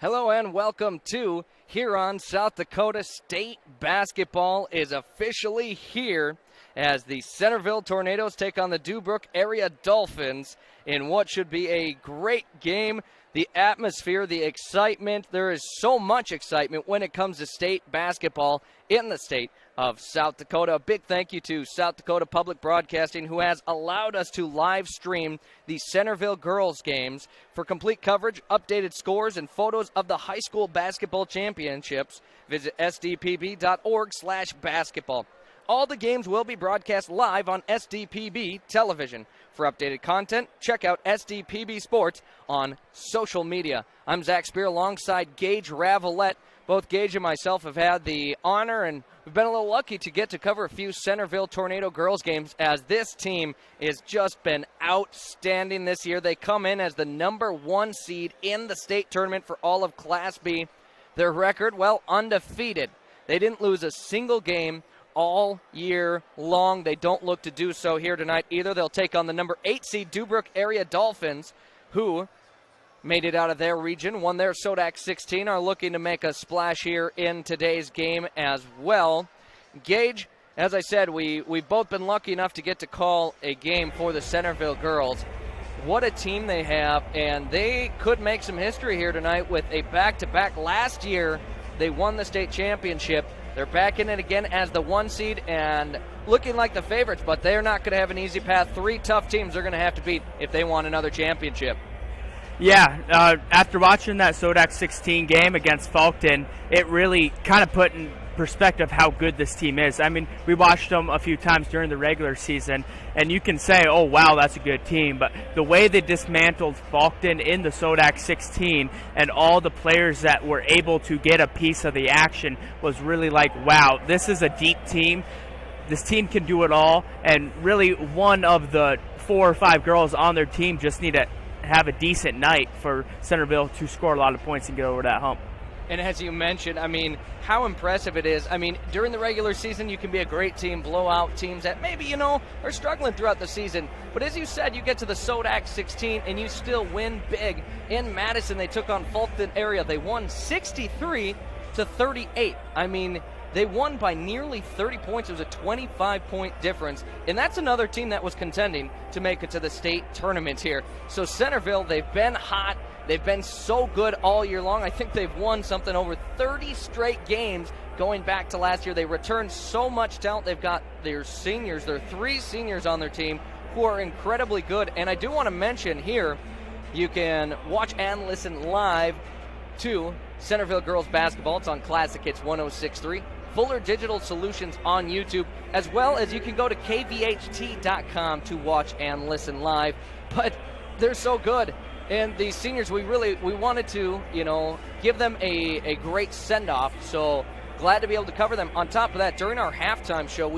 Hello and welcome to Huron, South Dakota. State basketball is officially here as the Centerville Tornadoes take on the Deubrook Area Dolphins in what should be a great game. The atmosphere, the excitement, there is so much excitement when it comes to state basketball in the state of South Dakota. A big thank you to South Dakota Public Broadcasting, who has allowed us to live stream the Centerville girls games. For complete coverage, updated scores, and photos of the high school basketball championships, visit sdpb.org/basketball. All the games will be broadcast live on SDPB television. For updated content, check out SDPB Sports on social media. I'm Zac Spear alongside Gage Ravellette. Both Gage and myself have had the honor, and we've been a little lucky to get to cover a few Centerville Tornado girls games, as this team has just been outstanding this year. They come in as the #1 seed in the state tournament for all of Class B. Their record, well, undefeated. They didn't lose a single game all year long. They don't look to do so here tonight either. They'll take on the #8 seed Deubrook Area Dolphins, who made it out of their region, won their SODAC 16, are looking to make a splash here in today's game as well. Gage, as I said, we've both been lucky enough to get to call a game for the Centerville girls. What a team they have, and they could make some history here tonight with a back-to-back. Last year, they won the state championship. They're back in it again as the 1 seed and looking like the favorites, but they're not going to have an easy path. 3 tough teams they're going to have to beat if they want another championship. Yeah, after watching that SODAC 16 game against Fulton, it really kind of put in perspective how good this team is. I mean, we watched them a few times during the regular season, and you can say, oh, wow, that's a good team. But the way they dismantled Fulton in the SODAC 16 and all the players that were able to get a piece of the action was really like, wow, this is a deep team. This team can do it all. And really, one of the 4 or 5 girls on their team just need to have a decent night for Centerville to score a lot of points and get over that hump. And as you mentioned, I mean, how impressive it is. I mean, during the regular season, you can be a great team, blow out teams that maybe, are struggling throughout the season. But as you said, you get to the SODAC 16 and you still win big. In Madison, they took on Fulton Area. They won 63-38. I mean, they won by nearly 30 points. It was a 25-point difference. And that's another team that was contending to make it to the state tournament here. So Centerville, they've been hot. They've been so good all year long. I think they've won something over 30 straight games going back to last year. They returned so much talent. They've got their seniors, their 3 seniors on their team who are incredibly good. And I do want to mention here, you can watch and listen live to Centerville girls basketball. It's on Classic Hits 106.3. Fuller Digital Solutions on YouTube, as well as you can go to kvht.com to watch and listen live. But they're so good. And the seniors, we wanted to, give them a great send-off. So glad to be able to cover them. On top of that, during our halftime show,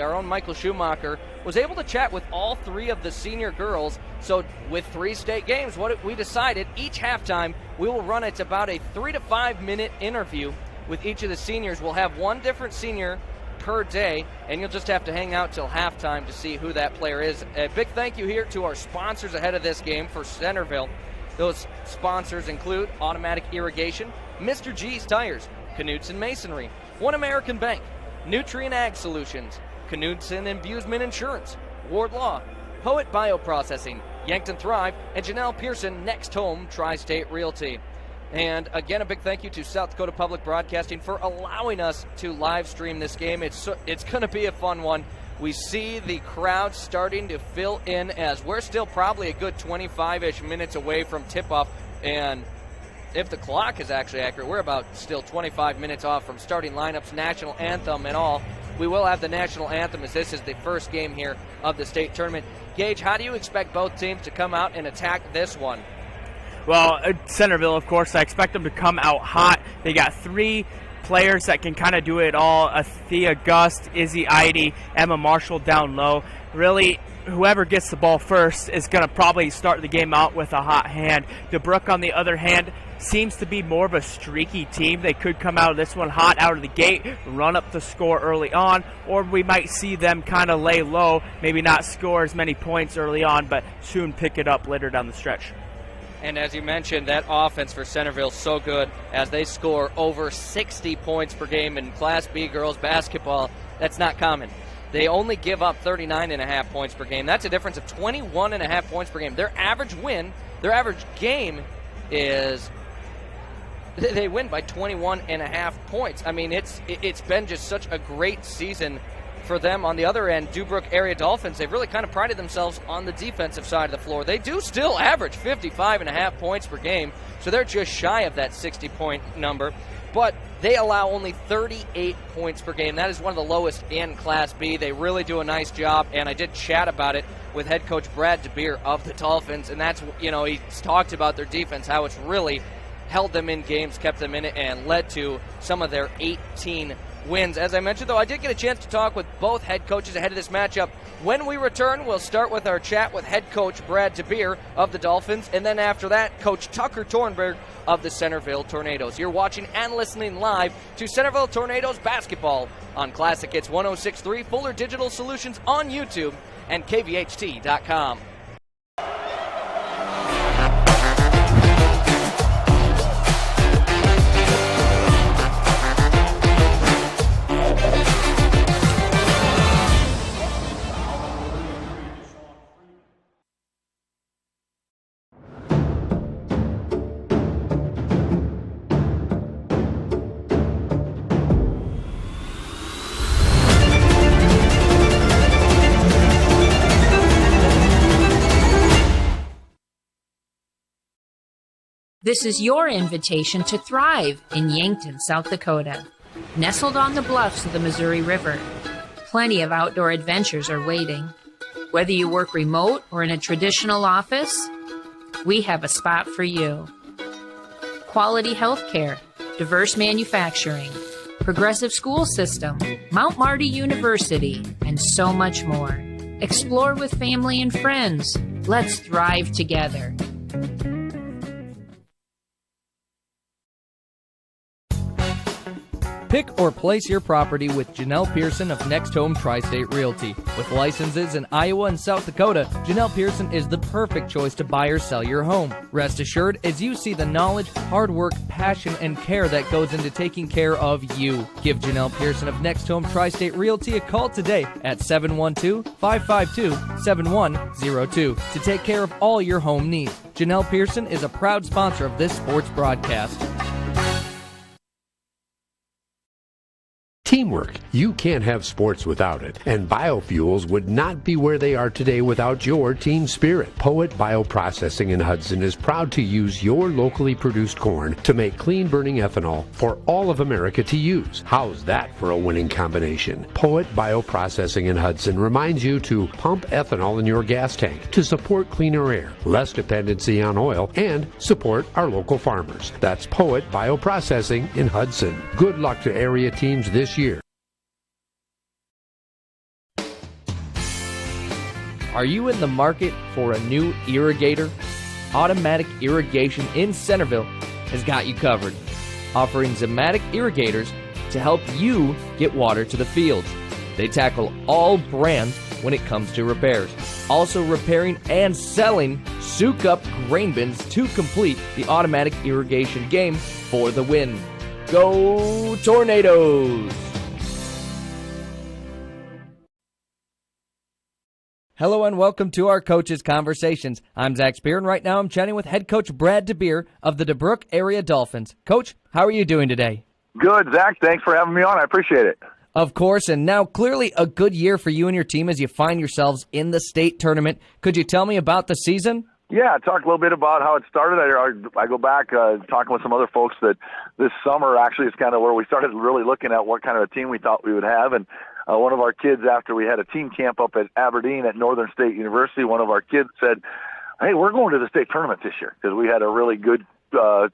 our own Michael Schumacher was able to chat with all 3 of the senior girls. So with 3 state games, what we decided, each halftime, we will run it about a 3 to 5 minute interview with each of the seniors. We'll have one different senior per day, and you'll just have to hang out till halftime to see who that player is. A big thank you here to our sponsors ahead of this game for Centerville. Those sponsors include Automatic Irrigation, Mr. G's Tires, Knudsen Masonry, One American Bank, Nutrient Ag Solutions, Knudsen Imbusement Insurance, Ward Law, Poet Bioprocessing, Yankton Thrive, and Janelle Pearson, Next Home Tri-State Realty. And again, a big thank you to South Dakota Public Broadcasting for allowing us to live stream this game. It's going to be a fun one. We see the crowd starting to fill in as we're still probably a good 25-ish minutes away from tip-off. And if the clock is actually accurate, we're about still 25 minutes off from starting lineups, national anthem and all. We will have the national anthem as this is the first game here of the state tournament. Gage, how do you expect both teams to come out and attack this one? Well, Centerville, of course, I expect them to come out hot. They got 3 players that can kind of do it all. Thea Gust, Izzy Eide, Emma Marshall down low. Really, whoever gets the ball first is going to probably start the game out with a hot hand. Deubrook, on the other hand, seems to be more of a streaky team. They could come out of this one hot out of the gate, run up the score early on, or we might see them kind of lay low, maybe not score as many points early on, but soon pick it up later down the stretch. And as you mentioned, that offense for Centerville is so good as they score over 60 points per game in Class B girls basketball. That's not common. They only give up 39.5 points per game. That's a difference of 21.5 points per game. Their average game is they win by 21.5 points. I mean, it's been just such a great season for them. On the other end, Deubrook Area Dolphins, they've really kind of prided themselves on the defensive side of the floor. They do still average 55.5 points per game, so they're just shy of that 60-point number. But they allow only 38 points per game. That is one of the lowest in Class B. They really do a nice job, and I did chat about it with head coach Brad DeBeer of the Dolphins, and that's, he's talked about their defense, how it's really held them in games, kept them in it, and led to some of their 18 wins. As I mentioned, though, I did get a chance to talk with both head coaches ahead of this matchup. When we return, we'll start with our chat with head coach Brad DeBeer of the Dolphins, and then after that, Coach Tucker Tornberg of the Centerville Tornadoes. You're watching and listening live to Centerville Tornadoes basketball on Classic Hits 106.3, Fuller Digital Solutions on YouTube, and KVHT.com. This is your invitation to thrive in Yankton, South Dakota. Nestled on the bluffs of the Missouri River, plenty of outdoor adventures are waiting. Whether you work remote or in a traditional office, we have a spot for you. Quality health care, diverse manufacturing, progressive school system, Mount Marty University, and so much more. Explore with family and friends. Let's thrive together. Pick or place your property with Janelle Pearson of Next Home Tri-State Realty. With licenses in Iowa and South Dakota, Janelle Pearson is the perfect choice to buy or sell your home. Rest assured, as you see the knowledge, hard work, passion, and care that goes into taking care of you. Give Janelle Pearson of Next Home Tri-State Realty a call today at 712-552-7102 to take care of all your home needs. Janelle Pearson is a proud sponsor of this sports broadcast. Teamwork. You can't have sports without it, and biofuels would not be where they are today without your team spirit. Poet Bioprocessing in Hudson is proud to use your locally produced corn to make clean-burning ethanol for all of America to use. How's that for a winning combination? Poet Bioprocessing in Hudson reminds you to pump ethanol in your gas tank to support cleaner air, less dependency on oil, and support our local farmers. That's Poet Bioprocessing in Hudson. Good luck to area teams this year. Are you in the market for a new irrigator? Automatic Irrigation in Centerville has got you covered, offering Zematic irrigators to help you get water to the fields. They tackle all brands when it comes to repairs, also repairing and selling soak-up grain bins to complete the automatic irrigation game for the win. Go Tornadoes! Hello and welcome to our Coaches Conversations. I'm Zac Spear, and right now I'm chatting with head coach Brad DeBeer of the Deubrook Area Dolphins. Coach, how are you doing today? Good, Zach. Thanks for having me on. I appreciate it. Of course, and now clearly a good year for you and your team as you find yourselves in the state tournament. Could you tell me about the season? Yeah, talk a little bit about how it started. I go back talking with some other folks that this summer actually is kind of where we started really looking at what kind of a team we thought we would have. And one of our kids, after we had a team camp up at Aberdeen at Northern State University, one of our kids said, "Hey, we're going to the state tournament this year," because we had a really good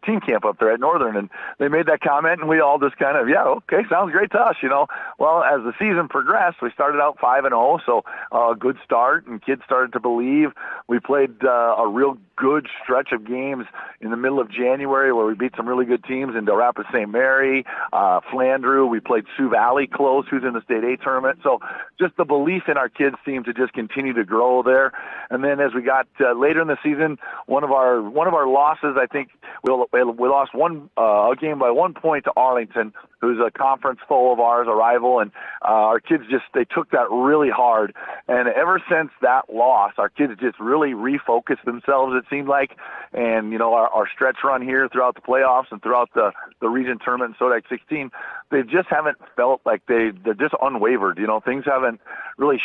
team camp up there at Northern, and they made that comment, and we all just kind of, yeah, okay, sounds great to us, you know. Well, as the season progressed, we started out 5-0, so a good start, and kids started to believe. We played a real good stretch of games in the middle of January where we beat some really good teams in Del Rapids St. Mary, Flandreau. We played Sioux Valley close, who's in the State A tournament. So just the belief in our kids seemed to just continue to grow there. And then as we got later in the season, one of our losses, I think we lost a game by 1 point to Arlington, who's a conference foe of ours, a rival, and our kids they took that really hard. And ever since that loss, our kids just really refocused themselves, it seemed like. And, our stretch run here throughout the playoffs and throughout the region tournament in Sodak 16, they just haven't felt like they're just unwavered. Things haven't really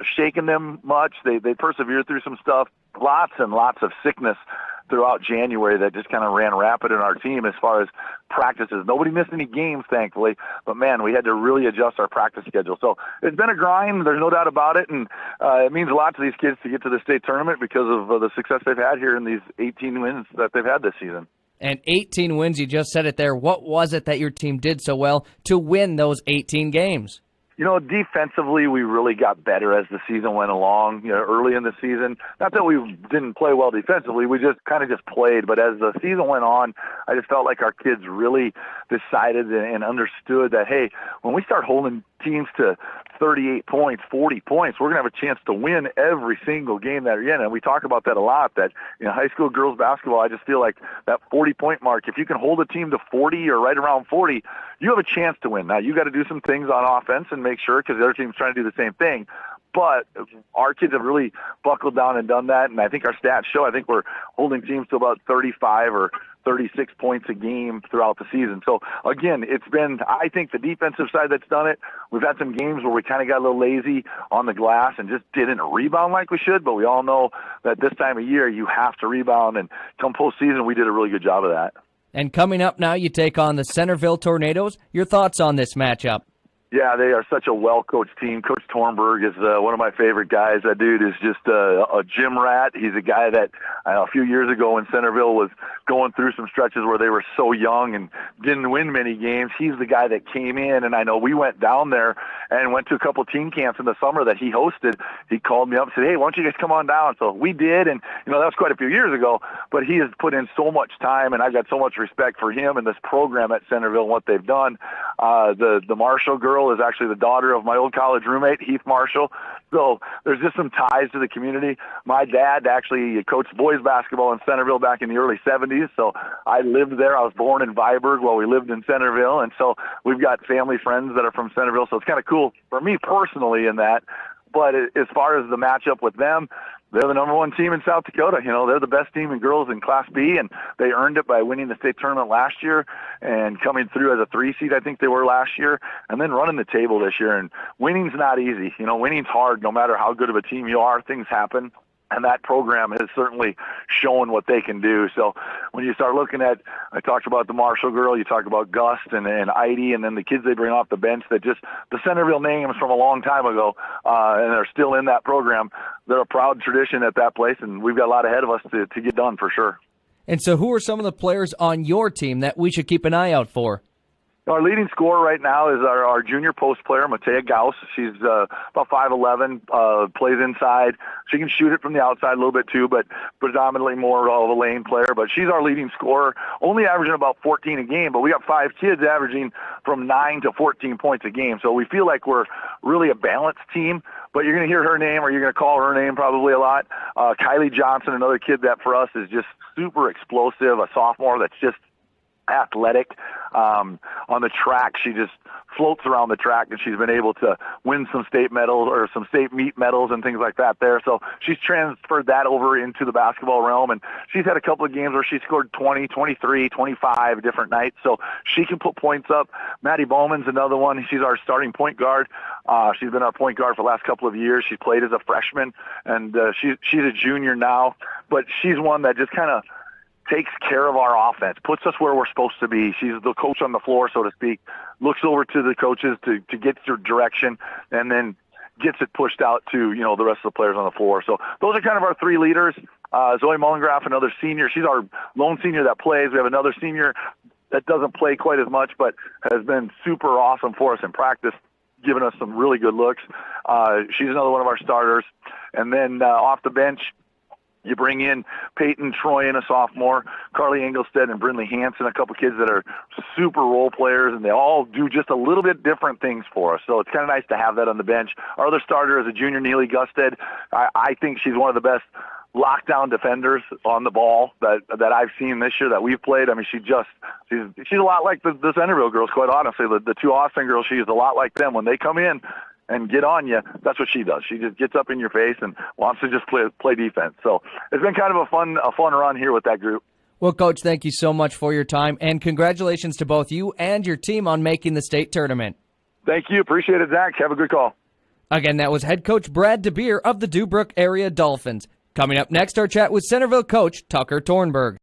shaken them much. They persevered through some stuff, lots and lots of sickness throughout January that just kind of ran rapid in our team as far as practices. Nobody missed any games, thankfully, but man, we had to really adjust our practice schedule. So it's been a grind. There's no doubt about it, and it means a lot to these kids to get to the state tournament because of the success they've had here in these 18 wins that they've had this season. And 18 wins, you just said it there. What was it that your team did so well to win those 18 games? Defensively, we really got better as the season went along. Early in the season, not that we didn't play well defensively, we just kind of played. But as the season went on, I just felt like our kids really decided and understood that, hey, when we start holding teams to 38 points, 40 points, we're going to have a chance to win every single game that we're in. And we talk about that a lot, that high school girls basketball, I just feel like that 40-point mark, if you can hold a team to 40 or right around 40, you have a chance to win. Now, you got to do some things on offense and make sure, because the other team's trying to do the same thing. But our kids have really buckled down and done that, and I think our stats show, I think we're holding teams to about 35 or 36 points a game throughout the season. So, again, it's been, I think, the defensive side that's done it. We've had some games where we kind of got a little lazy on the glass and just didn't rebound like we should, but we all know that this time of year you have to rebound, and come postseason we did a really good job of that. And coming up now, you take on the Centerville Tornadoes. Your thoughts on this matchup? Yeah, they are such a well-coached team. Coach Tornberg is one of my favorite guys. That dude is just a gym rat. He's a guy that a few years ago when Centerville was going through some stretches where they were so young and didn't win many games, he's the guy that came in. And I know we went down there and went to a couple team camps in the summer that he hosted. He called me up and said, hey, why don't you guys come on down? So we did, and that was quite a few years ago, but he has put in so much time, and I've got so much respect for him and this program at Centerville and what they've done. The Marshall girl is actually the daughter of my old college roommate, Heath Marshall. So there's just some ties to the community. My dad actually coached boys basketball in Centerville back in the early 70s, so I lived there. I was born in Viborg while we lived in Centerville, and so we've got family friends that are from Centerville, so it's kind of cool for me personally in that. But as far as the matchup with them, they're the number one team in South Dakota. They're the best team in girls in Class B, and they earned it by winning the state tournament last year and coming through as a 3 seed, I think they were last year, and then running the table this year. And winning's not easy. Winning's hard. No matter how good of a team you are, things happen. And that program has certainly shown what they can do. So when you start looking at, I talked about the Marshall girl, you talk about Gust and Heidi, and then the kids they bring off the bench that just, the Centerville names from a long time ago, and they're still in that program. They're a proud tradition at that place, and we've got a lot ahead of us to get done for sure. And so who are some of the players on your team that we should keep an eye out for? Our leading scorer right now is our junior post player, Matea Gauss. She's about 5'11", plays inside. She can shoot it from the outside a little bit too, but predominantly more of a lane player. But she's our leading scorer, only averaging about 14 a game, but we got 5 kids averaging from 9 to 14 points a game. So we feel like we're really a balanced team, but you're going to hear her name, or you're going to call her name probably a lot. Kylie Johnson, another kid that for us is just super explosive, a sophomore that's just athletic. On the track, she just floats around the track, and she's been able to win some state medals or some state meet medals and things like that there. So she's transferred that over into the basketball realm, and she's had a couple of games where she scored 20, 23, 25 different nights. So she can put points up. Maddie Bowman's another one. She's our starting point guard. She's been our point guard for the last couple of years. She played as a freshman, and she's a junior now, but she's one that just kind of takes care of our offense, puts us where we're supposed to be. She's the coach on the floor, so to speak, looks over to the coaches to get your direction, and then gets it pushed out to, the rest of the players on the floor. So those are kind of our 3 leaders. Zoe Mullengraff, another senior. She's our lone senior that plays. We have another senior that doesn't play quite as much, but has been super awesome for us in practice, giving us some really good looks. She's another one of our starters. And then off the bench, You bring in Peyton Troy, a sophomore, Carly Engelstead and Brindley Hansen, a couple kids that are super role players, and they all do just a little bit different things for us. So it's kind of nice to have that on the bench. Our other starter is a junior, Neely Gusted. I think she's one of the best lockdown defenders on the ball that I've seen this year that we've played. I mean, she's a lot like the Centerville girls, quite honestly. The two Austin girls, she's a lot like them. When they come in and get on you, that's what she does. She just gets up in your face and wants to just play defense. So it's been kind of a fun run here with that group. Well, Coach, thank you so much for your time, and congratulations to both you and your team on making the state tournament. Thank you. Appreciate it, Zach. Have a good call. Again, that was head coach Brad DeBeer of the Deubrook Area Dolphins. Coming up next, our chat with Centerville coach Tucker Tornberg.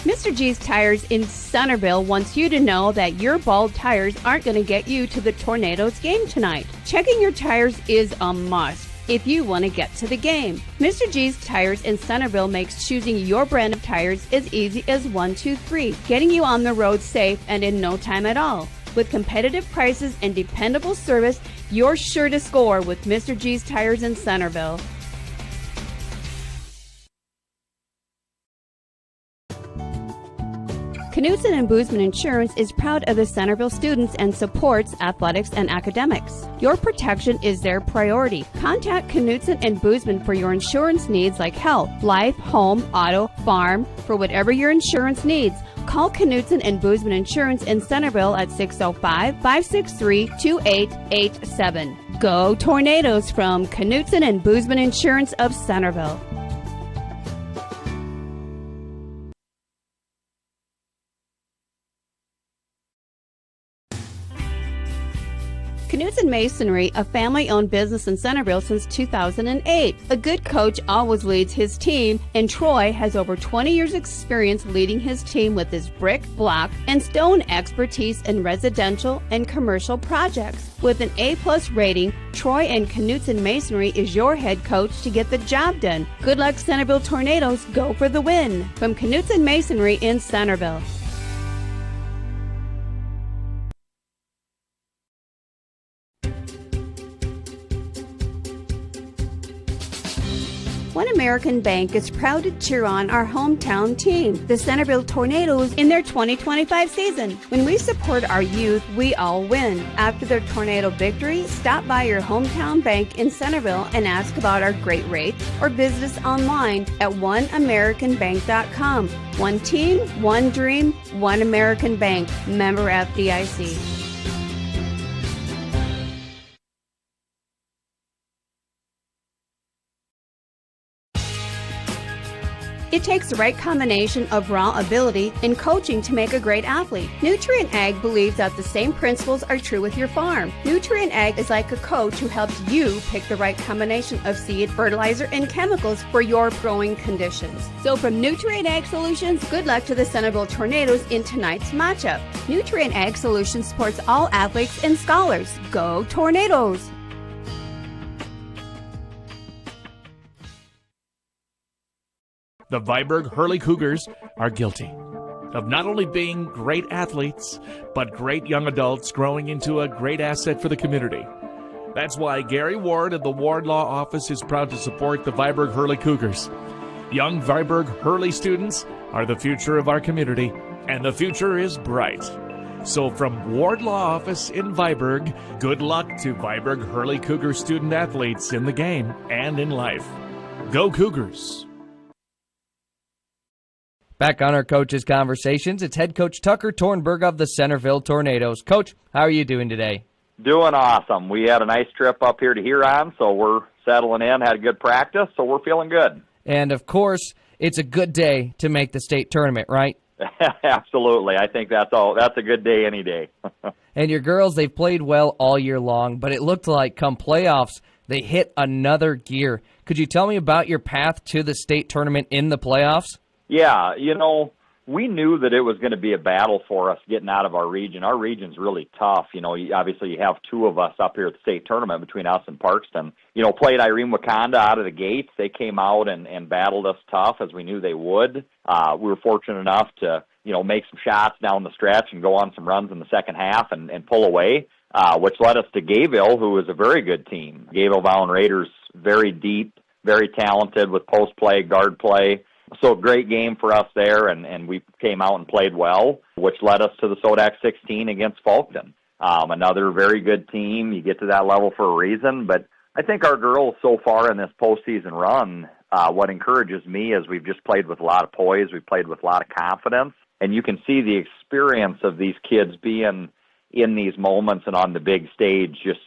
Mr. G's Tires in Centerville wants you to know that your bald tires aren't going to get you to the Tornadoes game tonight. Checking your tires is a must if you want to get to the game. Mr. G's Tires in Centerville makes choosing your brand of tires as easy as 1, 2, 3, getting you on the road safe and in no time at all. With competitive prices and dependable service, you're sure to score with Mr. G's Tires in Centerville. Knutson and Boozman Insurance is proud of the Centerville students and supports athletics and academics. Your protection is their priority. Contact Knutson and Boozman for your insurance needs like health, life, home, auto, farm, for whatever your insurance needs. Call Knutson and Boozman Insurance in Centerville at 605-563-2887. Go Tornadoes from Knutson and Boozman Insurance of Centerville. Knutson Masonry, a family-owned business in Centerville since 2008. A good coach always leads his team, and Troy has over 20 years' experience leading his team with his brick, block, and stone expertise in residential and commercial projects. With an A+ rating, Troy and Knutson Masonry is your head coach to get the job done. Good luck, Centerville Tornadoes. Go for the win. From Knutson Masonry in Centerville. One American Bank is proud to cheer on our hometown team, the Centerville Tornadoes, in their 2025 season. When we support our youth, we all win. After their tornado victory, stop by your hometown bank in Centerville and ask about our great rates, or visit us online at oneamericanbank.com. One team, one dream, one American Bank. Member FDIC. It takes the right combination of raw ability and coaching to make a great athlete. Nutrient Ag believes that the same principles are true with your farm. Nutrient Ag is like a coach who helps you pick the right combination of seed, fertilizer, and chemicals for your growing conditions. So from Nutrient Ag Solutions, good luck to the Centerville Tornadoes in tonight's matchup. Nutrient Ag Solutions supports all athletes and scholars. Go Tornadoes! The Viborg Hurley Cougars are guilty of not only being great athletes, but great young adults growing into a great asset for the community. That's why Gary Ward of the Ward Law Office is proud to support the Viborg Hurley Cougars. Young Viborg Hurley students are the future of our community, and the future is bright. So from Ward Law Office in Viborg, good luck to Viborg Hurley Cougar student athletes in the game and in life. Go Cougars! Back on our coaches' conversations, it's head coach Tucker Tornberg of the Centerville Tornadoes. Coach, how are you doing today? Doing awesome. We had a nice trip up here to Huron, so we're settling in, had a good practice, so we're feeling good. And, of course, it's a good day to make the state tournament, right? Absolutely. I think that's a good day any day. And your girls, they've played well all year long, but it looked like come playoffs, they hit another gear. Could you tell me about your path to the state tournament in the playoffs? Yeah, we knew that it was going to be a battle for us getting out of our region. Our region's really tough. Obviously you have two of us up here at the state tournament between us and Parkston. Played Irene Wakanda out of the gates. They came out and battled us tough, as we knew they would. We were fortunate enough to, make some shots down the stretch and go on some runs in the second half and pull away, which led us to Gayville, who is a very good team. Gayville Valley Raiders, very deep, very talented with post play, guard play. So a great game for us there, and we came out and played well, which led us to the SODAC 16 against Fulton. Another very good team. You get to that level for a reason, but I think our girls so far in this postseason run, what encourages me is we've just played with a lot of poise. We've played with a lot of confidence, and you can see the experience of these kids being in these moments and on the big stage, just,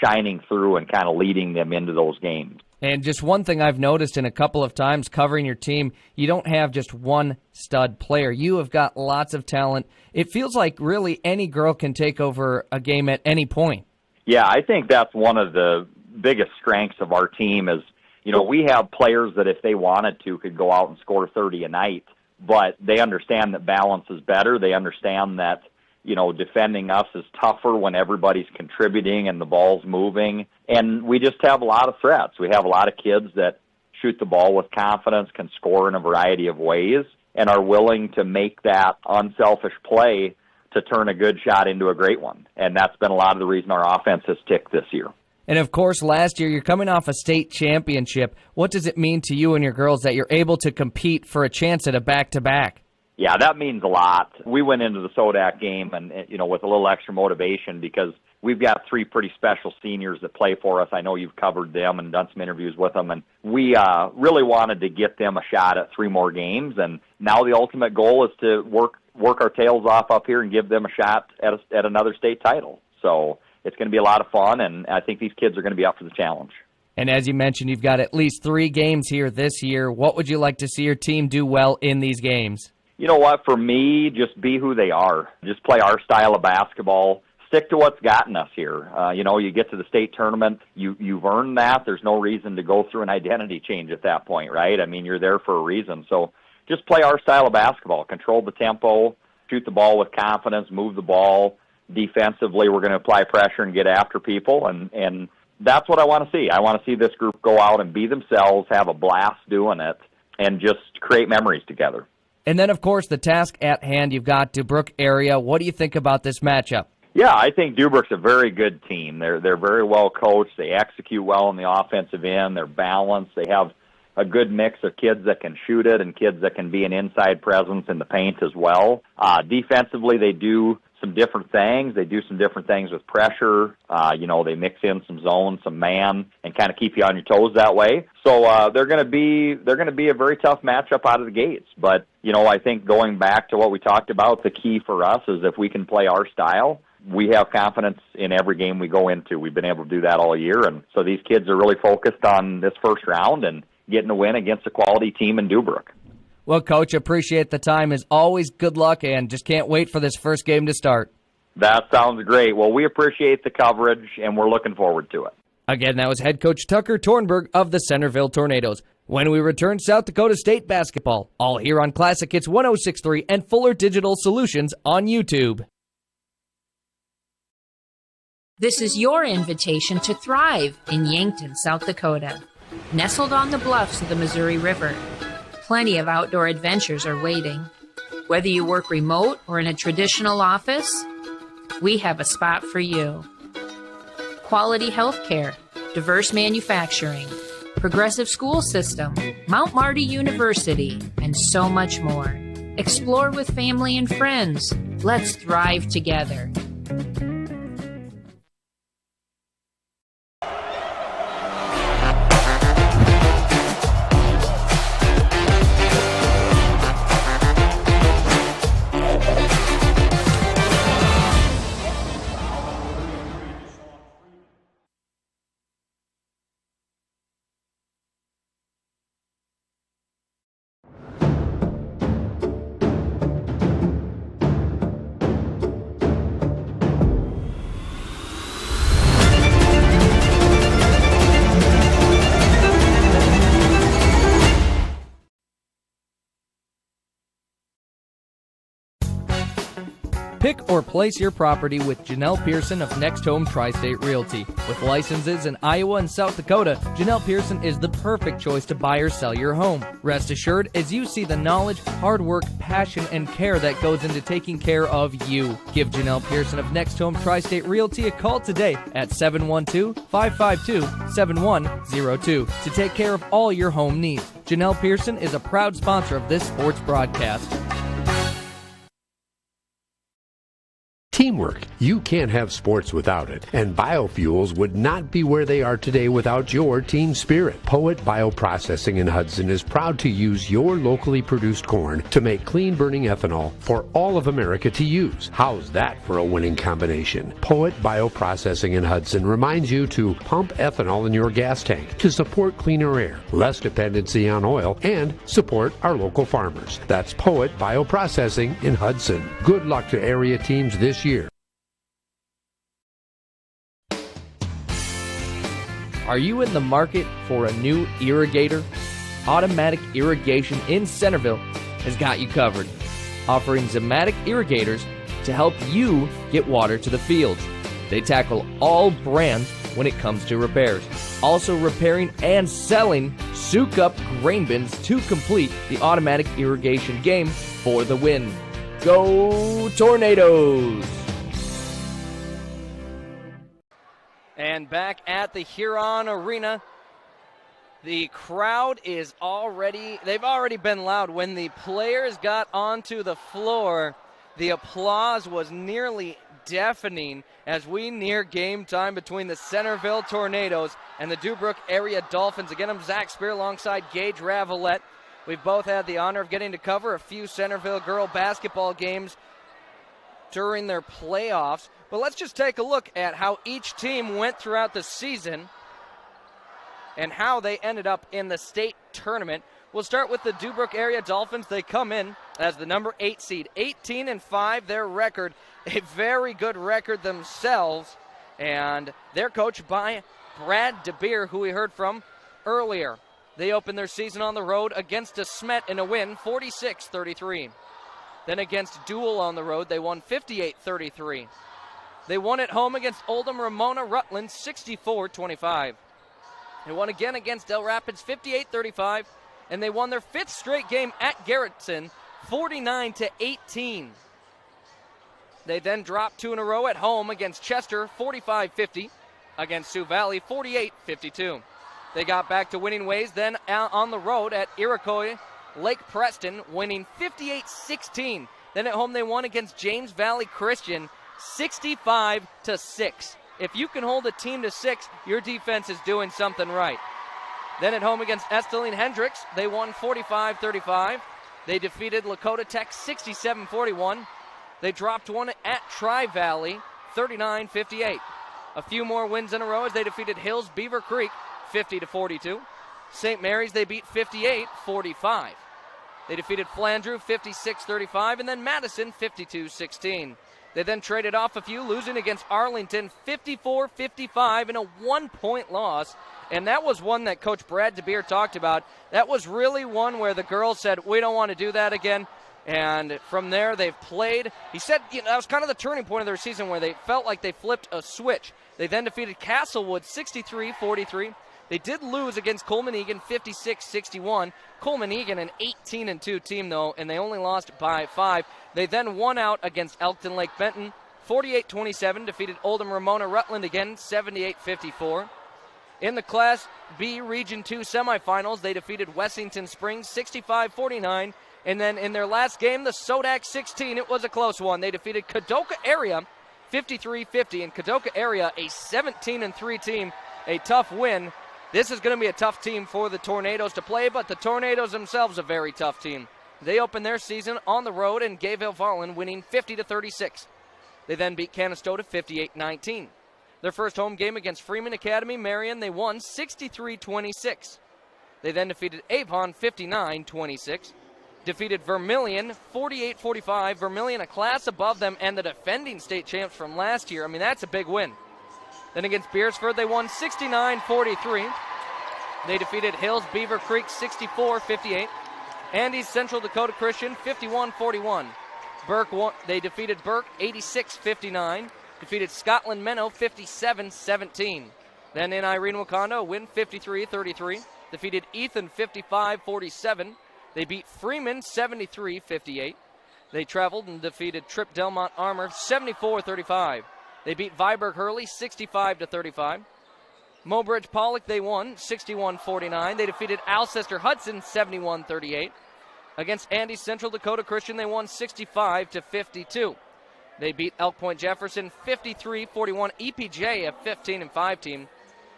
shining through and kind of leading them into those games. And just one thing I've noticed in a couple of times covering your team, you don't have just one stud player. You have got lots of talent. It feels like really any girl can take over a game at any point. Yeah, I think that's one of the biggest strengths of our team is, we have players that if they wanted to could go out and score 30 a night, but they understand that balance is better. They understand that, defending us is tougher when everybody's contributing and the ball's moving. And we just have a lot of threats. We have a lot of kids that shoot the ball with confidence, can score in a variety of ways, and are willing to make that unselfish play to turn a good shot into a great one. And that's been a lot of the reason our offense has ticked this year. And, of course, last year you're coming off a state championship. What does it mean to you and your girls that you're able to compete for a chance at a back-to-back? Yeah, that means a lot. We went into the SODAC game and with a little extra motivation because we've got three pretty special seniors that play for us. I know you've covered them and done some interviews with them, and we really wanted to get them a shot at 3 more games. And now the ultimate goal is to work our tails off up here and give them a shot at another state title. So it's going to be a lot of fun, and I think these kids are going to be up for the challenge. And as you mentioned, you've got at least 3 games here this year. What would you like to see your team do well in these games? You know what, for me, just be who they are. Just play our style of basketball. Stick to what's gotten us here. You get to the state tournament, you've earned that. There's no reason to go through an identity change at that point, right? I mean, you're there for a reason. So just play our style of basketball. Control the tempo, shoot the ball with confidence, move the ball. Defensively, we're going to apply pressure and get after people, and that's what I want to see. I want to see this group go out and be themselves, have a blast doing it, and just create memories together. And then, of course, the task at hand, you've got Deubrook area. What do you think about this matchup? Yeah, I think Deubrook's a very good team. They're very well coached. They execute well on the offensive end. They're balanced. They have a good mix of kids that can shoot it and kids that can be an inside presence in the paint as well. Defensively, they do some different things. They do some different things with pressure. They mix in some zone, some man, and kind of keep you on your toes that way. So they're going to be a very tough matchup out of the gates. But I think going back to what we talked about, the key for us is if we can play our style, we have confidence in every game we go into. We've been able to do that all year, and so these kids are really focused on this first round and getting a win against a quality team in Deubrook. Well, Coach, appreciate the time. As always, good luck, and just can't wait for this first game to start. That sounds great. Well, we appreciate the coverage, and we're looking forward to it. Again, that was head coach Tucker Tornberg of the Centerville Tornadoes. When we return, South Dakota State basketball, all here on Classic Hits 106.3 and Fuller Digital Solutions on YouTube. This is your invitation to thrive in Yankton, South Dakota. Nestled on the bluffs of the Missouri River, plenty of outdoor adventures are waiting. Whether you work remote or in a traditional office, we have a spot for you. Quality health care, diverse manufacturing, progressive school system, Mount Marty University, and so much more. Explore with family and friends. Let's thrive together. or place your property with Janelle Pearson of Next Home Tri-State Realty. With licenses in Iowa and South Dakota, Janelle Pearson is the perfect choice to buy or sell your home. Rest assured, as you see the knowledge, hard work, passion, and care that goes into taking care of you. Give Janelle Pearson of Next Home Tri-State Realty a call today at 712-552-7102 to take care of all your home needs. Janelle Pearson is a proud sponsor of this sports broadcast. Teamwork. You can't have sports without it, and biofuels would not be where they are today without your team spirit. Poet Bioprocessing in Hudson is proud to use your locally produced corn to make clean-burning ethanol for all of America to use. How's that for a winning combination? Poet Bioprocessing in Hudson reminds you to pump ethanol in your gas tank to support cleaner air, less dependency on oil, and support our local farmers. That's Poet Bioprocessing in Hudson. Good luck to area teams this year. Are you in the market for a new irrigator? Automatic Irrigation in Centerville has got you covered, offering Zematic irrigators to help you get water to the fields. They tackle all brands when it comes to repairs, also repairing and selling soak-up grain bins to complete the automatic irrigation game for the win. Go Tornadoes! And back at the Huron Arena, the crowd is they've already been loud. When the players got onto the floor, the applause was nearly deafening as we near game time between the Centerville Tornadoes and the Deubrook Area Dolphins. Again, I'm Zac Spear alongside Gage Ravellette. We've both had the honor of getting to cover a few Centerville girl basketball games during their playoffs. But let's just take a look at how each team went throughout the season and how they ended up in the state tournament. We'll start with the Deubrook Area Dolphins. They come in as the number 8 seed, 18-5, their record, a very good record themselves, and they're coached by Brad DeBeer, who we heard from earlier. They opened their season on the road against De Smet in a win, 46-33. Then against Dual on the road, they won 58-33. They won at home against Oldham Ramona Rutland, 64-25. They won again against Del Rapids, 58-35. And they won their 5th straight game at Garrettson, 49-18. They then dropped 2 in a row at home against Chester, 45-50. Against Sioux Valley, 48-52. They got back to winning ways, then on the road at Iroquois Lake Preston, winning 58-16. Then at home they won against James Valley Christian, 65-6. If you can hold a team to 6, your defense is doing something right. Then at home against Esteline Hendricks, they won 45-35. They defeated Lakota Tech 67-41. They dropped one at Tri-Valley, 39-58. A few more wins in a row as they defeated Hills Beaver Creek, 50-42. St. Mary's they beat 58-45. They defeated Flandreau 56-35, and then Madison 52-16. They then traded off a few, losing against Arlington 54-55 in a 1-point loss. And that was one that Coach Brad DeBeer talked about. That was really one where the girls said, we don't want to do that again. And from there, they've played. He said that was kind of the turning point of their season where they felt like they flipped a switch. They then defeated Castlewood 63-43. They did lose against Coleman Egan 56-61. Coleman Egan an 18-2 team, though, and they only lost by 5. They then won out against Elkton Lake Benton 48-27, defeated Oldham Ramona Rutland again 78-54. In the Class B Region 2 semifinals, they defeated Wessington Springs 65-49. And then in their last game, the Sodak 16, it was a close one. They defeated Kadoka Area 53-50. And Kadoka Area, a 17-3 team, a tough win. This is going to be a tough team for the Tornadoes to play, but the Tornadoes themselves a very tough team. They opened their season on the road in Gayville Fallen, winning 50-36. They then beat Canastota 58-19. Their first home game against Freeman Academy Marion, they won 63-26. They then defeated Avon 59-26. Defeated Vermilion 48-45. Vermilion a class above them and the defending state champs from last year. I mean, that's a big win. Then against Beersford, they won 69-43. They defeated Hills Beaver Creek 64-58. Andy's Central Dakota Christian 51-41. They defeated Burke 86-59. Defeated Scotland Menno 57-17. Then in Irene Wakanda, win 53-33. Defeated Ethan 55-47. They beat Freeman 73-58. They traveled and defeated Trip Delmont Armor 74-35. They beat Viborg Hurley 65-35. Mobridge Pollock, they won 61-49. They defeated Alcester Hudson 71-38. Against Andy Central Dakota Christian, they won 65-52. They beat Elk Point Jefferson 53-41. EPJ, a 15-5 team.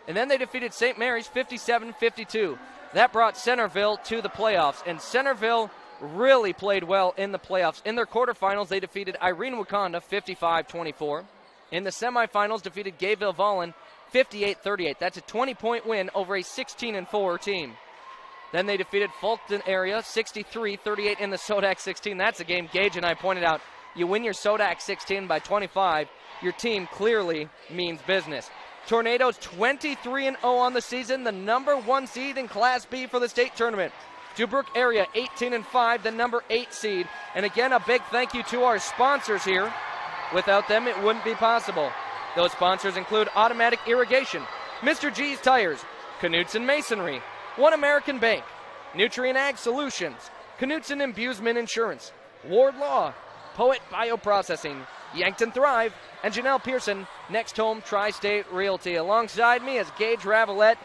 And then they defeated St. Mary's 57-52. That brought Centerville to the playoffs, and Centerville really played well in the playoffs. In their quarterfinals, they defeated Irene Wakanda 55-24. In the semifinals, defeated Gayville Vollen 58-38. That's a 20-point win over a 16-4 team. Then they defeated Fulton Area 63-38 in the Sodak 16. That's a game Gage and I pointed out. You win your Sodak 16 by 25, your team clearly means business. Tornadoes 23-0 on the season, the number 1 seed in Class B for the state tournament. Deubrook Area 18-5, the number 8 seed. And again, a big thank you to our sponsors here. Without them, it wouldn't be possible. Those sponsors include Automatic Irrigation, Mr. G's Tires, Knutson Masonry, One American Bank, Nutrient Ag Solutions, Knutson Imbusement Insurance, Ward Law, Poet Bioprocessing, Yankton Thrive, and Janelle Pearson, Next Home Tri-State Realty. Alongside me is Gage Ravellette.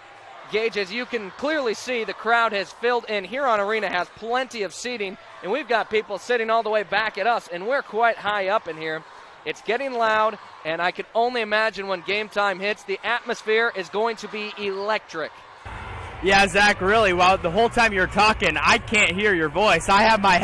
Gage, as you can clearly see, the crowd has filled in. Huron Arena has plenty of seating, and we've got people sitting all the way back at us, and we're quite high up in here. It's getting loud, and I can only imagine when game time hits, the atmosphere is going to be electric. Yeah, Zach, really, well, the whole time you're talking, I can't hear your voice. I have my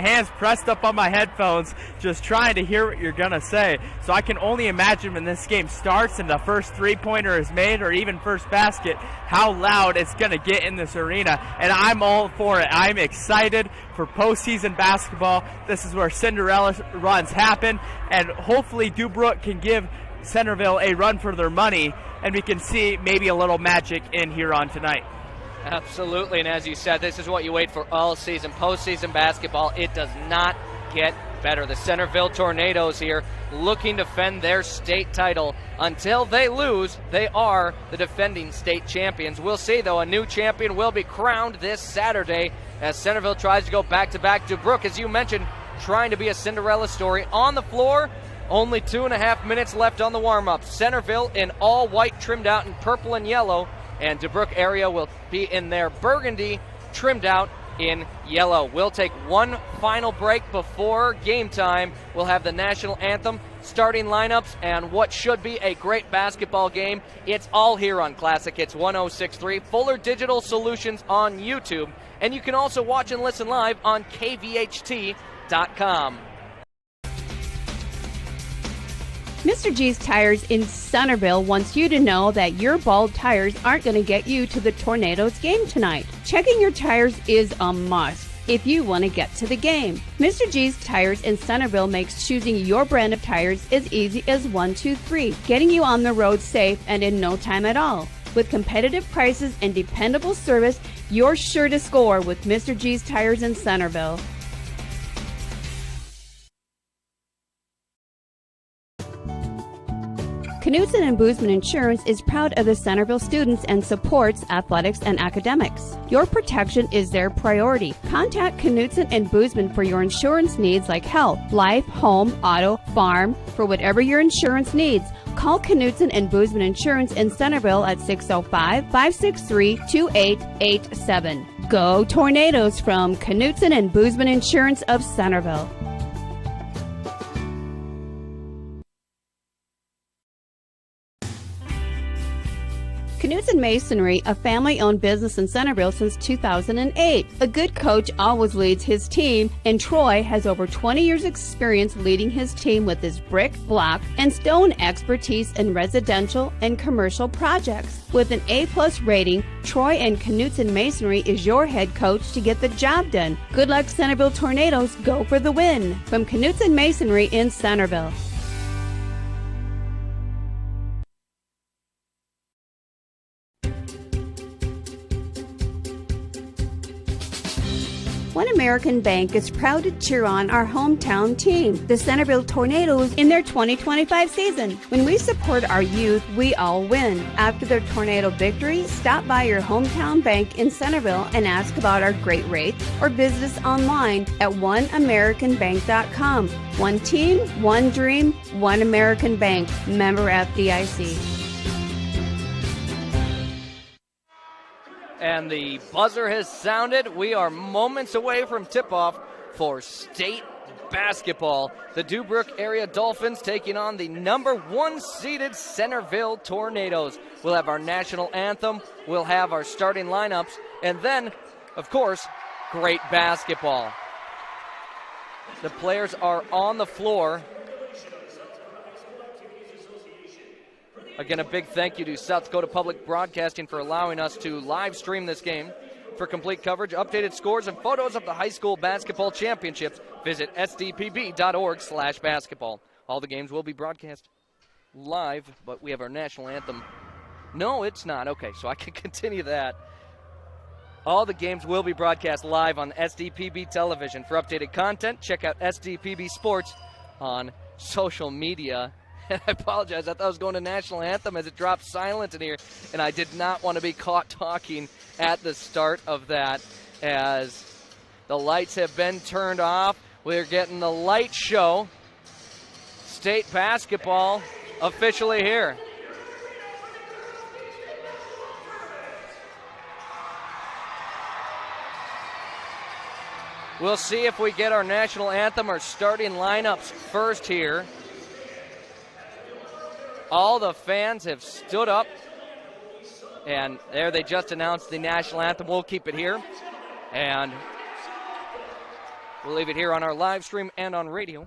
hands pressed up on my headphones just trying to hear what you're going to say. So I can only imagine when this game starts and the first three-pointer is made or even first basket, how loud it's going to get in this arena. And I'm all for it. I'm excited for postseason basketball. This is where Cinderella runs happen, and hopefully Deubrook can give Centerville a run for their money, and we can see maybe a little magic in Huron tonight. Absolutely, and as you said, this is what you wait for all season. Postseason basketball, it does not get better. The Centerville Tornadoes here looking to defend their state title. Until they lose, they are the defending state champions. We'll see, though, a new champion will be crowned this Saturday as Centerville tries to go back-to-back. Deubrook, as you mentioned, trying to be a Cinderella story. On the floor, only 2.5 minutes left on the warm-up. Centerville in all white, trimmed out in purple and yellow. And Deubrook Area will be in their burgundy, trimmed out in yellow. We'll take one final break before game time. We'll have the national anthem, starting lineups, and what should be a great basketball game. It's all here on Classic Hits 106.3, Fuller Digital Solutions on YouTube. And you can also watch and listen live on kvht.com. Mr. G's Tires in Centerville wants you to know that your bald tires aren't going to get you to the Tornadoes game tonight. Checking your tires is a must if you want to get to the game. Mr. G's Tires in Centerville makes choosing your brand of tires as easy as 1, 2, 3, getting you on the road safe and in no time at all. With competitive prices and dependable service, you're sure to score with Mr. G's Tires in Centerville. Knutson and Boozman Insurance is proud of the Centerville students and supports athletics and academics. Your protection is their priority. Contact Knutson and Boozman for your insurance needs like health, life, home, auto, farm, for whatever your insurance needs. Call Knutson and Boozman Insurance in Centerville at 605-563-2887. Go Tornadoes from Knutson and Boozman Insurance of Centerville. Knutson Masonry, a family-owned business in Centerville since 2008. A good coach always leads his team, and Troy has over 20 years' experience leading his team with his brick, block, and stone expertise in residential and commercial projects. With an A+ rating, Troy and Knutson Masonry is your head coach to get the job done. Good luck, Centerville Tornadoes. Go for the win. From Knutson Masonry in Centerville. One American Bank is proud to cheer on our hometown team, the Centerville Tornadoes, in their 2025 season. When we support our youth, we all win. After their tornado victory, stop by your hometown bank in Centerville and ask about our great rates, or visit us online at oneamericanbank.com. One team, one dream, one American Bank. Member FDIC. And the buzzer has sounded. We are moments away from tip-off for state basketball. The Deubrook Area Dolphins taking on the number 1 seeded Centerville Tornadoes. We'll have our national anthem. We'll have our starting lineups. And then, of course, great basketball. The players are on the floor. Again, a big thank you to South Dakota Public Broadcasting for allowing us to live stream this game. For complete coverage, updated scores, and photos of the high school basketball championships, visit sdpb.org/basketball. All the games will be broadcast live, but we have our national anthem. No, it's not. Okay, so I can continue that. All the games will be broadcast live on SDPB television. For updated content, check out SDPB Sports on social media. And I apologize. I thought I was going to national anthem as it dropped silent in here, and I did not want to be caught talking at the start of that as the lights have been turned off. We're getting the light show. State basketball officially here. We'll see if we get our national anthem or starting lineups first here. All the fans have stood up, and there they just announced the national anthem. We'll keep it here, and we'll leave it here on our live stream and on radio.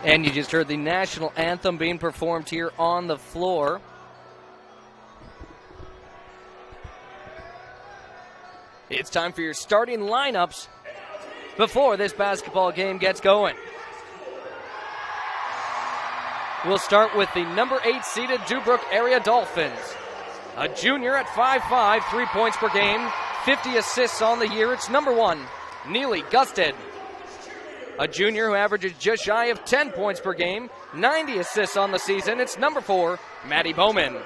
And you just heard the national anthem being performed here on the floor. It's time for your starting lineups before this basketball game gets going. We'll start with the number 8 seeded Deubrook Area Dolphins. A junior at 5'5", 3 points per game, 50 assists on the year. It's number 1, Neely Gusted. A junior who averages just shy of 10 points per game, 90 assists on the season. It's number 4, Maddie Bowman.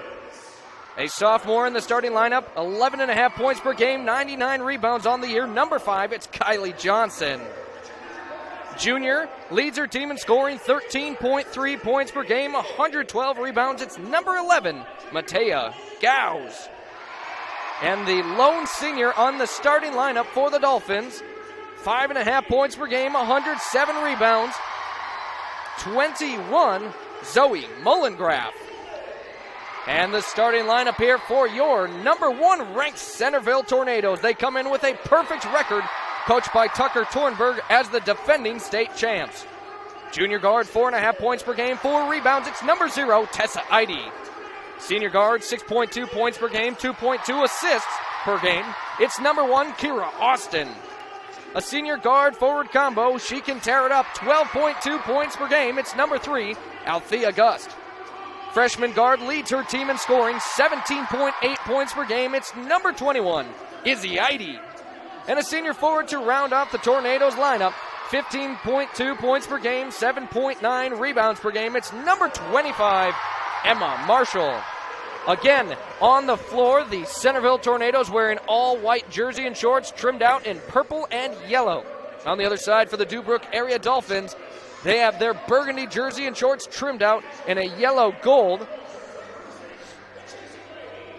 A sophomore in the starting lineup, 11.5 points per game, 99 rebounds on the year. Number 5, it's Kylie Johnson. Junior leads her team in scoring, 13.3 points per game, 112 rebounds. It's number 11, Matea Gauss. And the lone senior on the starting lineup for the Dolphins, 5.5 points per game, 107 rebounds, 21, Zoe Mullengraf. And the starting lineup here for your number 1 ranked Centerville Tornadoes. They come in with a perfect record, coached by Tucker Tornberg as the defending state champs. Junior guard, 4.5 points per game, 4 rebounds. It's number 0, Tessa Eide. Senior guard, 6.2 points per game, 2.2 assists per game. It's number 1, Kira Austin. A senior guard forward combo, she can tear it up, 12.2 points per game. It's number 3, Althea Gust. Freshman guard leads her team in scoring, 17.8 points per game. It's number 21, Izzy Eide. And a senior forward to round off the Tornadoes lineup, 15.2 points per game, 7.9 rebounds per game. It's number 25, Emma Marshall. Again, on the floor, the Centerville Tornadoes wearing all white jersey and shorts trimmed out in purple and yellow. On the other side for the Deubrook Area Dolphins, they have their burgundy jersey and shorts trimmed out in a yellow gold.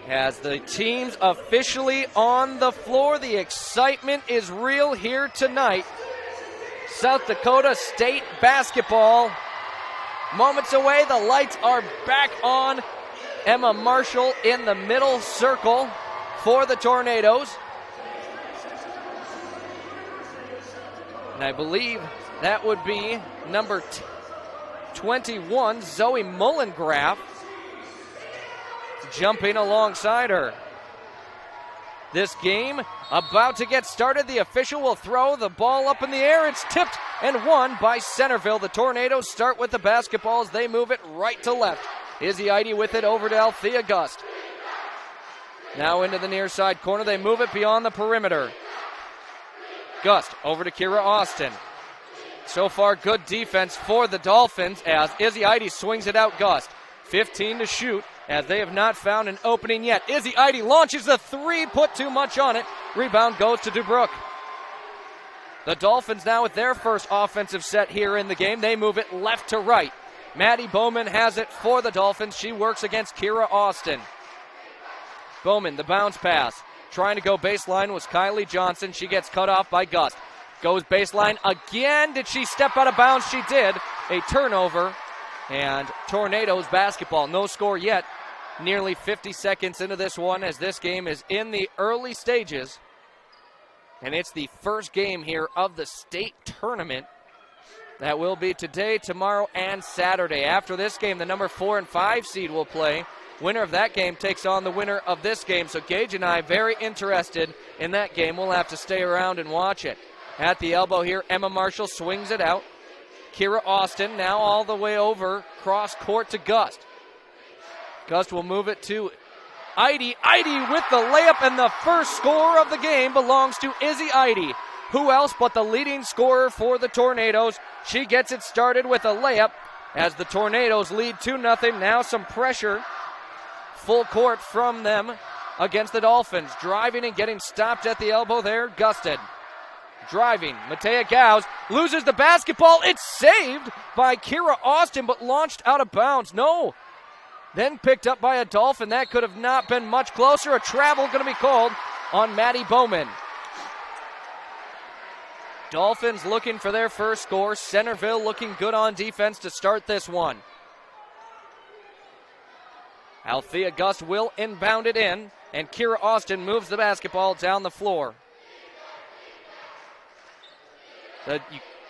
As the teams officially on the floor, the excitement is real here tonight. South Dakota State basketball. Moments away, the lights are back on. Emma Marshall in the middle circle for the Tornadoes. And I believe that would be number 21, Zoe Mullengraf, jumping alongside her. This game about to get started. The official will throw the ball up in the air. It's tipped and won by Centerville. The Tornadoes start with the basketball as they move it right to left. Izzy Eide with it over to Althea Gust. Now into the near side corner. They move it beyond the perimeter. Gust over to Kira Austin. So far, good defense for the Dolphins as Izzy Eide swings it out. Gust, 15 to shoot as they have not found an opening yet. Izzy Eide launches the three, put too much on it. Rebound goes to Deubrook. The Dolphins now with their first offensive set here in the game. They move it left to right. Maddie Bowman has it for the Dolphins. She works against Kira Austin. Bowman, the bounce pass. Trying to go baseline was Kylie Johnson. She gets cut off by Gust. Goes baseline again. Did she step out of bounds? She did. A turnover. And Tornadoes basketball. No score yet. Nearly 50 seconds into this one as this game is in the early stages. And it's the first game here of the state tournament. That will be today, tomorrow, and Saturday. After this game, the number 4 and 5 seed will play. Winner of that game takes on the winner of this game. So Gage and I very interested in that game. We'll have to stay around and watch it. At the elbow here, Emma Marshall swings it out. Kira Austin now all the way over, cross court to Gust. Gust will move it to Eide. Eide with the layup, and the first score of the game belongs to Izzy Eide. Who else but the leading scorer for the Tornadoes? She gets it started with a layup as the Tornadoes lead 2-0. Now some pressure. Full court from them against the Dolphins. Driving and getting stopped at the elbow there, Gusted. Driving, Matea Gauss loses the basketball. It's saved by Kira Austin, but launched out of bounds. No. Then picked up by a Dolphin. That could have not been much closer. A travel going to be called on Maddie Bowman. Dolphins looking for their first score. Centerville looking good on defense to start this one. Althea Gust will inbound it in, and Kira Austin moves the basketball down the floor. The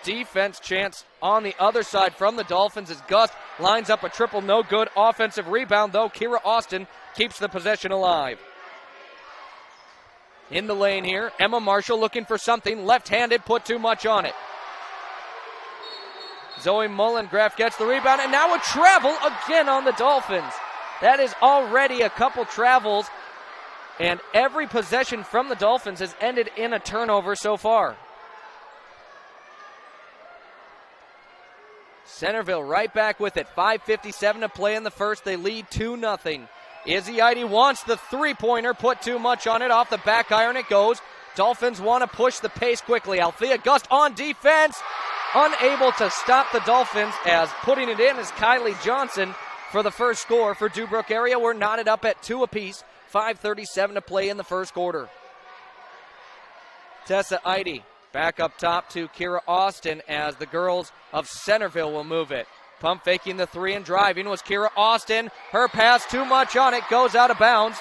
defense chance on the other side from the Dolphins as Gust lines up a triple, no good. Offensive rebound, though. Kira Austin keeps the possession alive. In the lane here, Emma Marshall looking for something. Left-handed, put too much on it. Zoe Mullengraf gets the rebound, and now a travel again on the Dolphins. That is already a couple travels, and every possession from the Dolphins has ended in a turnover so far. Centerville right back with it. 5:57 to play in the first. They lead 2-0. Izzy Eide wants the three-pointer, put too much on it. Off the back iron it goes. Dolphins want to push the pace quickly. Althea Gust on defense. Unable to stop the Dolphins as putting it in is Kylie Johnson for the first score for Deubrook area. We're knotted up at 2 apiece. 5:37 to play in the first quarter. Tessa Eide back up top to Kira Austin as the girls of Centerville will move it. Pump faking the three and driving was Kira Austin. Her pass too much on it, goes out of bounds.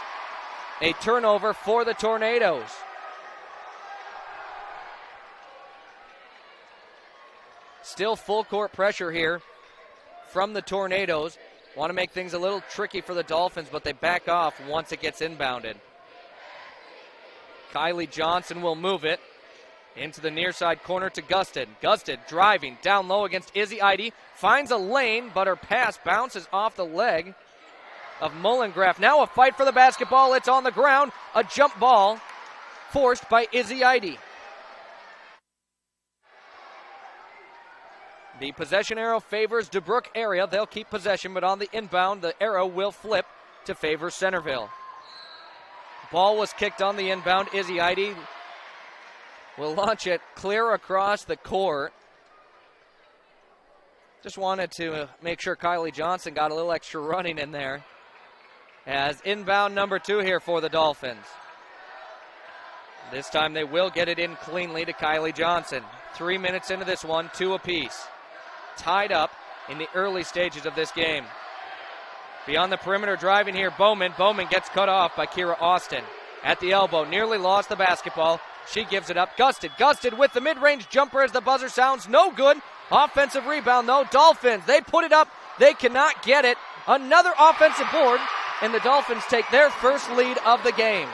A turnover for the Tornadoes. Still full court pressure here from the Tornadoes. Want to make things a little tricky for the Dolphins, but they back off once it gets inbounded. Kylie Johnson will move it into the near side corner to Gusted. Gusted driving down low against Izzy Eide. Finds a lane, but her pass bounces off the leg of Mullengraf. Now a fight for the basketball. It's on the ground. A jump ball forced by Izzy Eide. The possession arrow favors Deubrook area. They'll keep possession, but on the inbound, the arrow will flip to favor Centerville. Ball was kicked on the inbound. Izzy Eide will launch it clear across the court. Just wanted to make sure Kylie Johnson got a little extra running in there. As inbound number 2 here for the Dolphins. This time they will get it in cleanly to Kylie Johnson. 3 minutes into this one, 2 apiece. Tied up in the early stages of this game. Beyond the perimeter driving here, Bowman. Bowman gets cut off by Kira Austin. At the elbow, nearly lost the basketball. She gives it up. Gusted. Gusted with the mid-range jumper as the buzzer sounds. No good. Offensive rebound, though. Dolphins, they put it up. They cannot get it. Another offensive board, and the Dolphins take their first lead of the game.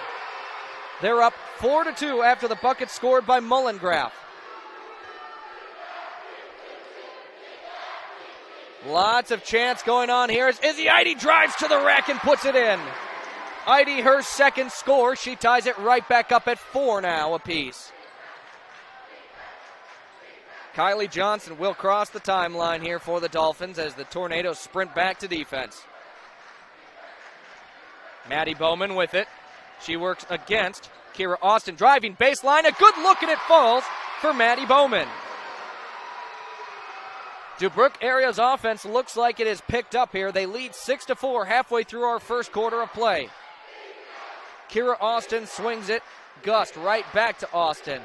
They're up 4-2 after the bucket scored by Mullengraf. Lots of chance going on here as Izzy Eide drives to the rack and puts it in. Eide, her second score. She ties it right back up at 4 now apiece. Kylie Johnson will cross the timeline here for the Dolphins as the Tornadoes sprint back to defense. Maddie Bowman with it. She works against Kira Austin. Driving baseline. A good look and it falls for Maddie Bowman. Deubrook area's offense looks like it is picked up here. They lead 6-4 halfway through our first quarter of play. Kira Austin swings it. Gust right back to Austin.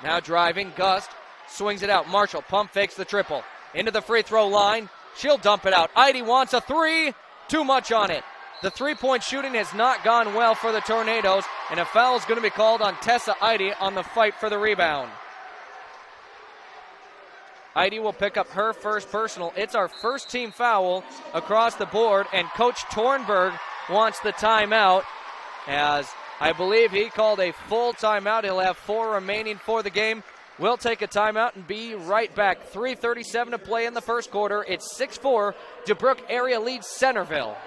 Now driving, Gust swings it out. Marshall pump fakes the triple. Into the free throw line. She'll dump it out. Eide wants a 3. Too much on it. The three-point shooting has not gone well for the Tornadoes, and a foul is going to be called on Tessa Eide on the fight for the rebound. Eide will pick up her first personal. It's our first team foul across the board, and Coach Tornberg wants the timeout, as I believe he called a full timeout. He'll have 4 remaining for the game. We'll take a timeout and be right back. 3:37 to play in the first quarter. It's 6-4. Deubrook area leads Centerville.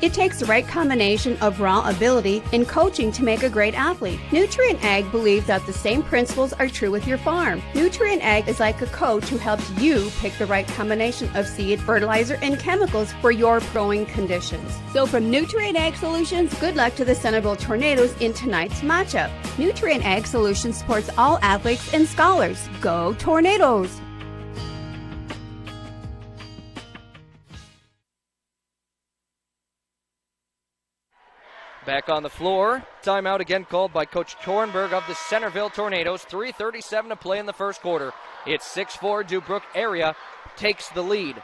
It takes the right combination of raw ability and coaching to make a great athlete. Nutrient Ag believes that the same principles are true with your farm. Nutrient Ag is like a coach who helps you pick the right combination of seed, fertilizer, and chemicals for your growing conditions. So from Nutrient Ag Solutions, good luck to the Centerville Tornadoes in tonight's matchup. Nutrient Ag Solutions supports all athletes and scholars. Go Tornadoes! Back on the floor. Timeout again called by Coach Tornberg of the Centerville Tornadoes. 3:37 to play in the first quarter. It's 6-4. Deubrook area takes the lead.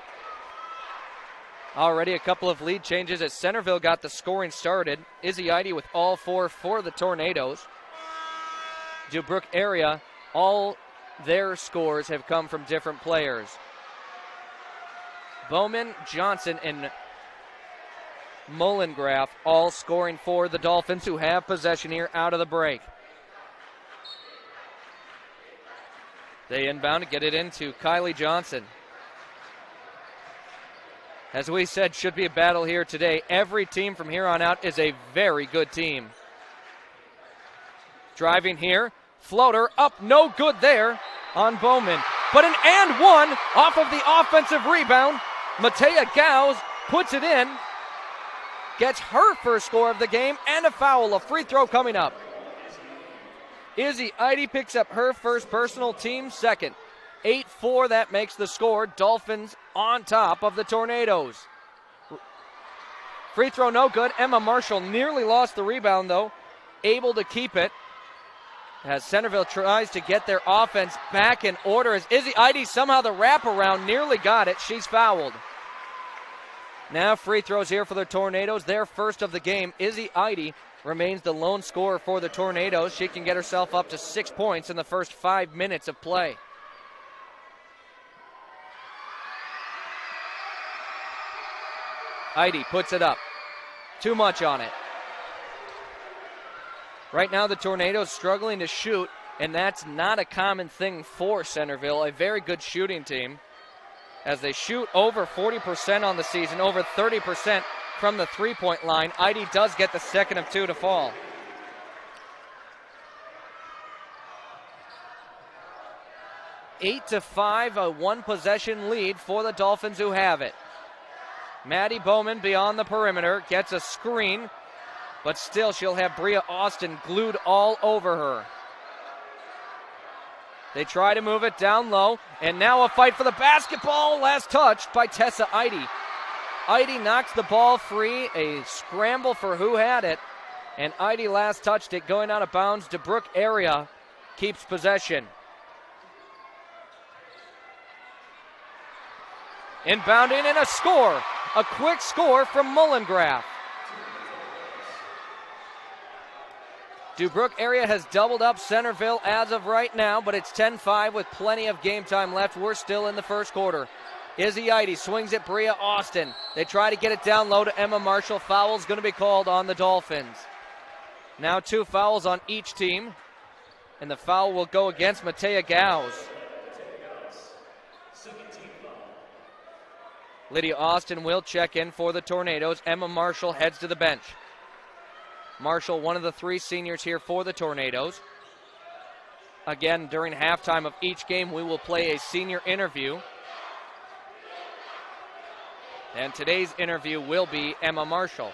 Already a couple of lead changes as Centerville got the scoring started. Izzy Eide with all 4 for the Tornadoes. Deubrook area, all their scores have come from different players. Bowman, Johnson, and Mullengraf all scoring for the Dolphins, who have possession here out of the break. They inbound to get it into Kylie Johnson. As we said, should be a battle here today. Every team from here on out is a very good team. Driving here, floater up, no good there on Bowman. But an and one off of the offensive rebound. Matea Gauss puts it in. Gets her first score of the game and a foul, a free throw coming up. Izzy Eide picks up her first personal, team second. 8-4, that makes the score. Dolphins on top of the Tornadoes. Free throw no good. Emma Marshall nearly lost the rebound though. Able to keep it. As Centerville tries to get their offense back in order as Izzy Eide somehow the wraparound nearly got it. She's fouled. Now free throws here for the Tornadoes, their first of the game. Izzy Eide remains the lone scorer for the Tornadoes. She can get herself up to 6 points in the first 5 minutes of play. Eide puts it up. Too much on it. Right now the Tornadoes struggling to shoot, and that's not a common thing for Centerville. A very good shooting team as they shoot over 40% on the season, over 30% from the three-point line. Eide does get the second of two to fall. Eight to 5, a one-possession lead for the Dolphins who have it. Maddie Bowman beyond the perimeter, gets a screen, but still she'll have Bria Austin glued all over her. They try to move it down low, and now a fight for the basketball, last touched by Tessa Eide. Eide knocks the ball free, a scramble for who had it, and Eide last touched it, going out of bounds. Deubrook Area keeps possession. Inbounding and a score. A quick score from Mullengraf. Deubrook Area has doubled up Centerville as of right now, but it's 10-5 with plenty of game time left. We're still in the first quarter. Izzy Eide swings at Bria Austin. They try to get it down low to Emma Marshall. Foul's going to be called on the Dolphins. Now 2 fouls on each team, and the foul will go against Matea Gauss. Lydia Austin will check in for the Tornadoes. Emma Marshall heads to the bench. Marshall, one of the 3 seniors here for the Tornadoes. Again, during halftime of each game, we will play a senior interview. And today's interview will be Emma Marshall.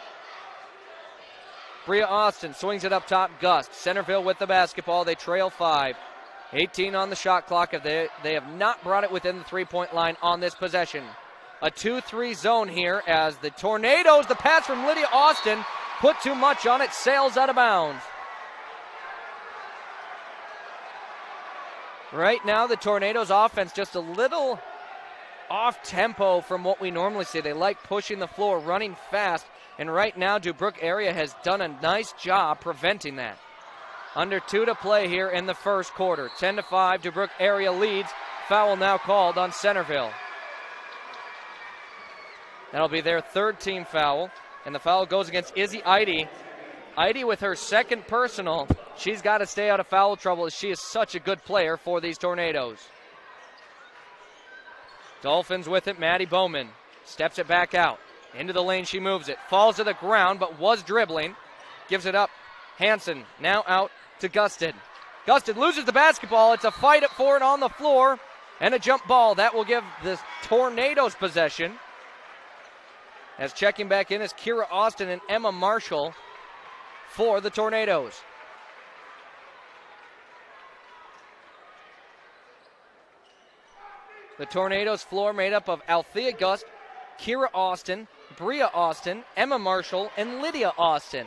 Bria Austin swings it up top. Gust. Centerville with the basketball. They trail 5. 18 on the shot clock. They have not brought it within the three-point line on this possession. A 2-3 zone here as the Tornadoes, the pass from Lydia Austin, put too much on it, sails out of bounds. Right now, the Tornadoes offense just a little off tempo from what we normally see. They like pushing the floor, running fast, and right now Deubrook Area has done a nice job preventing that. Under 2 to play here in the first quarter. 10-5, Deubrook Area leads. Foul now called on Centerville. That'll be their 3rd team foul, and the foul goes against Izzy Eide. Eide with her 2nd personal. She's got to stay out of foul trouble as she is such a good player for these Tornadoes. Dolphins with it, Maddie Bowman. Steps it back out. Into the lane she moves it. Falls to the ground but was dribbling. Gives it up. Hansen now out to Gusted. Gusted loses the basketball. It's a fight for it on the floor and a jump ball. That will give the Tornadoes possession. As checking back in is Kira Austin and Emma Marshall for the Tornadoes. The Tornadoes floor made up of Althea Gust, Kira Austin, Bria Austin, Emma Marshall, and Lydia Austin.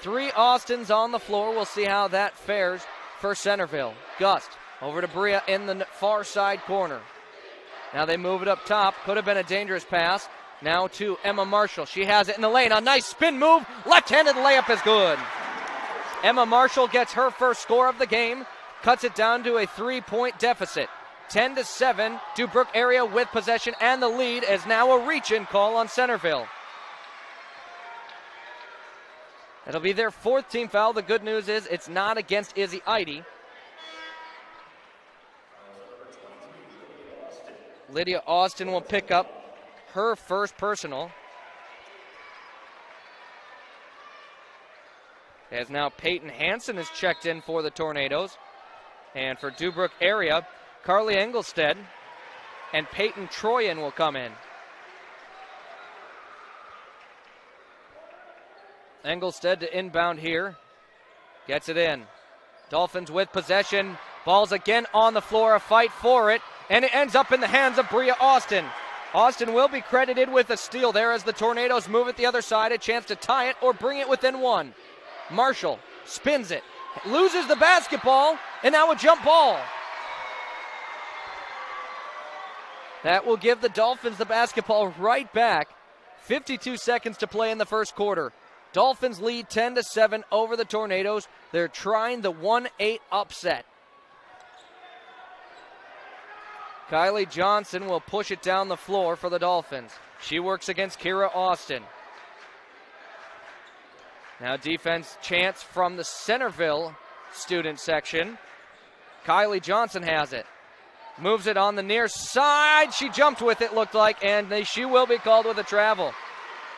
3 Austins on the floor. We'll see how that fares for Centerville. Gust over to Bria in the far side corner. Now they move it up top. Could have been a dangerous pass. Now to Emma Marshall. She has it in the lane. A nice spin move. Left-handed layup is good. Emma Marshall gets her first score of the game. Cuts it down to a 3-point deficit. 10-7. Deubrook Area with possession, and the lead is now a reach-in call on Centerville. It'll be their 4th team foul. The good news is it's not against Izzy Eide. Lydia Austin will pick up her first personal. As now Peyton Hansen is checked in for the Tornadoes. And for Deubrook Area, Carly Engelstead and Peyton Troyan will come in. Engelstead to inbound here. Gets it in. Dolphins with possession. Ball's again on the floor, a fight for it. And it ends up in the hands of Bria Austin. Austin will be credited with a steal there as the Tornadoes move it the other side. A chance to tie it or bring it within 1. Marshall spins it. Loses the basketball. And now a jump ball. That will give the Dolphins the basketball right back. 52 seconds to play in the first quarter. Dolphins lead 10-7 over the Tornadoes. They're trying the 1-8 upset. Kylie Johnson will push it down the floor for the Dolphins. She works against Kira Austin. Now defense chance from the Centerville student section. Kylie Johnson has it. Moves it on the near side. She jumped with it, looked like, and she will be called with a travel.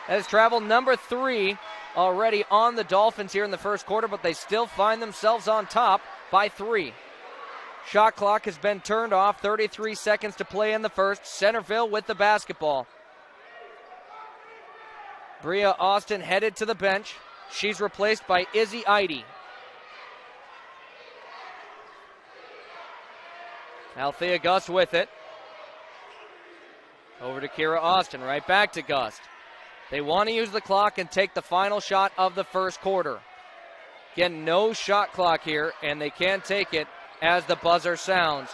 That is travel number 3 already on the Dolphins here in the first quarter, but they still find themselves on top by 3. Shot clock has been turned off. 33 seconds to play in the first. Centerville with the basketball. Bria Austin headed to the bench. She's replaced by Izzy Eide. Althea Gust with it. Over to Kira Austin, right back to Gust. They want to use the clock and take the final shot of the first quarter. Again, no shot clock here, and they can take it as the buzzer sounds.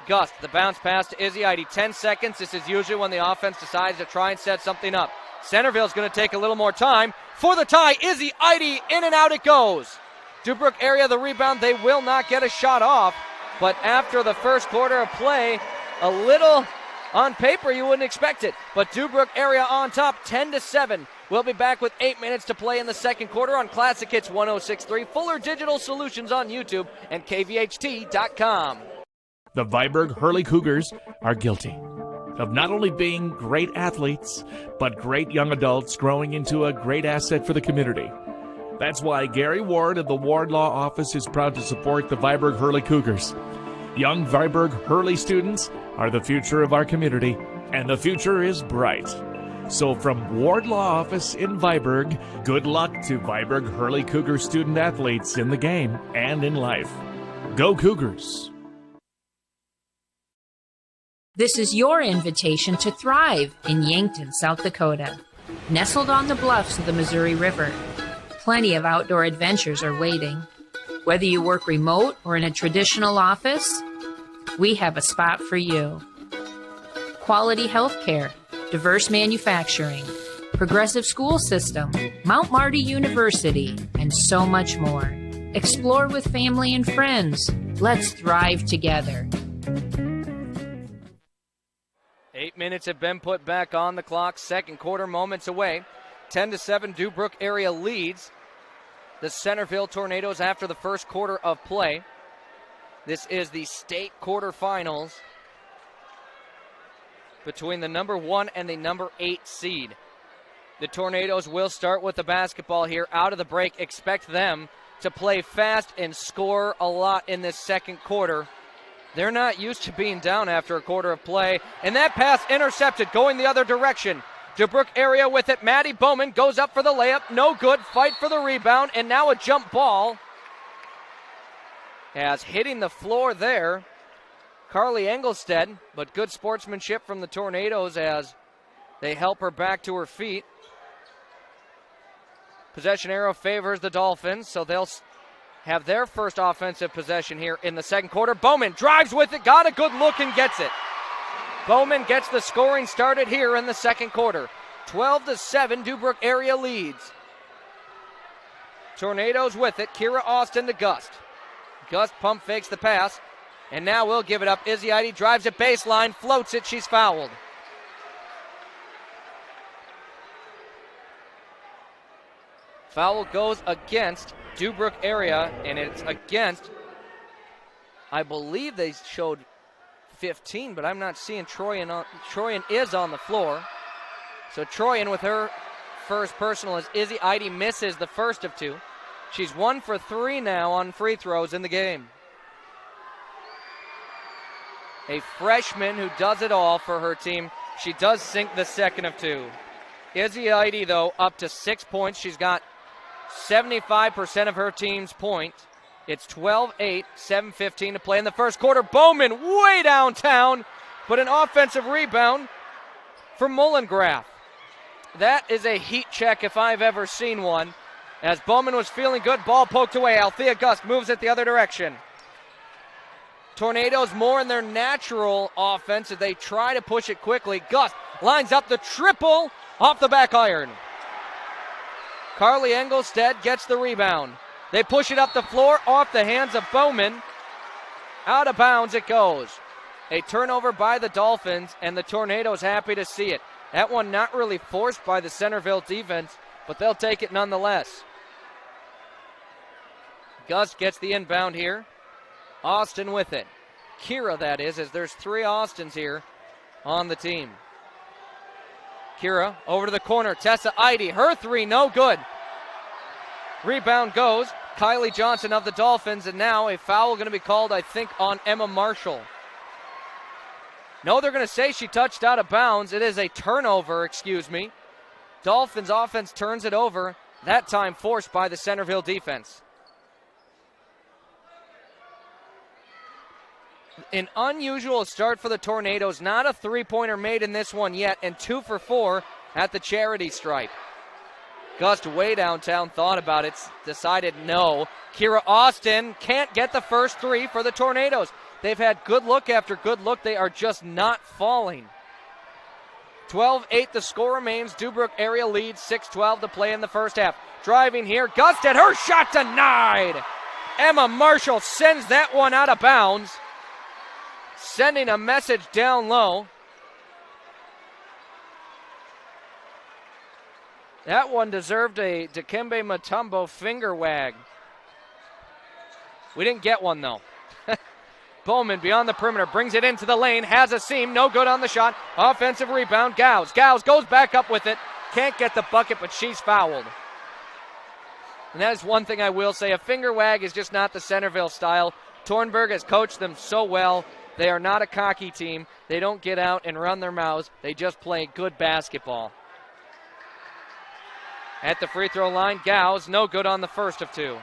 Gust, the bounce pass to Izzy Eide. 10 seconds. This is usually when the offense decides to try and set something up. Centerville's going to take a little more time for the tie. Izzy Eide, in and out it goes. Deubrook Area the rebound. They will not get a shot off, but after the first quarter of play, a little on paper you wouldn't expect it. But Deubrook Area on top, 10-7. We'll be back with 8 minutes to play in the second quarter on Classic Hits 106.3, Fuller Digital Solutions on YouTube, and KVHT.com. The Viborg Hurley Cougars are guilty of not only being great athletes, but great young adults growing into a great asset for the community. That's why Gary Ward of the Ward Law Office is proud to support the Viborg Hurley Cougars. Young Viborg Hurley students are the future of our community, and the future is bright. So from Ward Law Office in Viborg, good luck to Viborg Hurley Cougar student athletes in the game and in life. Go Cougars! This is your invitation to thrive in Yankton, South Dakota. Nestled on the bluffs of the Missouri River, plenty of outdoor adventures are waiting. Whether you work remote or in a traditional office, we have a spot for you. Quality health care, diverse manufacturing, progressive school system, Mount Marty University, and so much more. Explore with family and friends. Let's thrive together. 8 minutes have been put back on the clock. Second quarter moments away. 10-7, Deubrook Area leads the Centerville Tornadoes after the first quarter of play. This is the state quarterfinals between the number 1 and the number 8 seed. The Tornadoes will start with the basketball here out of the break. Expect them to play fast and score a lot in this second quarter. They're not used to being down after a quarter of play. And that pass intercepted, going the other direction. Deubrook Area with it. Maddie Bowman goes up for the layup. No good. Fight for the rebound. And now a jump ball. As hitting the floor there, Carly Engelstead. But good sportsmanship from the Tornadoes as they help her back to her feet. Possession arrow favors the Dolphins, so they'll have their first offensive possession here in the second quarter. Bowman drives with it, got a good look and gets it. Bowman gets the scoring started here in the second quarter. 12-7, Deubrook Area leads. Tornadoes with it, Kira Austin to Gust. Gust pump fakes the pass, and now will give it up. Izzy Eide drives it baseline, floats it, she's fouled. Foul goes against Deubrook Area, and it's against, I believe they showed 15, but I'm not seeing Troyan. Troyan is on the floor. So Troyan with her first personal as Izzy Eide misses the first of 2. She's 1 for 3 now on free throws in the game. A freshman who does it all for her team. She does sink the second of 2. Izzy Eide, though, up to 6 points. She's got 75% of her team's points. It's 12-8, 7:15 to play in the first quarter. Bowman way downtown, but an offensive rebound for Mullengraf. That is a heat check if I've ever seen one. As Bowman was feeling good, ball poked away. Althea Gust moves it the other direction. Tornadoes more in their natural offense as they try to push it quickly. Gust lines up the triple off the back iron. Carly Engelstead gets the rebound. They push it up the floor off the hands of Bowman. Out of bounds it goes. A turnover by the Dolphins, and the Tornadoes happy to see it. That one not really forced by the Centerville defense, but they'll take it nonetheless. Gus gets the inbound here. Austin with it. Kira, that is, as there's 3 Austins here on the team. Kira over to the corner. Tessa Eide, her 3, no good. Rebound goes. Kylie Johnson of the Dolphins, and now a foul going to be called, I think, on Emma Marshall. No, they're going to say she touched out of bounds. It is a turnover, excuse me. Dolphins offense turns it over, that time forced by the Centerville defense. An unusual start for the Tornadoes. Not a three-pointer made in this one yet, and 2 for 4 at the charity stripe. Gust way downtown, thought about it, decided no. Kira Austin can't get the first 3 for the Tornadoes. They've had good look after good look. They are just not falling. 12-8 the score remains. Deubrook area leads, 6:12 to play in the first half. Driving here, Gust, and her shot denied. Emma Marshall sends that one out of bounds, sending a message down low. That one deserved a Dikembe Mutombo finger wag. We didn't get one, though. Bowman beyond the perimeter, brings it into the lane, has a seam, no good on the shot. Offensive rebound, Gauss. Gauss goes back up with it. Can't get the bucket, but she's fouled. And that is one thing I will say. A finger wag is just not the Centerville style. Tornberg has coached them so well. They are not a cocky team. They don't get out and run their mouths. They just play good basketball. At the free throw line, Gauss, no good on the first of 2.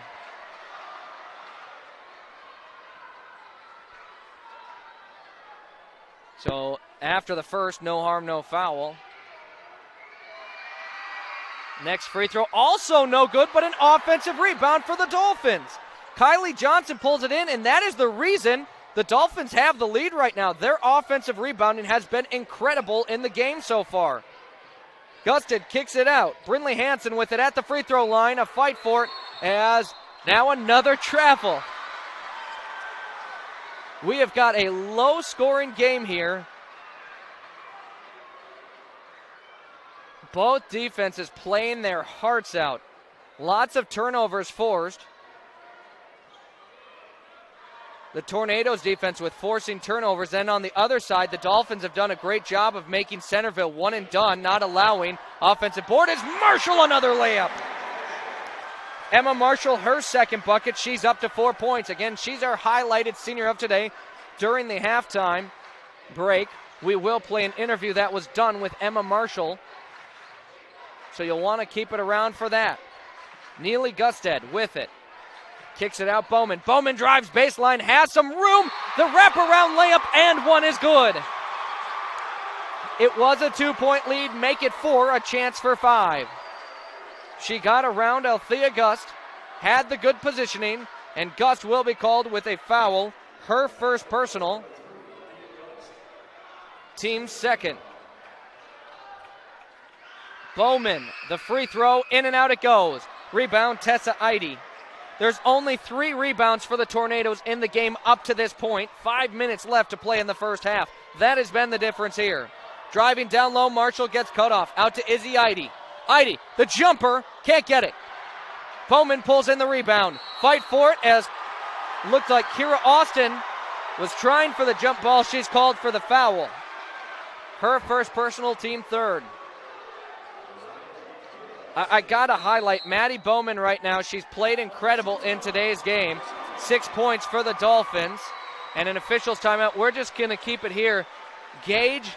So after the first, no harm, no foul. Next free throw, also no good, but an offensive rebound for the Dolphins. Kylie Johnson pulls it in, and that is the reason the Dolphins have the lead right now. Their offensive rebounding has been incredible in the game so far. Gusted kicks it out. Brinley Hansen with it at the free throw line. A fight for it as now another travel. We have got a low-scoring game here. Both defenses playing their hearts out. Lots of turnovers forced. The Tornadoes defense with forcing turnovers. Then on the other side, the Dolphins have done a great job of making Centerville one and done, not allowing. Offensive board is Marshall, another layup. Emma Marshall, her second bucket. She's up to 4 points. Again, she's our highlighted senior of today. During the halftime break, we will play an interview that was done with Emma Marshall. So you'll want to keep it around for that. Neely Gusted with it. Kicks it out, Bowman. Bowman drives baseline, has some room. The wraparound layup, and one is good. It was a 2-point lead. Make it 4, a chance for 5. She got around Althea Gust, had the good positioning, and Gust will be called with a foul. Her first personal. Team second. Bowman, the free throw, in and out it goes. Rebound, Tessa Eide. There's only 3 rebounds for the Tornadoes in the game up to this point. 5 minutes left to play in the first half. That has been the difference here. Driving down low, Marshall gets cut off. Out to Izzy Eide. Eide, the jumper, can't get it. Bowman pulls in the rebound. Fight for it as looked like Kira Austin was trying for the jump ball. She's called for the foul. Her first personal, team third. I got to highlight Maddie Bowman right now. She's played incredible in today's game. 6 points for the Dolphins. And an official's timeout. We're just going to keep it here. Gage,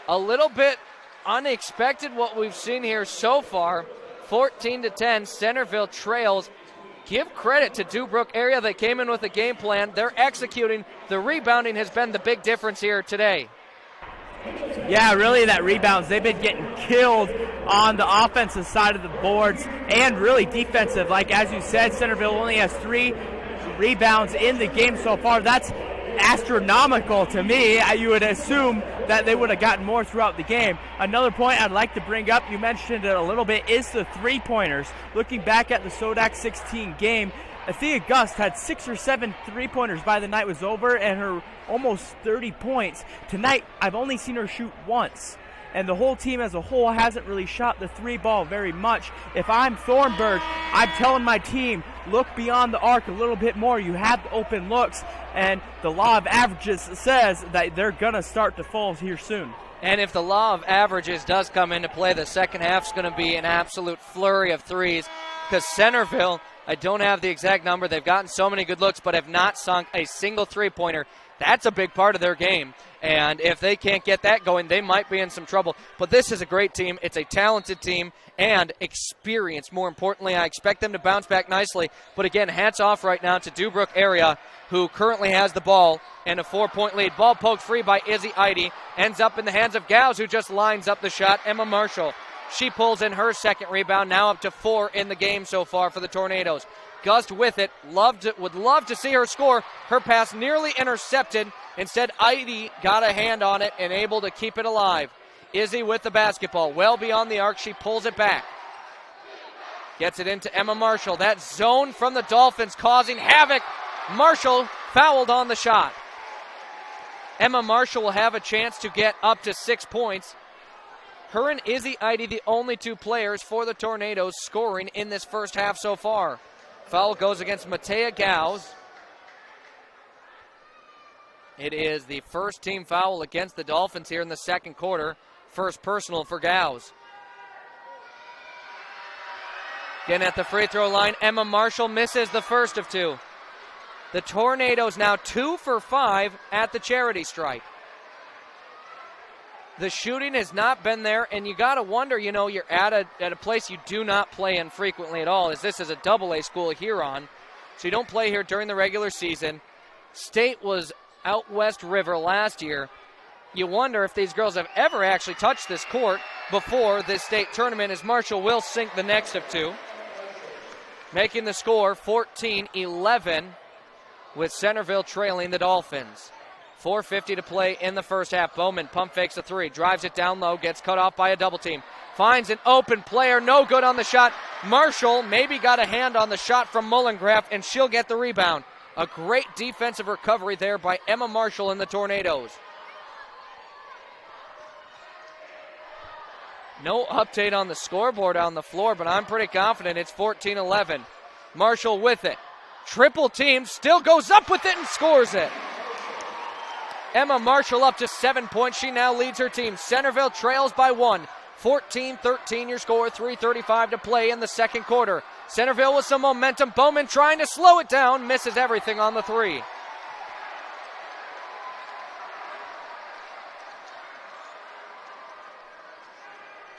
a little bit unexpected what we've seen here so far. 14-10, Centerville trails. Give credit to Deubrook area. They came in with a game plan. They're executing. The rebounding has been the big difference here today. Yeah, really that rebounds. They've been getting killed on the offensive side of the boards and really defensive. Like as you said, Centerville only has 3 rebounds in the game so far. That's astronomical to me. You would assume that they would have gotten more throughout the game. Another point I'd like to bring up, you mentioned it a little bit, is the three-pointers. Looking back at the Sodak 16 game, Althea Gust had 6 or 7 three-pointers by the night was over, and her almost 30 points. Tonight, I've only seen her shoot once, and the whole team as a whole hasn't really shot the three ball very much. If I'm Thornburg, I'm telling my team, look beyond the arc a little bit more. You have the open looks, and the law of averages says that they're going to start to fall here soon. And if the law of averages does come into play, the second half's going to be an absolute flurry of threes, because Centerville, I don't have the exact number, they've gotten so many good looks but have not sunk a single three-pointer. That's a big part of their game. And if they can't get that going, they might be in some trouble. But this is a great team. It's a talented team and experienced. More importantly, I expect them to bounce back nicely. But again, hats off right now to Deubrook Area, who currently has the ball and a 4-point lead. Ball poked free by Izzy Eide. Ends up in the hands of Gauss, who just lines up the shot. Emma Marshall. She pulls in her second rebound, now up to 4 in the game so far for the Tornadoes. Gust with it, would love to see her score. Her pass nearly intercepted. Instead, Eide got a hand on it and able to keep it alive. Izzy with the basketball, well beyond the arc. She pulls it back. Gets it into Emma Marshall. That zone from the Dolphins causing havoc. Marshall fouled on the shot. Emma Marshall will have a chance to get up to 6 points. Her and Izzy Eide, the only 2 players for the Tornadoes scoring in this first half so far. Foul goes against Matea Gauss. It is the first team foul against the Dolphins here in the second quarter. First personal for Gauss. Again at the free throw line, Emma Marshall misses the first of 2. The Tornadoes now 2 for 5 at the charity stripe. The shooting has not been there, and you got to wonder, you're at a place you do not play in frequently at all, as this is a AA school, Huron, so you don't play here during the regular season. State was out West River last year. You wonder if these girls have ever actually touched this court before this state tournament, as Marshall will sink the next of 2. Making the score 14-11 with Centerville trailing the Dolphins. 4:50 to play in the first half. Bowman pump fakes a 3, drives it down low, gets cut off by a double team. Finds an open player, no good on the shot. Marshall maybe got a hand on the shot from Mullengraf, and she'll get the rebound. A great defensive recovery there by Emma Marshall and the Tornadoes. No update on the scoreboard on the floor, but I'm pretty confident it's 14-11. Marshall with it. Triple team, still goes up with it and scores it. Emma Marshall up to 7 points. She now leads her team. Centerville trails by 1. 14-13 your score. 3:35 to play in the second quarter. Centerville with some momentum. Bowman trying to slow it down. Misses everything on the 3.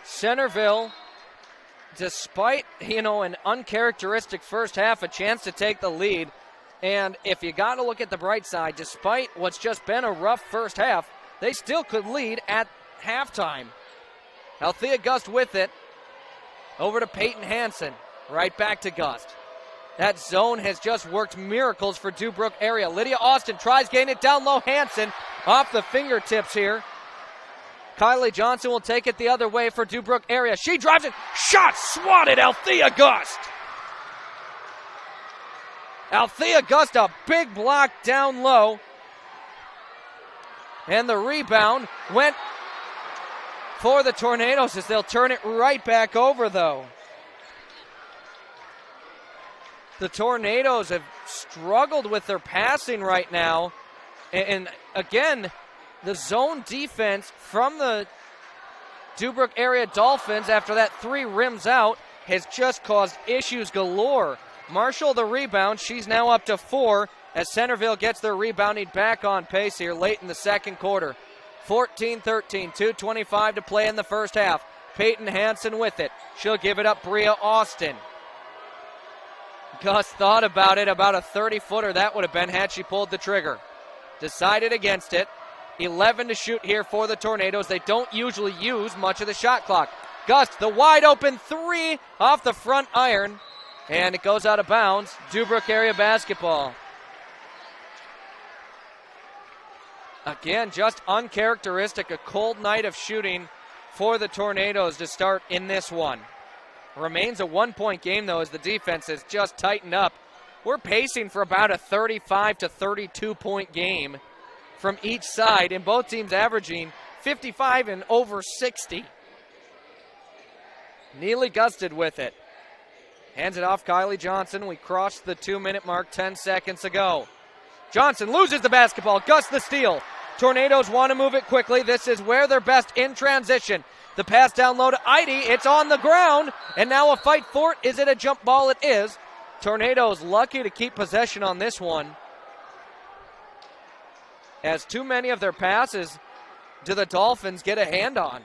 Centerville, despite, an uncharacteristic first half, a chance to take the lead. And if you got to look at the bright side, despite what's just been a rough first half, they still could lead at halftime. Althea Gust with it. Over to Peyton Hansen. Right back to Gust. That zone has just worked miracles for Deubrook Area. Lydia Austin tries getting it down low. Hansen off the fingertips here. Kylie Johnson will take it the other way for Deubrook Area. She drives it. Shot swatted. Althea Gust. Althea Gust, a big block down low. And the rebound went for the Tornadoes as they'll turn it right back over, though. The Tornadoes have struggled with their passing right now. And again, the zone defense from the Deubrook Area Dolphins after that 3 rims out has just caused issues galore. Marshall the rebound. She's now up to 4 as Centerville gets their rebounding back on pace here late in the second quarter. 14-13, 2:25 to play in the first half. Peyton Hansen with it. She'll give it up Bria Austin. Gus thought about it, about a 30-footer that would have been had she pulled the trigger. Decided against it. 11 to shoot here for the Tornadoes. They don't usually use much of the shot clock. Gust, the wide open 3 off the front iron. And it goes out of bounds. Deubrook Area basketball. Again, just uncharacteristic, a cold night of shooting for the Tornadoes to start in this one. Remains a 1-point game, though, as the defense has just tightened up. We're pacing for about a 35 to 32-point game from each side, and both teams averaging 55 and over 60. Neely gusted with it. Hands it off Kylie Johnson. We crossed the 2-minute mark 10 seconds ago. Johnson loses the basketball. Gus the steal. Tornadoes want to move it quickly. This is where they're best in transition. The pass down low to Eide. It's on the ground. And now a fight for it. Is it a jump ball? It is. Tornadoes lucky to keep possession on this one, as too many of their passes do the Dolphins get a hand on.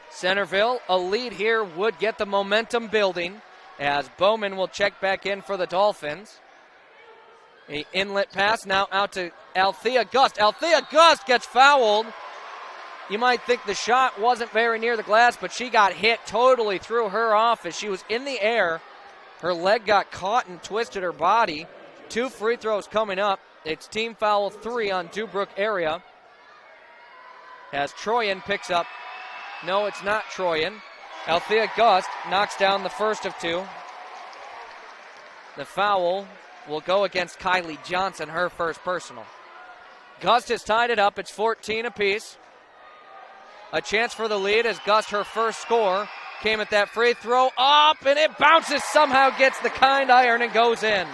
Centerville, a lead here, would get the momentum building as Bowman will check back in for the Dolphins. A inlet pass now out to Althea Gust. Althea Gust gets fouled. You might think the shot wasn't very near the glass, but she got hit, totally threw her off as she was in the air. Her leg got caught and twisted her body. 2 free throws coming up. It's team foul 3 on Deubrook area. As Troyan picks up. No, it's not Troyan. Althea Gust knocks down the first of 2. The foul will go against Kylie Johnson, her first personal. Gust has tied it up. It's 14 apiece. A chance for the lead as Gust, her first score, came at that free throw up, and it bounces, somehow gets the kind iron and goes in.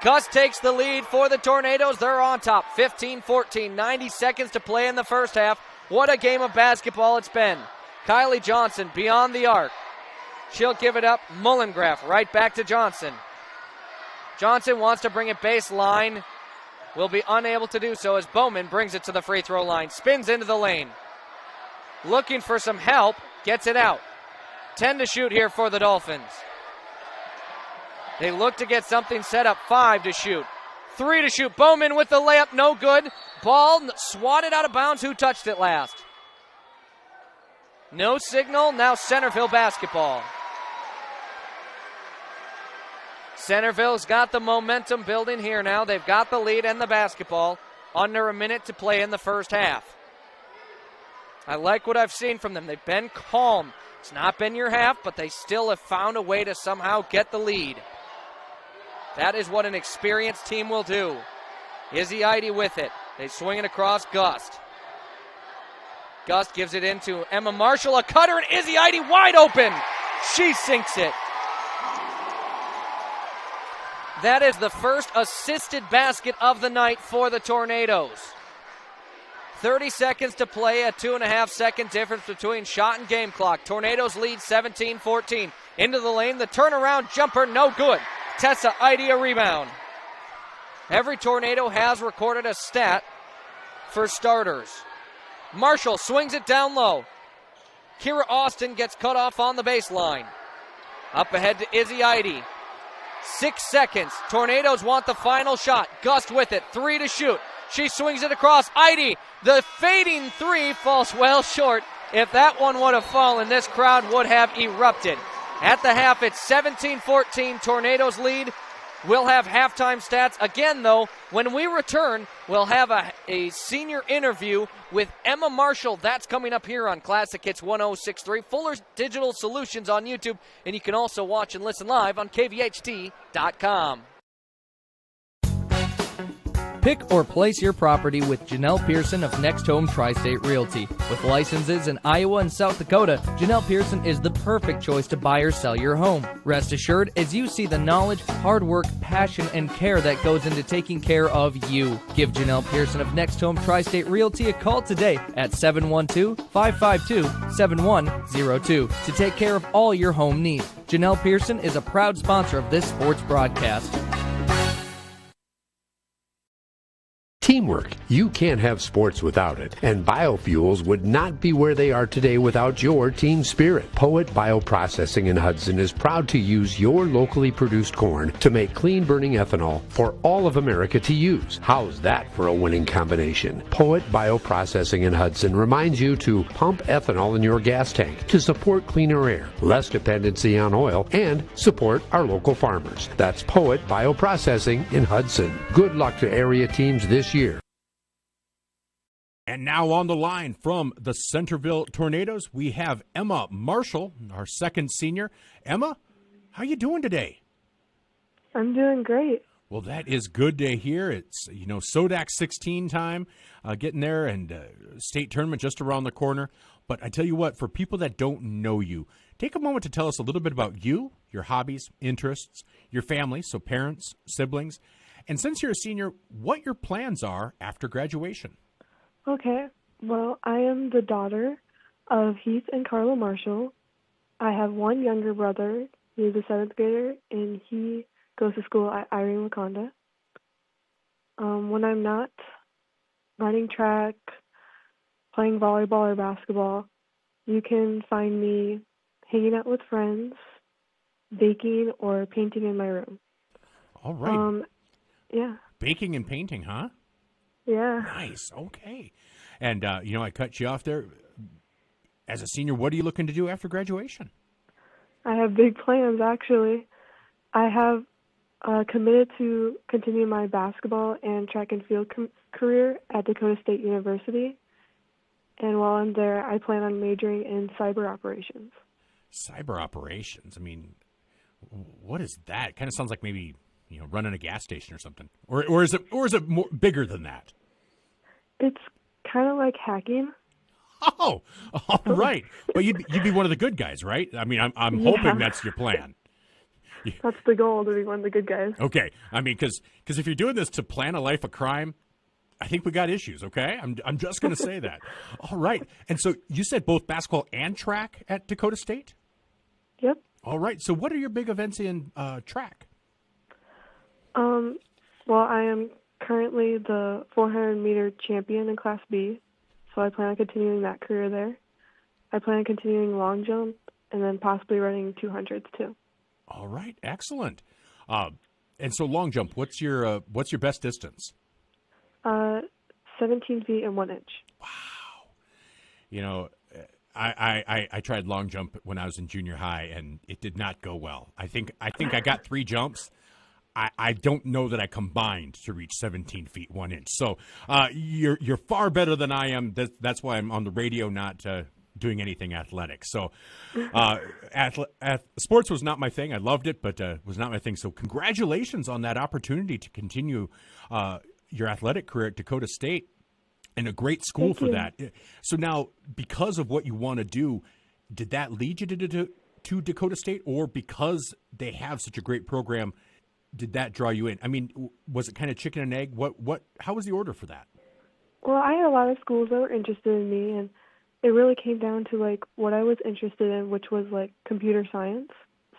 Gust takes the lead for the Tornadoes. They're on top, 15-14, 90 seconds to play in the first half. What a game of basketball it's been. Kylie Johnson beyond the arc. She'll give it up. Mullengraf right back to Johnson. Johnson wants to bring it baseline. Will be unable to do so as Bowman brings it to the free throw line. Spins into the lane. Looking for some help. Gets it out. 10 to shoot here for the Dolphins. They look to get something set up. 5 to shoot. 3 to shoot. Bowman with the layup. No good. Ball swatted out of bounds. Who touched it last? No signal. Now Centerville basketball. Centerville's got the momentum building here now. They've got the lead and the basketball. Under a minute to play in the first half. I like what I've seen from them. They've been calm. It's not been your half, but they still have found a way to somehow get the lead. That is what an experienced team will do. Izzy Eide with it. They swing it across Gust. Gust gives it into Emma Marshall. A cutter, and Izzy Eide wide open. She sinks it. That is the first assisted basket of the night for the Tornadoes. 30 seconds to play, a 2.5-second difference between shot and game clock. Tornadoes lead 17-14. Into the lane, the turnaround jumper, no good. Tessa Eide a rebound. Every Tornado has recorded a stat for starters. Marshall swings it down low. Kira Austin gets cut off on the baseline. Up ahead to Izzy Eide. 6 seconds. Tornadoes want the final shot. Gust with it. 3 to shoot. She swings it across. Eide, the fading 3 falls well short. If that one would have fallen, this crowd would have erupted. At the half, it's 17-14. Tornadoes lead. We'll have halftime stats. Again, though, when we return, we'll have a senior interview with Emma Marshall. That's coming up here on Classic Hits 106.3. Fuller's Digital Solutions on YouTube. And you can also watch and listen live on kvht.com. Pick or place your property with Janelle Pearson of Next Home Tri-State Realty. With licenses in Iowa and South Dakota, Janelle Pearson is the perfect choice to buy or sell your home. Rest assured, as you see the knowledge, hard work, passion, and care that goes into taking care of you. Give Janelle Pearson of Next Home Tri-State Realty a call today at 712-552-7102 to take care of all your home needs. Janelle Pearson is a proud sponsor of this sports broadcast. Teamwork. You can't have sports without it. And biofuels would not be where they are today without your team spirit. Poet Bioprocessing in Hudson is proud to use your locally produced corn to make clean-burning ethanol for all of America to use. How's that for a winning combination? Poet Bioprocessing in Hudson reminds you to pump ethanol in your gas tank to support cleaner air, less dependency on oil, and support our local farmers. That's Poet Bioprocessing in Hudson. Good luck to area teams this year. And now on the line from the Centerville Tornadoes, we have Emma Marshall, our second senior. Emma, how you doing today? I'm doing great. Well, that is good to hear. It's, SODAC 16 time, getting there, and state tournament just around the corner. But I tell you what, for people that don't know you, take a moment to tell us a little bit about you, your hobbies, interests, your family, so parents, siblings, and since you're a senior, what your plans are after graduation. Okay. Well, I am the daughter of Heath and Carla Marshall. I have one younger brother. He's a 7th grader, and he goes to school at Irene Wakanda. When I'm not running track, playing volleyball or basketball, you can find me hanging out with friends, baking, or painting in my room. All right. Yeah. Baking and painting, huh? Yeah. Nice. Okay. And, I cut you off there. As a senior, what are you looking to do after graduation? I have big plans, actually. I have committed to continue my basketball and track and field career at Dakota State University. And while I'm there, I plan on majoring in cyber operations. Cyber operations? I mean, what is that? It kind of sounds like maybe, running a gas station or something. Or is it more bigger than that? It's kind of like hacking. Oh, all right. But you'd be one of the good guys, right? I mean, I'm hoping that's your plan. That's the goal, to be one of the good guys. Okay. I mean, because if you're doing this to plan a life of crime, I think we got issues, okay? I'm just going to say that. All right. And so you said both basketball and track at Dakota State? Yep. All right. So what are your big events in track? Well, I am currently the 400-meter champion in Class B, so I plan on continuing that career there. I plan on continuing long jump and then possibly running 200s too. All right, excellent. And so long jump, what's your best distance? 17 feet and 1 inch. Wow. I tried long jump when I was in junior high, and it did not go well. I think I got 3 jumps. I don't know that I combined to reach 17 feet 1 inch. So you're far better than I am. That's why I'm on the radio, not doing anything athletic. So sports was not my thing. I loved it, but was not my thing. So congratulations on that opportunity to continue your athletic career at Dakota State, and a great school for that. So now, because of what you want to do, did that lead you to Dakota State, or because they have such a great program, did that draw you in? I mean, was it kind of chicken and egg? How was the order for that? Well, I had a lot of schools that were interested in me, and it really came down to like what I was interested in, which was like computer science.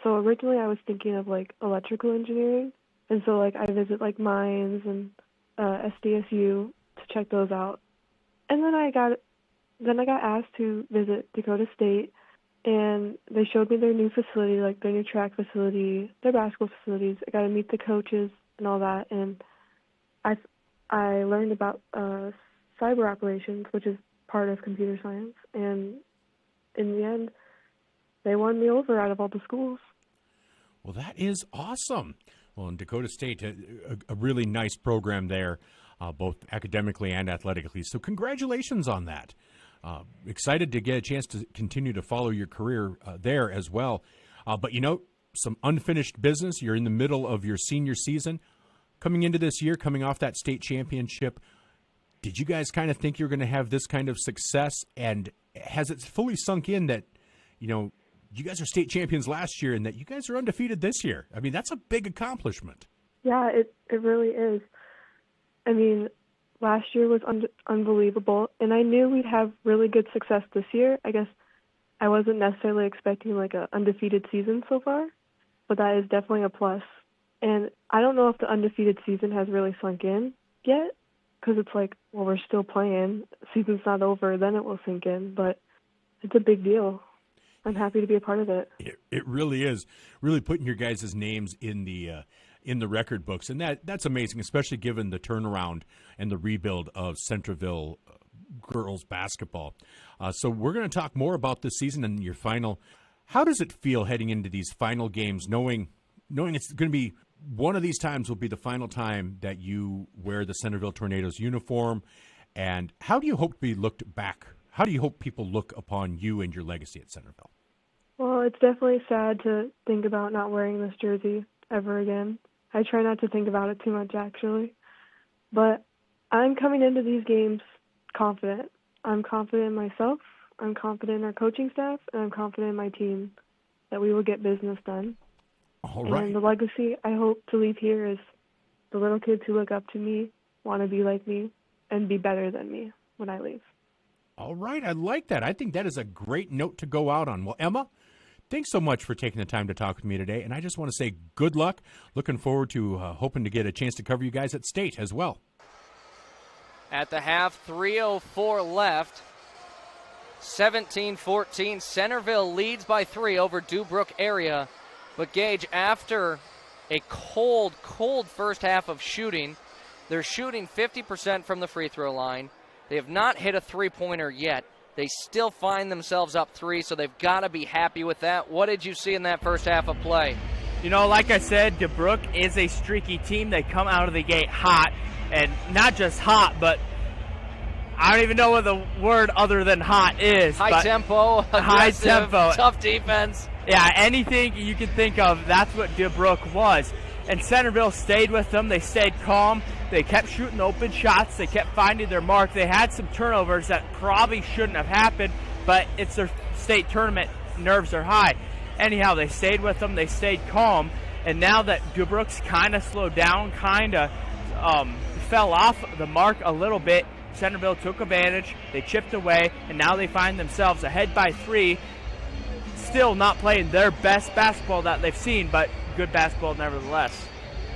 So originally I was thinking of like electrical engineering, and so like I visit like Mines and SDSU to check those out. And then I got asked to visit Dakota State, and they showed me their new facility, like their new track facility, their basketball facilities. I got to meet the coaches and all that, and I learned about cyber operations, which is part of computer science, and in the end, they won me over out of all the schools. Well, that is awesome. Well, in Dakota State, a really nice program there, both academically and athletically. So congratulations on that. Excited to get a chance to continue to follow your career there as well. But, some unfinished business. You're in the middle of your senior season. Coming into this year, coming off that state championship, did you guys kind of think you're going to have this kind of success? And has it fully sunk in that, you guys are state champions last year and that you guys are undefeated this year? I mean, that's a big accomplishment. Yeah, it really is. I mean, last year was unbelievable, and I knew we'd have really good success this year. I guess I wasn't necessarily expecting like an undefeated season so far, but that is definitely a plus. And I don't know if the undefeated season has really sunk in yet, because it's like, well, we're still playing. Season's not over. Then it will sink in. But it's a big deal. I'm happy to be a part of it. It really is. Really putting your guys' names in the record books. And that's amazing, especially given the turnaround and the rebuild of Centerville girls basketball. So we're going to talk more about this season and your final. How does it feel heading into these final games, knowing it's going to be one of these times will be the final time that you wear the Centerville Tornadoes uniform? And how do you hope to be looked back? How do you hope people look upon you and your legacy at Centerville? Well, it's definitely sad to think about not wearing this jersey ever again. I try not to think about it too much, actually. But I'm coming into these games confident. I'm confident in myself, I'm confident in our coaching staff, and I'm confident in my team that we will get business done. All right. And the legacy I hope to leave here is the little kids who look up to me, want to be like me, and be better than me when I leave. All right, I like that. I think that is a great note to go out on. Well, Emma, thanks so much for taking the time to talk with me today, and I just want to say good luck. Looking forward to hoping to get a chance to cover you guys at state as well. At the half, 3:04 left. 17-14, Centerville leads by 3 over Deubrook Area. But Gage, after a cold first half of shooting, they're shooting 50% from the free throw line. They have not hit a three-pointer yet. They still find themselves up 3, so they've got to be happy with that. What did you see in that first half of play? You know, like I said, Deubrook is a streaky team. They come out of the gate hot, and not just hot, but I don't even know what the word other than hot is. High tempo, high tempo, tough defense. Yeah, anything you can think of, that's what Deubrook was. And Centerville stayed with them. They stayed calm. They kept shooting open shots. They kept finding their mark. They had some turnovers that probably shouldn't have happened, but it's their state tournament. Nerves are high. Anyhow, they stayed with them. They stayed calm. And now that Deubrook's kind of slowed down, kind of fell off the mark a little bit, Centerville took advantage. They chipped away, and now they find themselves ahead by 3. Still not playing their best basketball that they've seen, but good basketball nevertheless.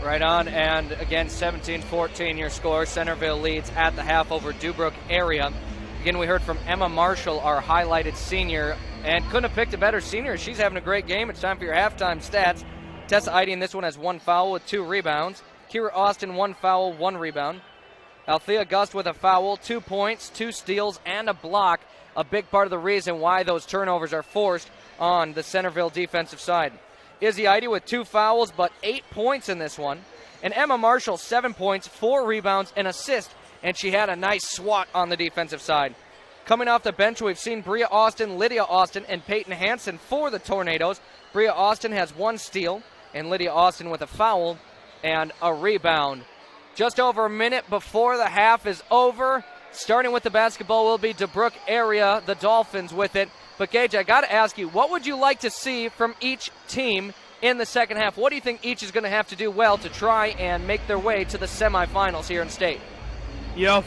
Right on, and again, 17-14 your score. Centerville leads at the half over Deubrook Area. Again, we heard from Emma Marshall, our highlighted senior, and couldn't have picked a better senior. She's having a great game. It's time for your halftime stats. Tessa Eide in this one has 1 foul with 2 rebounds. Kira Austin, 1 foul, 1 rebound. Althea Gust with a foul, 2 points, 2 steals, and a block. A big part of the reason why those turnovers are forced on the Centerville defensive side. Izzy Eide with 2 fouls, but 8 points in this one. And Emma Marshall, 7 points, 4 rebounds, an assist, and she had a nice swat on the defensive side. Coming off the bench, we've seen Bria Austin, Lydia Austin, and Peyton Hansen for the Tornadoes. Bria Austin has 1 steal, and Lydia Austin with a foul and a rebound. Just over a minute before the half is over. Starting with the basketball will be Deubrook Area, the Dolphins with it. But Gage, I got to ask you, what would you like to see from each team in the second half? What do you think each is going to have to do well to try and make their way to the semifinals here in state? You know,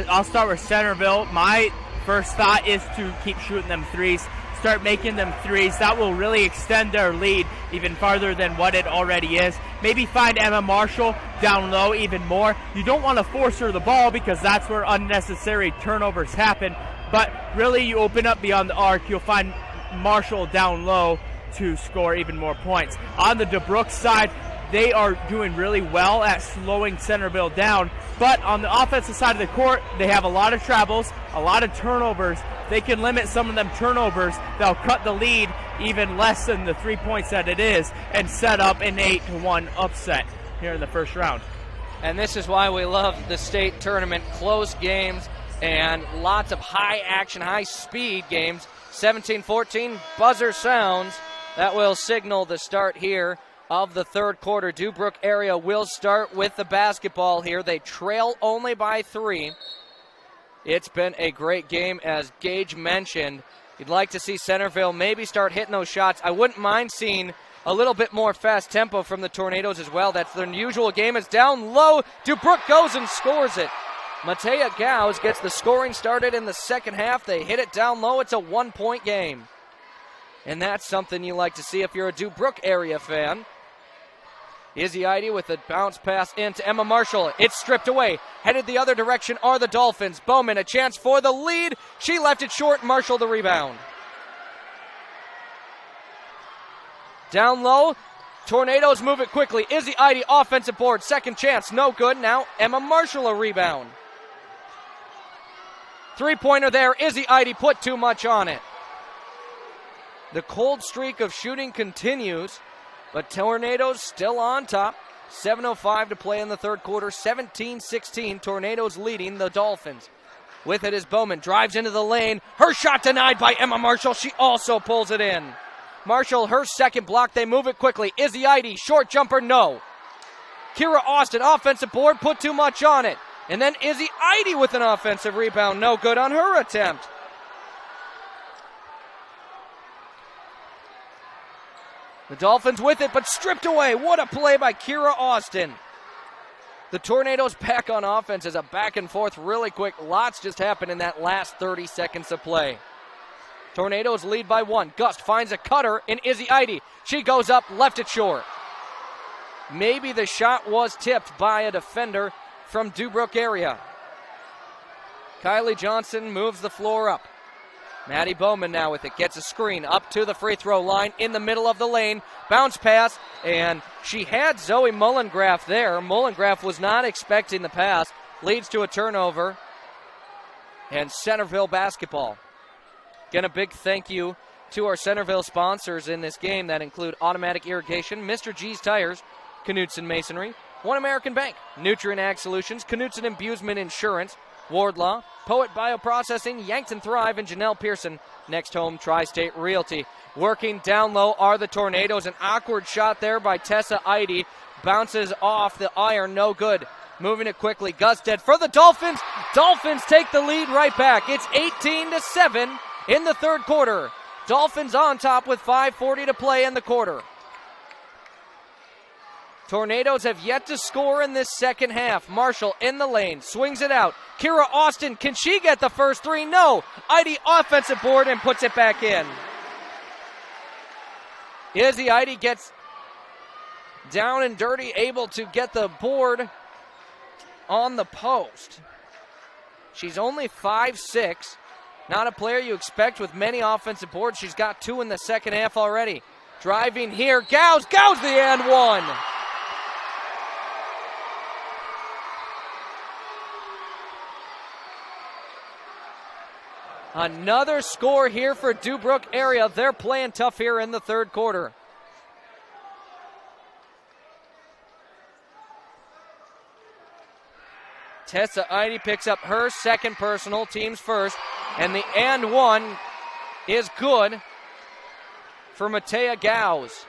I'll start with Centerville. My first thought is to keep shooting them threes. Start making them threes. That will really extend their lead even farther than what it already is. Maybe find Emma Marshall down low even more. You don't want to force her the ball because that's where unnecessary turnovers happen. But really, you open up beyond the arc, you'll find Marshall down low to score even more points. On the Deubrook side, they are doing really well at slowing Centerville down. But on the offensive side of the court, they have a lot of travels, a lot of turnovers. They can limit some of them turnovers. They'll cut the lead even less than the 3 points that it is and set up an 8-1 upset here in the first round. And this is why we love the state tournament. Close games and lots of high action, high speed games. 17-14, buzzer sounds. That will signal the start here of the third quarter. Deubrook Area will start with the basketball here. They trail only by 3. It's been a great game, as Gage mentioned. You'd like to see Centerville maybe start hitting those shots. I wouldn't mind seeing a little bit more fast tempo from the Tornadoes as well. That's their usual game. It's down low. Deubrook goes and scores it. Matea Gauss gets the scoring started in the second half. They hit it down low. It's a 1-point game. And that's something you like to see if you're a Deubrook Area fan. Izzy Eide with a bounce pass into Emma Marshall. It's stripped away. Headed the other direction are the Dolphins. Bowman, a chance for the lead. She left it short. Marshall the rebound. Down low. Tornadoes move it quickly. Izzy Eide, offensive board. Second chance, no good. Now Emma Marshall a rebound. Three-pointer there. Izzy Eide put too much on it. The cold streak of shooting continues, but Tornadoes still on top. 7:05 to play in the third quarter. 17-16. Tornadoes leading the Dolphins. With it is Bowman. Drives into the lane. Her shot denied by Emma Marshall. She also pulls it in. Marshall, her second block. They move it quickly. Izzy Eide, short jumper, no. Kira Austin, offensive board, put too much on it. And then Izzy Eide with an offensive rebound. No good on her attempt. The Dolphins with it, but stripped away. What a play by Kira Austin. The Tornadoes back on offense as a back and forth really quick. Lots just happened in that last 30 seconds of play. Tornadoes lead by 1. Gust finds a cutter in Izzy Eide. She goes up, left it short. Maybe the shot was tipped by a defender from Deubrook area. Kylie Johnson moves the floor up. Maddie Bowman now with it, gets a screen up to the free throw line in the middle of the lane. Bounce pass, and she had Zoe Mullengraf there. Mullengraf was not expecting the pass. Leads to a turnover. And Centerville basketball. Again, a big thank you to our Centerville sponsors in this game that include Automatic Irrigation, Mr. G's Tires, Knutson Masonry, One American Bank, Nutrient Ag Solutions, Knutson Imbusement Insurance, Wardlaw, Poet Bioprocessing, Yankton Thrive, and Janelle Pearson, Next Home Tri-State Realty. Working down low are the Tornadoes. An awkward shot there by Tessa Eide. Bounces off the iron, no good. Moving it quickly, Gusted for the Dolphins. Dolphins take the lead right back. It's 18-7 in the third quarter. Dolphins on top with 5:40 to play in the quarter. Tornadoes have yet to score in this second half. Marshall in the lane, swings it out. Kira Austin, can she get the first three? No. Eide offensive board and puts it back in. Izzy Eide gets down and dirty, able to get the board on the post. She's only 5'6". Not a player you expect with many offensive boards. She's got 2 in the second half already. Driving here, Gauss the and one. Another score here for Deubrook area. They're playing tough here in the third quarter. Tessa Eide picks up her second personal, team's first, and the and one is good for Matea Gauss.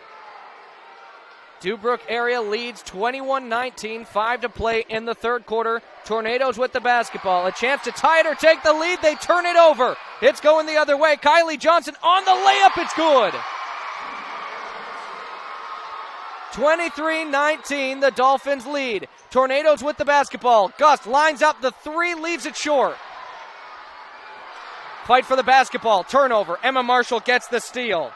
Deubrook area leads 21-19, 5 to play in the third quarter. Tornadoes with the basketball. A chance to tie it or take the lead. They turn it over. It's going the other way. Kylie Johnson on the layup. It's good. 23-19, the Dolphins lead. Tornadoes with the basketball. Gust lines up the three, leaves it short. Fight for the basketball. Turnover. Emma Marshall gets the steal.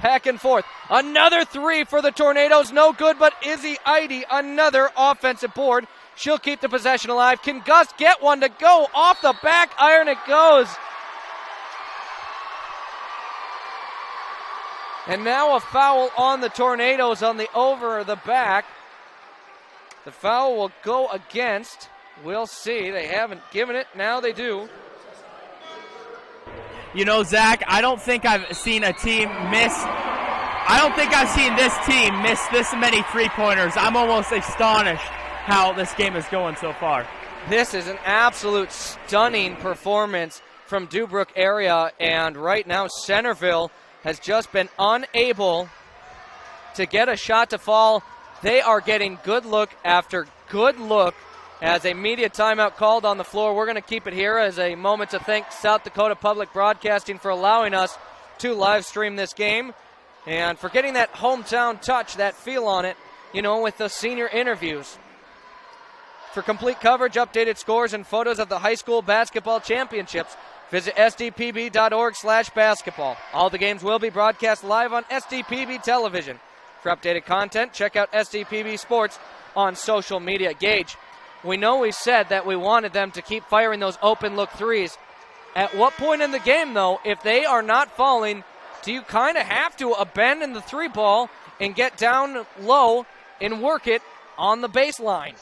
Back and forth. Another three for the Tornadoes. No good, but Izzy Eide, another offensive board. She'll keep the possession alive. Can Gust get one to go? Off the back iron it goes. And now a foul on the Tornadoes on the over the back. The foul will go against. We'll see. They haven't given it. Now they do. You know, Zach, I don't think I've seen a team miss. I don't think I've seen this team miss this many three-pointers. I'm almost astonished how this game is going so far. This is an absolute stunning performance from Deubrook area, and right now Centerville has just been unable to get a shot to fall. They are getting good look after good look as a media timeout called on the floor. We're going to keep it here as a moment to thank South Dakota Public Broadcasting for allowing us to live stream this game and for getting that hometown touch, that feel on it, you know, with the senior interviews. For complete coverage, updated scores, and photos of the high school basketball championships, visit sdpb.org/basketball. All the games will be broadcast live on SDPB television. For updated content, check out SDPB Sports on social media. Gage, we know we said that we wanted them to keep firing those open look threes. At what point in the game, though, if they are not falling, do you kind of have to abandon the three ball and get down low and work it on the baseline?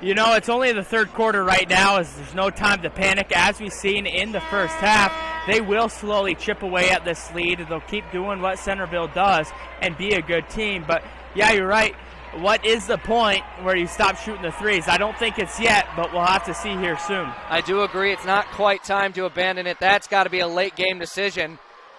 You know, it's only the third quarter right now, as there's no time to panic. As we've seen in the first half, they will slowly chip away at this lead. They'll keep doing what Centerville does and be a good team. But, yeah, you're right. What is the point where you stop shooting the threes? I don't think it's yet, but we'll have to see here soon. I do agree. It's not quite time to abandon it. That's got to be a late-game decision.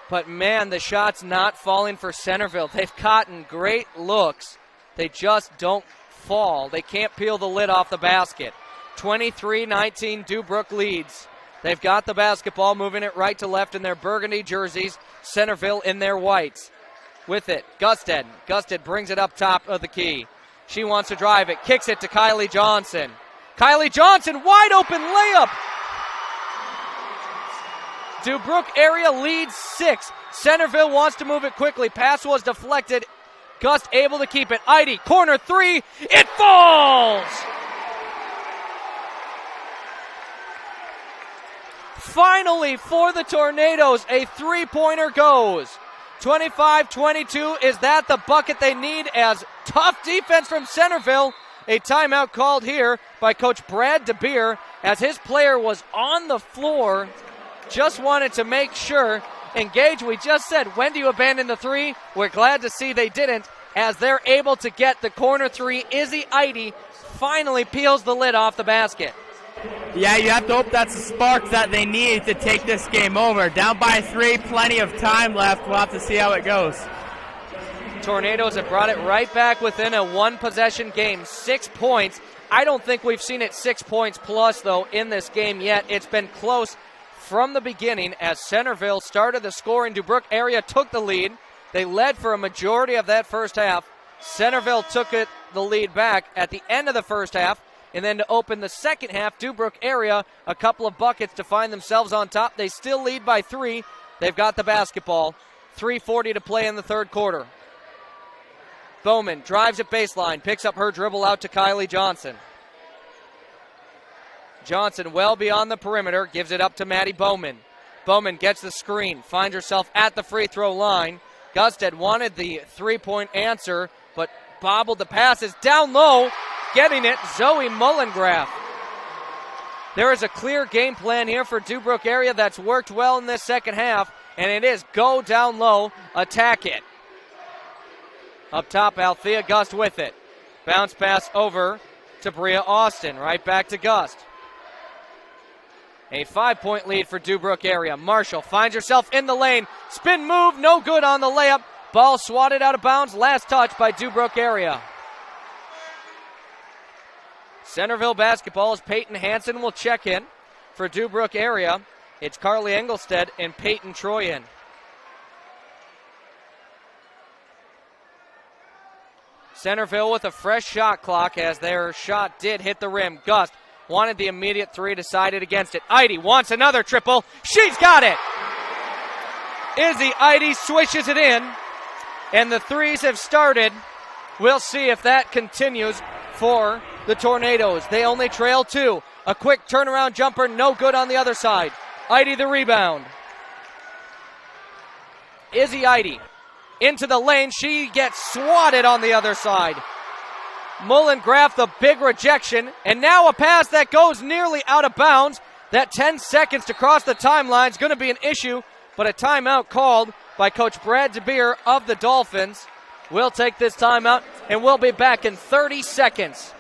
But, man, the shot's not falling for Centerville. They've gotten great looks. They just don't fall. They can't peel the lid off the basket. 23-19, Deubrook leads. They've got the basketball, moving it right to left in their burgundy jerseys. Centerville in their whites. With it, Gusted. Gusted brings it up top of the key. She wants to drive it, kicks it to Kylie Johnson. Kylie Johnson, wide open layup. Deubrook area leads 6. Centerville wants to move it quickly. Pass was deflected. Gust able to keep it. Idy, corner three. It falls! Finally, for the Tornadoes, a three-pointer goes. 25-22, is that the bucket they need as tough defense from Centerville? A timeout called here by Coach Brad DeBeer as his player was on the floor. Just wanted to make sure. Engage, we just said, when do you abandon the three? We're glad to see they didn't, as they're able to get the corner three. Izzy Idy finally peels the lid off the basket. Yeah, you have to hope that's the spark that they need to take this game over. Down by 3, plenty of time left. We'll have to see how it goes. Tornadoes have brought it right back within a one-possession game. 6 points. I don't think we've seen it 6 points plus, though, in this game yet. It's been close from the beginning as Centerville started the scoring. Deubrook area took the lead. They led for a majority of that first half. Centerville took the lead back at the end of the first half. And then to open the second half, Deubrook area, a couple of buckets to find themselves on top. They still lead by 3. They've got the basketball. 3:40 to play in the third quarter. Bowman drives at baseline, picks up her dribble out to Kylie Johnson. Johnson well beyond the perimeter, gives it up to Maddie Bowman. Bowman gets the screen, finds herself at the free throw line. Gusted wanted the three-point answer, but bobbled the passes down low. Getting it, Zoe Mullengraf. There is a clear game plan here for Deubrook area that's worked well in this second half, and it is go down low, attack it. Up top, Althea Gust with it. Bounce pass over to Bria Austin, right back to Gust. A 5-point lead for Deubrook area. Marshall finds herself in the lane. Spin move, no good on the layup. Ball swatted out of bounds, last touch by Deubrook area. Centerville basketball as Peyton Hansen will check in. For Deubrook area, it's Carly Engelstead and Peyton Troyan. Centerville with a fresh shot clock as their shot did hit the rim. Gust wanted the immediate three, decided against it. Idy wants another triple. She's got it! Izzy Idy swishes it in, and the threes have started. We'll see if that continues for the Tornadoes. They only trail 2. A quick turnaround jumper, no good on the other side. Idy the rebound. Izzy Idy into the lane. She gets swatted on the other side. Mullengraf, the big rejection, and now a pass that goes nearly out of bounds. That 10 seconds to cross the timeline is going to be an issue, but a timeout called by Coach Brad DeBeer of the Dolphins. We'll take this timeout, and we'll be back in 30 seconds.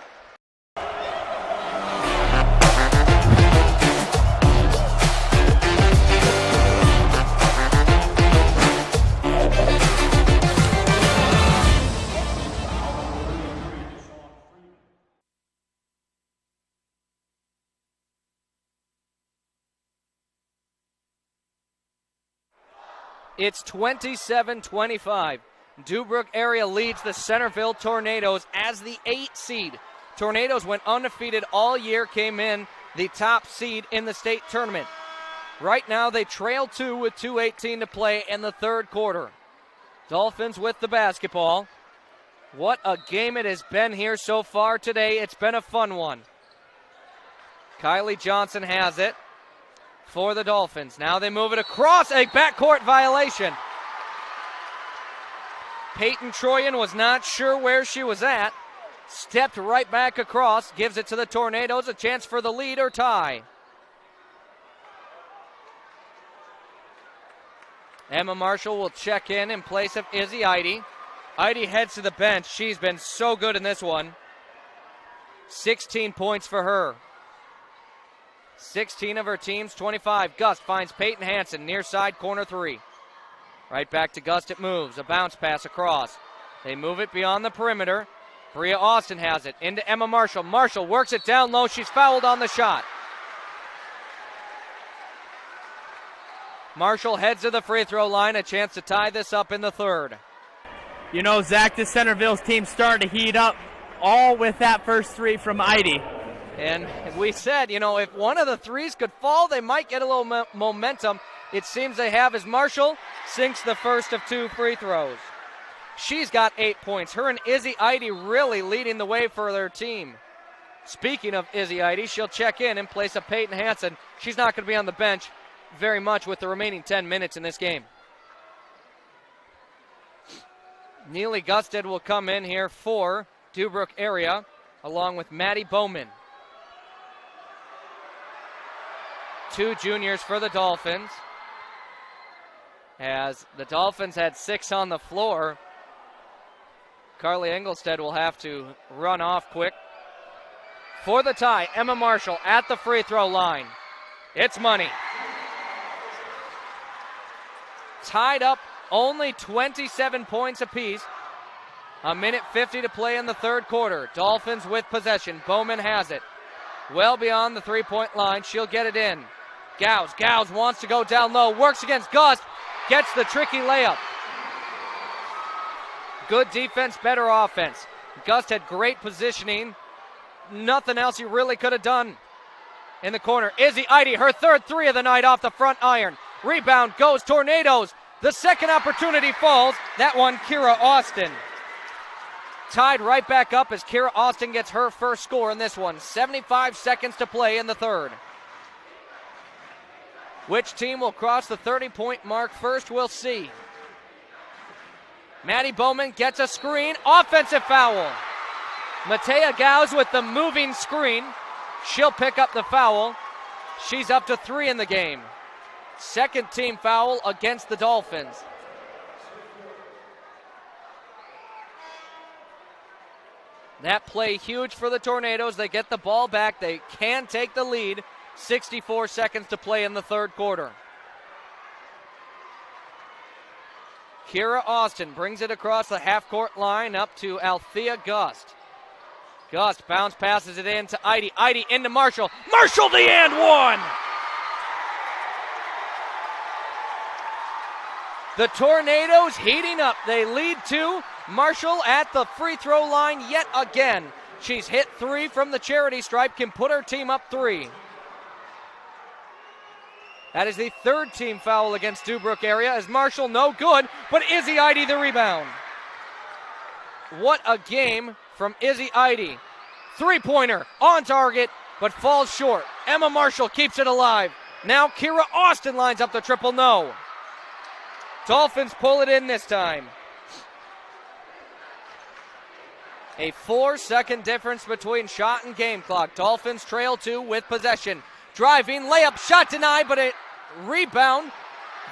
It's 27-25. Deubrook area leads the Centerville Tornadoes as the 8 seed. Tornadoes went undefeated all year, came in the top seed in the state tournament. Right now they trail 2 with 2:18 to play in the third quarter. Dolphins with the basketball. What a game it has been here so far today. It's been a fun one. Kylie Johnson has it for the Dolphins. Now they move it across, a backcourt violation. Peyton Troyan was not sure where she was at. Stepped right back across, gives it to the Tornadoes, a chance for the lead or tie. Emma Marshall will check in place of Izzy Eide. Eide heads to the bench. She's been so good in this one. 16 points for her. 16 of her team's 25. Gust finds Peyton Hansen, near side, corner 3. Right back to Gust, it moves. A bounce pass across. They move it beyond the perimeter. Bria Austin has it into Emma Marshall. Marshall works it down low. She's fouled on the shot. Marshall heads to the free throw line. A chance to tie this up in the third. You know, Zach, this Centerville's team starting to heat up, all with that first 3 from Eide. And we said, you know, if one of the threes could fall, they might get a little momentum. It seems they have as Marshall sinks the first of 2 free throws. She's got 8 points. Her and Izzy Eide really leading the way for their team. Speaking of Izzy Eide, she'll check in place of Peyton Hansen. She's not going to be on the bench very much with the remaining 10 minutes in this game. Neely Gusted will come in here for Deubrook Area, along with Maddie Bowman. 2 juniors for the Dolphins. As the Dolphins had 6 on the floor, Carly Engelstead will have to run off quick. For the tie, Emma Marshall at the free throw line. It's money. Tied up, only 27 points apiece. 1:50 to play in the third quarter. Dolphins with possession. Bowman has it. Well beyond the three-point line. She'll get it in. Gauss wants to go down low. Works against Gust. Gets the tricky layup. Good defense, better offense. Gust had great positioning. Nothing else he really could have done. In the corner, Izzy Eide, her third 3 of the night off the front iron. Rebound goes Tornadoes. The second opportunity falls. That one, Kira Austin. Tied right back up as Kira Austin gets her first score in this one. 75 seconds to play in the third. Which team will cross the 30-point mark first, we'll see. Maddie Bowman gets a screen. Offensive foul. Matea Gauss with the moving screen. She'll pick up the foul. She's up to 3 in the game. Second team foul against the Dolphins. That play huge for the Tornadoes. They get the ball back. They can take the lead. 64 seconds to play in the third quarter. Kira Austin brings it across the half-court line up to Althea Gust. Gust bounce passes it in to Eide. Eide into Marshall. Marshall the and one! The Tornadoes heating up. They lead 2. Marshall at the free throw line yet again. She's hit 3 from the charity stripe, can put her team up 3. That is the third team foul against Deubrook Area as Marshall no good, but Izzy Eide the rebound. What a game from Izzy Eide. 3-pointer on target, but falls short. Emma Marshall keeps it alive. Now Kira Austin lines up the triple, no. Dolphins pull it in this time. A 4-second difference between shot and game clock. Dolphins trail 2 with possession. Driving, layup, shot denied, but a rebound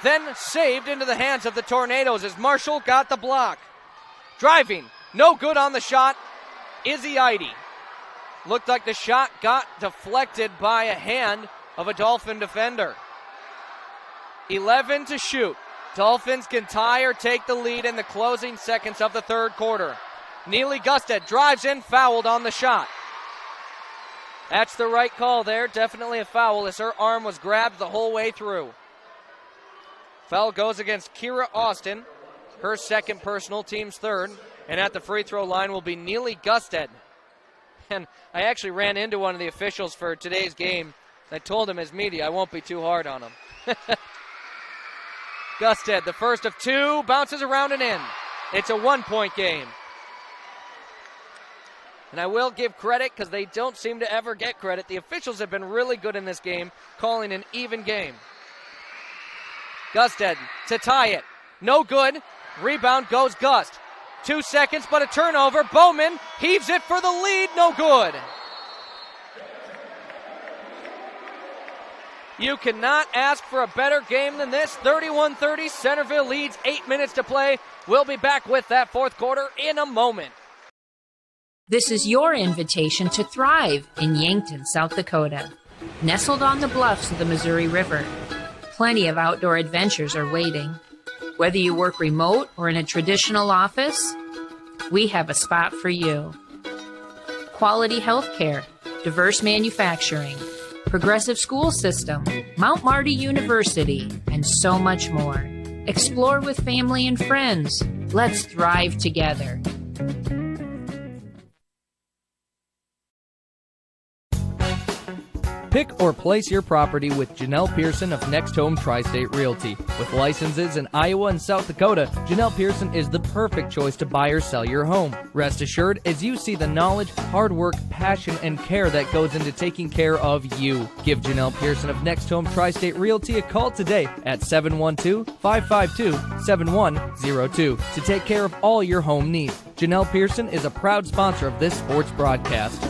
then saved into the hands of the Tornadoes as Marshall got the block. Driving, no good on the shot. Izzy Eide. Looked like the shot got deflected by a hand of a Dolphin defender. 11 to shoot. Dolphins can tie or take the lead in the closing seconds of the third quarter. Neely Gusted drives in, fouled on the shot. That's the right call there. Definitely a foul as her arm was grabbed the whole way through. Foul goes against Kira Austin, her second personal, team's third. And at the free throw line will be Neely Gusted. And I actually ran into one of the officials for today's game. I told him as media I won't be too hard on him. Gusted, the first of 2, bounces around and in. It's a 1-point game. And I will give credit because they don't seem to ever get credit. The officials have been really good in this game, calling an even game. Gusted to tie it. No good. Rebound goes Gust. 2 seconds, but a turnover. Bowman heaves it for the lead. No good. You cannot ask for a better game than this. 31-30. Centerville leads. 8 minutes to play. We'll be back with that fourth quarter in a moment. This is your invitation to thrive in Yankton, South Dakota. Nestled on the bluffs of the Missouri River, plenty of outdoor adventures are waiting. Whether you work remote or in a traditional office, we have a spot for you. Quality health care, diverse manufacturing, progressive school system, Mount Marty University, and so much more. Explore with family and friends. Let's thrive together. Pick or place your property with Janelle Pearson of Next Home Tri-State Realty. With licenses in Iowa and South Dakota, Janelle Pearson is the perfect choice to buy or sell your home. Rest assured, as you see the knowledge, hard work, passion, and care that goes into taking care of you. Give Janelle Pearson of Next Home Tri-State Realty a call today at 712-552-7102 to take care of all your home needs. Janelle Pearson is a proud sponsor of this sports broadcast.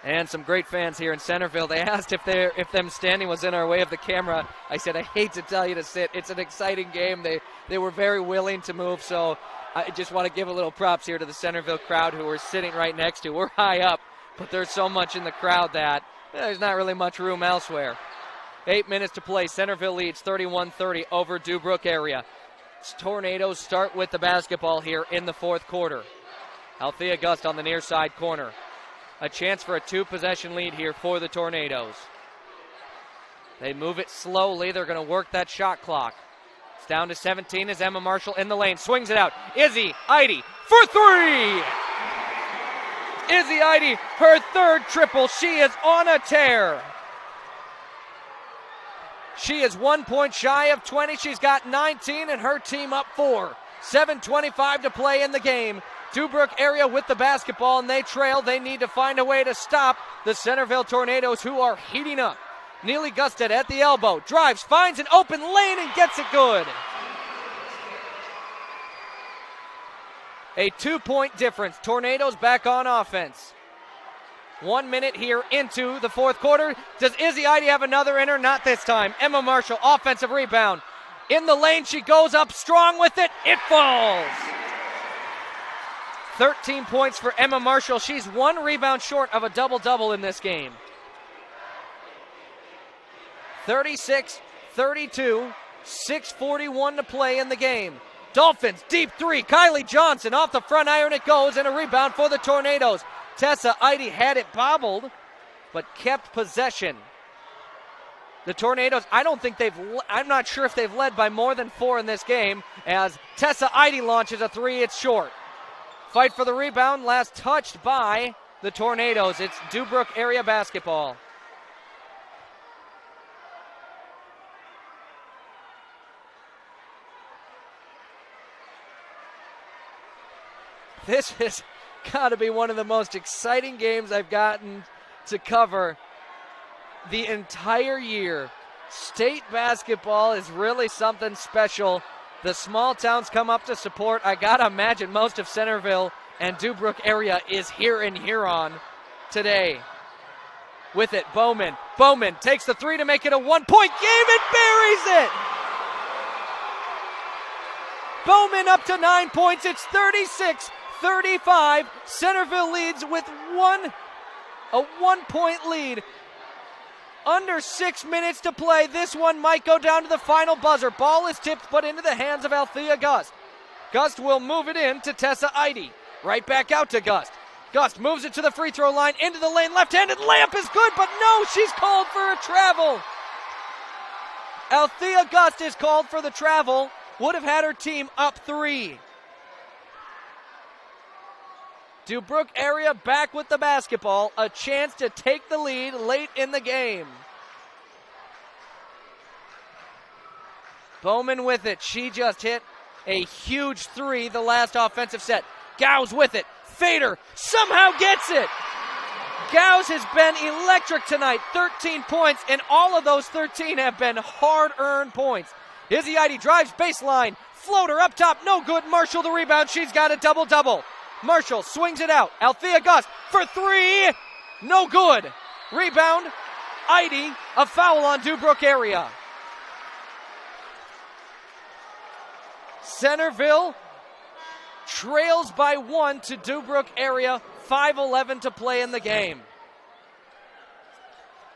And some great fans here in Centerville. They asked if them standing was in our way of the camera. I said, I hate to tell you to sit. It's an exciting game. They were very willing to move, so I just want to give a little props here to the Centerville crowd who we're sitting right next to. We're high up, but there's so much in the crowd that there's not really much room elsewhere. 8 minutes to play. Centerville leads 31-30 over Deubrook area. Tornadoes start with the basketball here in the fourth quarter. Althea Gust on the near side corner. A chance for a two-possession lead here for the Tornadoes. They move it slowly. They're going to work that shot clock. It's down to 17 as Emma Marshall in the lane. Swings it out. Izzy Eide for three! Izzy Eide, her third triple. She is on a tear. She is 1 point shy of 20. She's got 19 and her team up 4. 7:25 to play in the game. Deubrook area with the basketball, and they trail. They need to find a way to stop the Centerville Tornadoes, who are heating up. Neely Gusted at the elbow, drives, finds an open lane, and gets it good. A 2-point difference. Tornadoes back on offense. 1 minute here into the fourth quarter. Does Izzy Eide have another in her? Not this time. Emma Marshall, offensive rebound. In the lane, she goes up strong with it. It falls. 13 points for Emma Marshall. She's 1 rebound short of a double-double in this game. 36-32, 6:41 to play in the game. Dolphins, deep three. Kylie Johnson off the front iron it goes, and a rebound for the Tornadoes. Tessa Eide had it bobbled, but kept possession. The Tornadoes, I'm not sure if they've led by more than 4 in this game, as Tessa Eide launches a three, it's short. Fight for the rebound, last touched by the Tornadoes. It's Deubrook area basketball. This has got to be one of the most exciting games I've gotten to cover the entire year. State basketball is really something special. The small towns come up to support. I gotta imagine most of Centerville and Deubrook area is here in Huron today. With it, Bowman. Bowman takes the three to make it a 1-point game and buries it! Bowman up to 9 points. It's 36-35. Centerville leads with a 1-point lead. Under 6 minutes to play. This one might go down to the final buzzer. Ball is tipped but into the hands of Althea Gust. Gust will move it in to Tessa Eide. Right back out to Gust. Gust moves it to the free throw line, into the lane. Left-handed layup is good, but no, she's called for a travel. Althea Gust is called for the travel. Would have had her team up 3. Deubrook area back with the basketball. A chance to take the lead late in the game. Bowman with it. She just hit A huge three, the last offensive set. Gauss with it. Fader somehow gets it. Gauss has been electric tonight. 13 points, and all of those 13 have been hard-earned points. Izzy Eide drives baseline. Floater up top, no good. Marshall the rebound. She's got a double-double. Marshall swings it out. Althea Gus for three. No good. Rebound. Eide, a foul on Deubrook area. Centerville trails by 1 to Deubrook area. 5:11 to play in the game.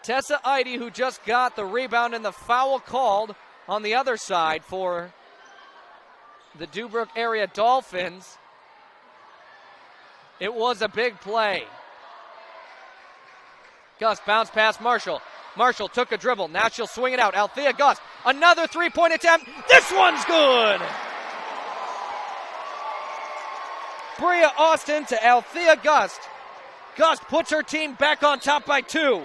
Tessa Eide, who just got the rebound and the foul called on the other side for the Deubrook area Dolphins. It was a big play. Gus bounced past Marshall. Marshall took a dribble. Now she'll swing it out. Althea Gus, another three-point attempt. This one's good. Bria Austin to Althea Gust. Gust puts her team back on top by 2.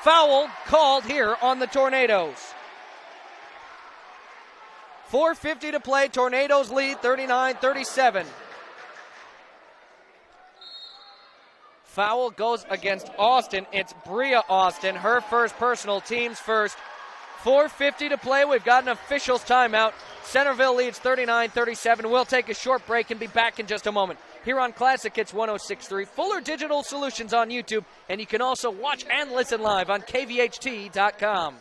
Foul called here on the Tornadoes. 4:50 to play. Tornadoes lead 39-37. Foul goes against Austin. It's Bria Austin, her first personal, team's first. 4:50 to play. We've got an officials timeout. Centerville leads 39-37. We'll take a short break and be back in just a moment. Here on Classic Hits 106.3, Fuller Digital Solutions on YouTube, and you can also watch and listen live on kvht.com.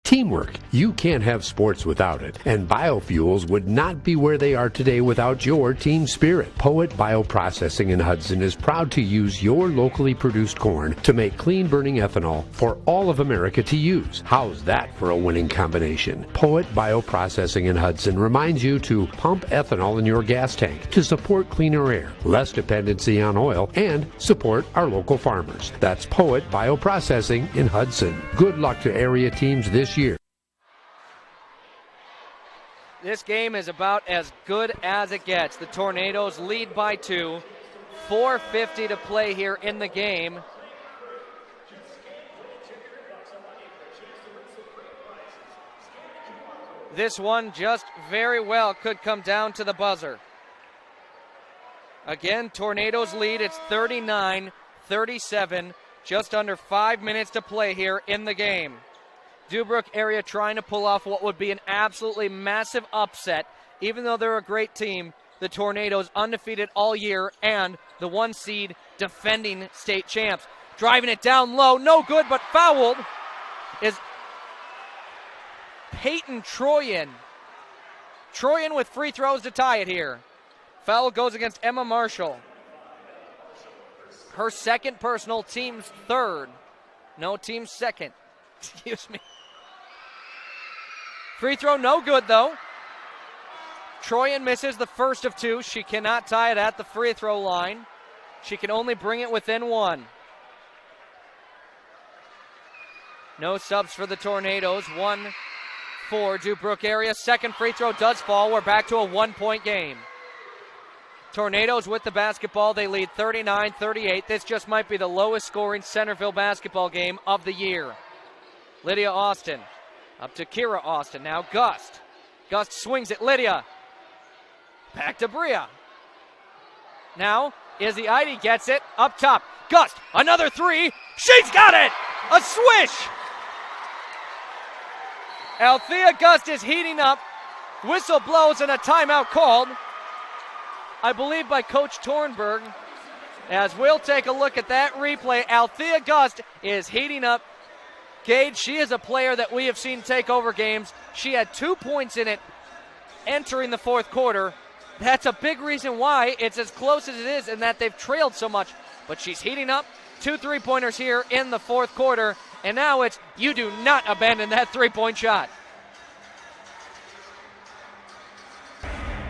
Teamwork. You can't have sports without it. And biofuels would not be where they are today without your team spirit. Poet Bioprocessing in Hudson is proud to use your locally produced corn to make clean-burning ethanol for all of America to use. How's that for a winning combination? Poet Bioprocessing in Hudson reminds you to pump ethanol in your gas tank to support cleaner air, less dependency on oil, and support our local farmers. That's Poet Bioprocessing in Hudson. Good luck to area teams this year. This game is about as good as it gets. The Tornadoes lead by 2. 4:50 to play here in the game. This one just very well could come down to the buzzer. Again, Tornadoes lead. It's 39-37. Just under 5 minutes to play here in the game. Deubrook area trying to pull off what would be an absolutely massive upset. Even though they're a great team, the Tornadoes undefeated all year and the 1 seed defending state champs. Driving it down low, no good, but fouled is Peyton Troyan. Troyan with free throws to tie it here. Foul goes against Emma Marshall. Her second personal, team's third. No, team's second. Excuse me. Free throw no good, though. Troyan misses the first of 2. She cannot tie it at the free throw line. She can only bring it within 1. No subs for the Tornadoes. 1 for Deubrook area. Second free throw does fall. We're back to a 1-point game. Tornadoes with the basketball. They lead 39-38. This just might be the lowest scoring Centerville basketball game of the year. Lydia Austin up to Kira Austin. Now Gust. Gust swings it. Lydia. Back to Bria. Now Izzy Eide gets it up top. Gust. Another 3. She's got it. A swish. Althea Gust is heating up. Whistle blows and a timeout called, I believe, by Coach Tornberg. As we'll take a look at that replay, Althea Gust is heating up. Gage, she is a player that we have seen take over games. She had 2 points in it entering the fourth quarter. That's a big reason why it's as close as it is and that they've trailed so much. But she's heating up. 2 3-pointers here in the fourth quarter. And now it's, you do not abandon that 3-point shot.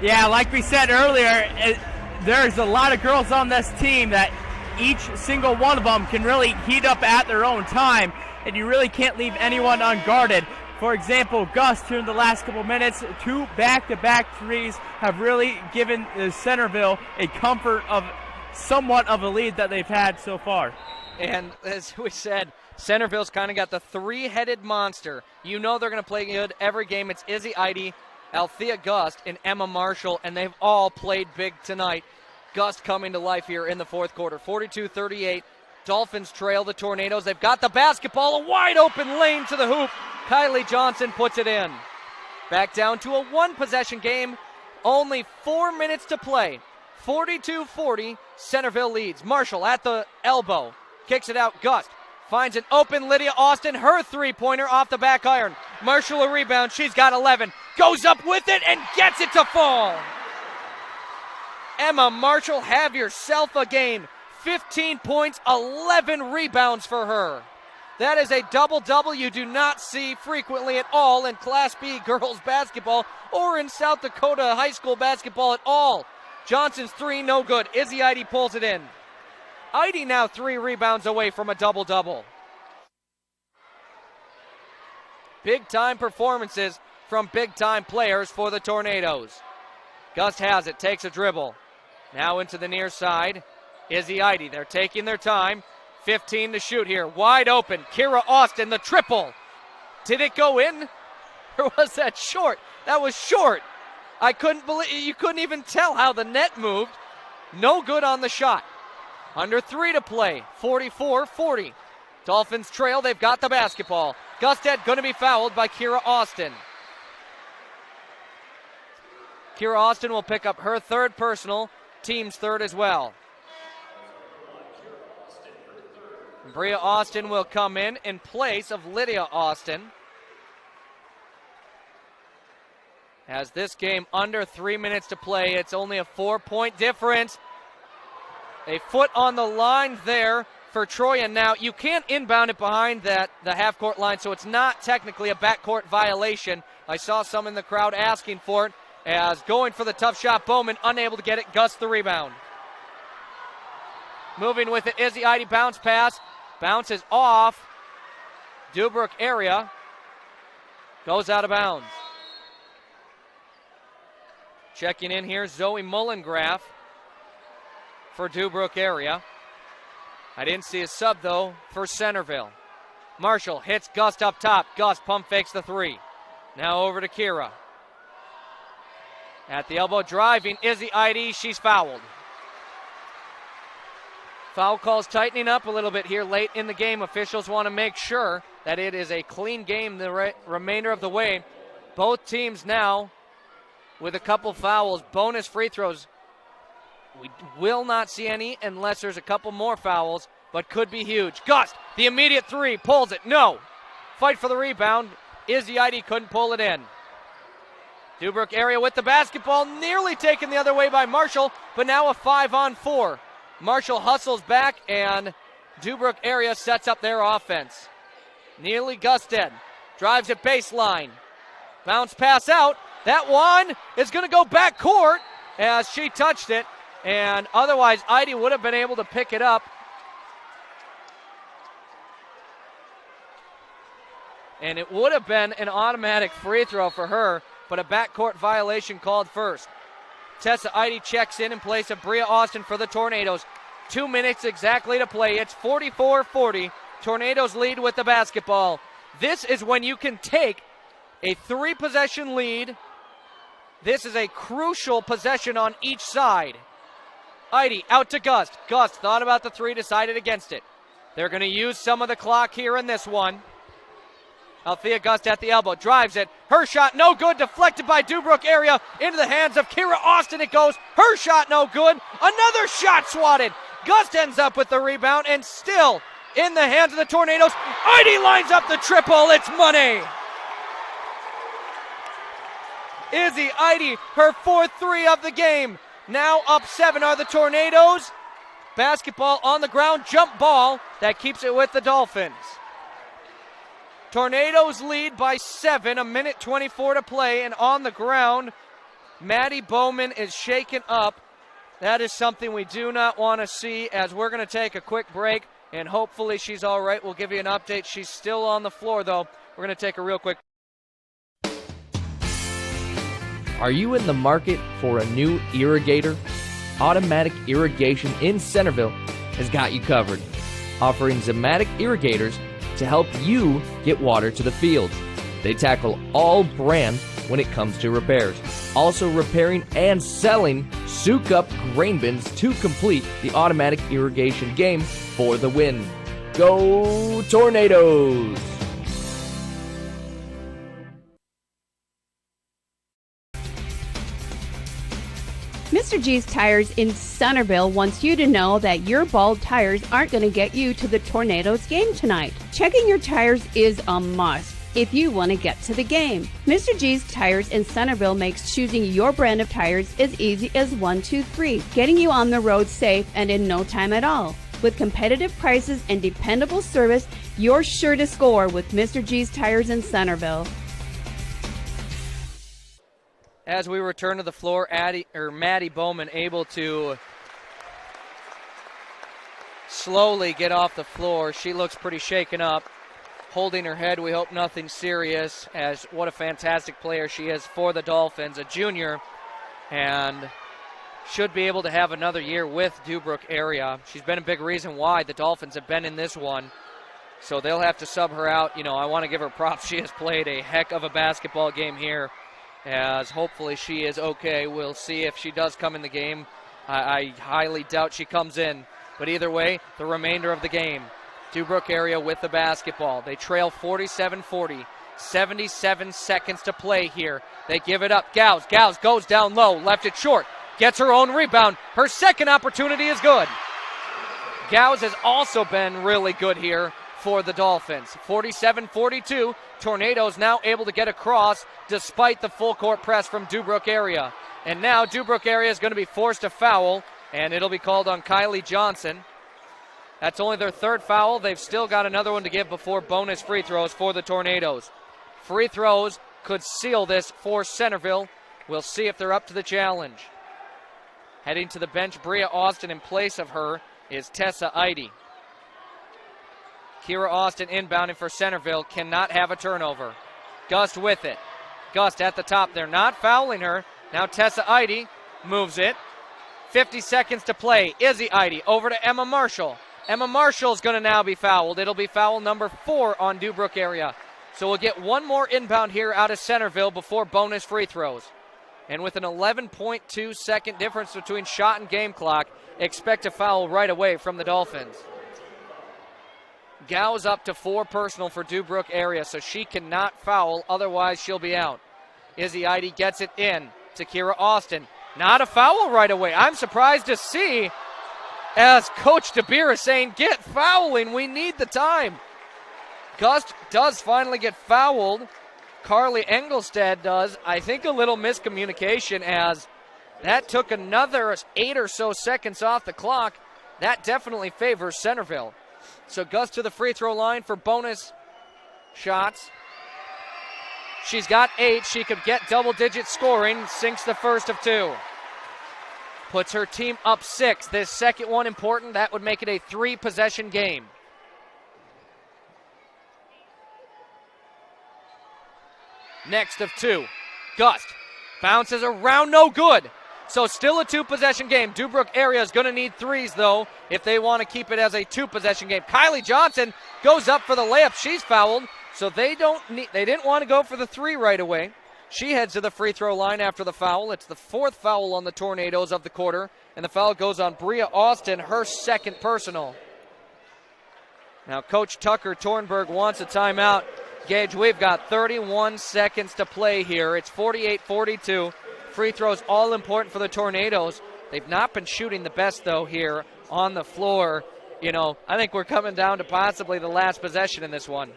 Yeah, like we said earlier, there's a lot of girls on this team that each single one of them can really heat up at their own time, and you really can't leave anyone unguarded. For example, Gus, here in the last couple minutes, 2 back-to-back threes have really given Centerville a comfort of somewhat of a lead that they've had so far. And as we said, Centerville's kind of got the 3-headed monster. You know they're going to play good every game. It's Izzy Eide, Althea Gust, and Emma Marshall, and they've all played big tonight. Gust coming to life here in the fourth quarter. 42-38. Dolphins trail the Tornadoes. They've got the basketball, a wide open lane to the hoop. Kylie Johnson puts it in. Back down to a one-possession game. Only 4 minutes to play. 42-40, Centerville leads. Marshall at the elbow. Kicks it out, Gust. Finds an open Lydia Austin. Her three-pointer off the back iron. Marshall a rebound. She's got 11. Goes up with it and gets it to fall. Emma Marshall, have yourself a game. 15 points, 11 rebounds for her. That is a double-double you do not see frequently at all in Class B girls basketball or in South Dakota high school basketball at all. Johnson's three, no good. Izzy Eide pulls it in. Eide now 3 rebounds away from a double-double. Big-time performances from big-time players for the Tornadoes. Gust has it, takes a dribble. Now into the near side. Izzy Eide, they're taking their time. 15 to shoot here, wide open. Kira Austin, the triple. Did it go in? Or was that short? That was short. I couldn't believe, you couldn't even tell how the net moved. No good on the shot. Under 3 to play, 44-40. Dolphins trail, they've got the basketball. Gusted going to be fouled by Kira Austin. Kira Austin will pick up her third personal, team's third as well. Bria Austin will come in place of Lydia Austin. As this game under 3 minutes to play, it's only a 4-point difference. A foot on the line there for Troyan. Now, you can't inbound it behind the half-court line, so it's not technically a backcourt violation. I saw some in the crowd asking for it, as going for the tough shot, Bowman unable to get it. Gust the rebound. Moving with it, Izzy Eide, bounce pass. Bounces off. Deubrook Area goes out of bounds. Checking in here, Zoe Mullengraf for Deubrook Area. I didn't see a sub, though, for Centerville. Marshall hits Gust up top. Gust pump fakes the 3. Now over to Kira. At the elbow, driving, Izzy Eide. She's fouled. Foul calls tightening up a little bit here late in the game. Officials want to make sure that it is a clean game the remainder of the way. Both teams now with a couple fouls. Bonus free throws. We will not see any unless there's a couple more fouls, but could be huge. Gust, the immediate 3, pulls it. No. Fight for the rebound. Izzy Eide couldn't pull it in. Deubrook Area with the basketball, nearly taken the other way by Marshall, but now a 5-on-4. Marshall hustles back, and Deubrook Area sets up their offense. Neely Gusted drives it baseline. Bounce pass out. That one is going to go back court as she touched it, and otherwise Eide would have been able to pick it up. And it would have been an automatic free throw for her, but a backcourt violation called first. Tessa Eide checks in place of Bria Austin for the Tornadoes. 2 minutes exactly to play. It's 44-40. Tornadoes lead with the basketball. This is when you can take a 3-possession lead. This is a crucial possession on each side. Eide out to Gust. Gust thought about the 3, decided against it. They're going to use some of the clock here in this one. Althea Gust at the elbow, drives it. Her shot no good, deflected by Deubrook Area into the hands of Kira Austin. It goes. Her shot no good. Another shot swatted. Gust ends up with the rebound and still in the hands of the Tornadoes. Eide lines up the triple. It's money. Izzy Eide, her 4th 3 of the game. Now up 7 are the Tornadoes. Basketball on the ground, jump ball that keeps it with the Dolphins. Tornadoes lead by 7, 1:24 to play, and on the ground, Maddie Bowman is shaken up. That is something we do not want to see, as we're going to take a quick break, and hopefully she's all right. We'll give you an update. She's still on the floor, though. We're going to take a real quick. Are you in the market for a new irrigator? Automatic Irrigation in Centerville has got you covered, offering Zematic irrigators to help you get water to the fields. They tackle all brands when it comes to repairs. Also repairing and selling Soak-Up grain bins to complete the automatic irrigation game for the win. Go Tornadoes! Mr. G's Tires in Centerville wants you to know that your bald tires aren't going to get you to the Tornadoes game tonight. Checking your tires is a must if you want to get to the game. Mr. G's Tires in Centerville makes choosing your brand of tires as easy as 1, 2, 3, getting you on the road safe and in no time at all. With competitive prices and dependable service, you're sure to score with Mr. G's Tires in Centerville. As we return to the floor, Maddie Bowman able to slowly get off the floor. She looks pretty shaken up, holding her head. We hope nothing serious, as what a fantastic player she is for the Dolphins, a junior, and should be able to have another year with Deubrook Area. She's been a big reason why the Dolphins have been in this one, so they'll have to sub her out. You know, I want to give her props. She has played a heck of a basketball game here, as hopefully she is okay. We'll see if she does come in the game. I highly doubt she comes in. But either way, the remainder of the game, Deubrook Area with the basketball. They trail 47-40. 77 seconds to play here. They give it up. Gauss goes down low, left it short, gets her own rebound. Her second opportunity is good. Gauss has also been really good here for the Dolphins. 47-42. Tornadoes now able to get across despite the full court press from Deubrook Area. And now Deubrook Area is going to be forced to foul, and it'll be called on Kylie Johnson. That's only their third foul. They've still got another one to give before bonus free throws for the Tornadoes. Free throws could seal this for Centerville. We'll see if they're up to the challenge. Heading to the bench, Bria Austin. In place of her is Tessa Eide. Kira Austin inbounding for Centerville, cannot have a turnover. Gust with it. Gust at the top. They're not fouling her. Now Tessa Eide moves it. 50 seconds to play. Izzy Eide over to Emma Marshall. Emma Marshall's going to now be fouled. It'll be foul number 4 on Deubrook Area. So we'll get one more inbound here out of Centerville before bonus free throws. And with an 11.2 second difference between shot and game clock, expect a foul right away from the Dolphins. Gauss up to 4 personal for Deubrook Area, so she cannot foul, otherwise she'll be out. Izzy Eide gets it in to Kira Austin. Not a foul right away. I'm surprised to see, as Coach DeBeer is saying, get fouling, we need the time. Gust does finally get fouled. Carly Engelstad does. I think a little miscommunication, as that took another 8 or so seconds off the clock. That definitely favors Centerville. So Gust to the free throw line for bonus shots. She's got 8. She could get double-digit scoring. Sinks the first of 2. Puts her team up 6. This second one important. That would make it a 3-possession game. Next of 2. Gust bounces around, no good. So still a 2-possession game. Deubrook Area is going to need 3s, though, if they want to keep it as a 2-possession game. Kylie Johnson goes up for the layup. She's fouled, so they didn't want to go for the 3 right away. She heads to the free throw line after the foul. It's the 4th foul on the Tornadoes of the quarter, and the foul goes on Bria Austin, her second personal. Now Coach Tucker Tornberg wants a timeout. Gage, we've got 31 seconds to play here. It's 48-42. Free throws all important for the Tornadoes. They've not been shooting the best, though, here on the floor. You know, I think we're coming down to possibly the last possession in this one.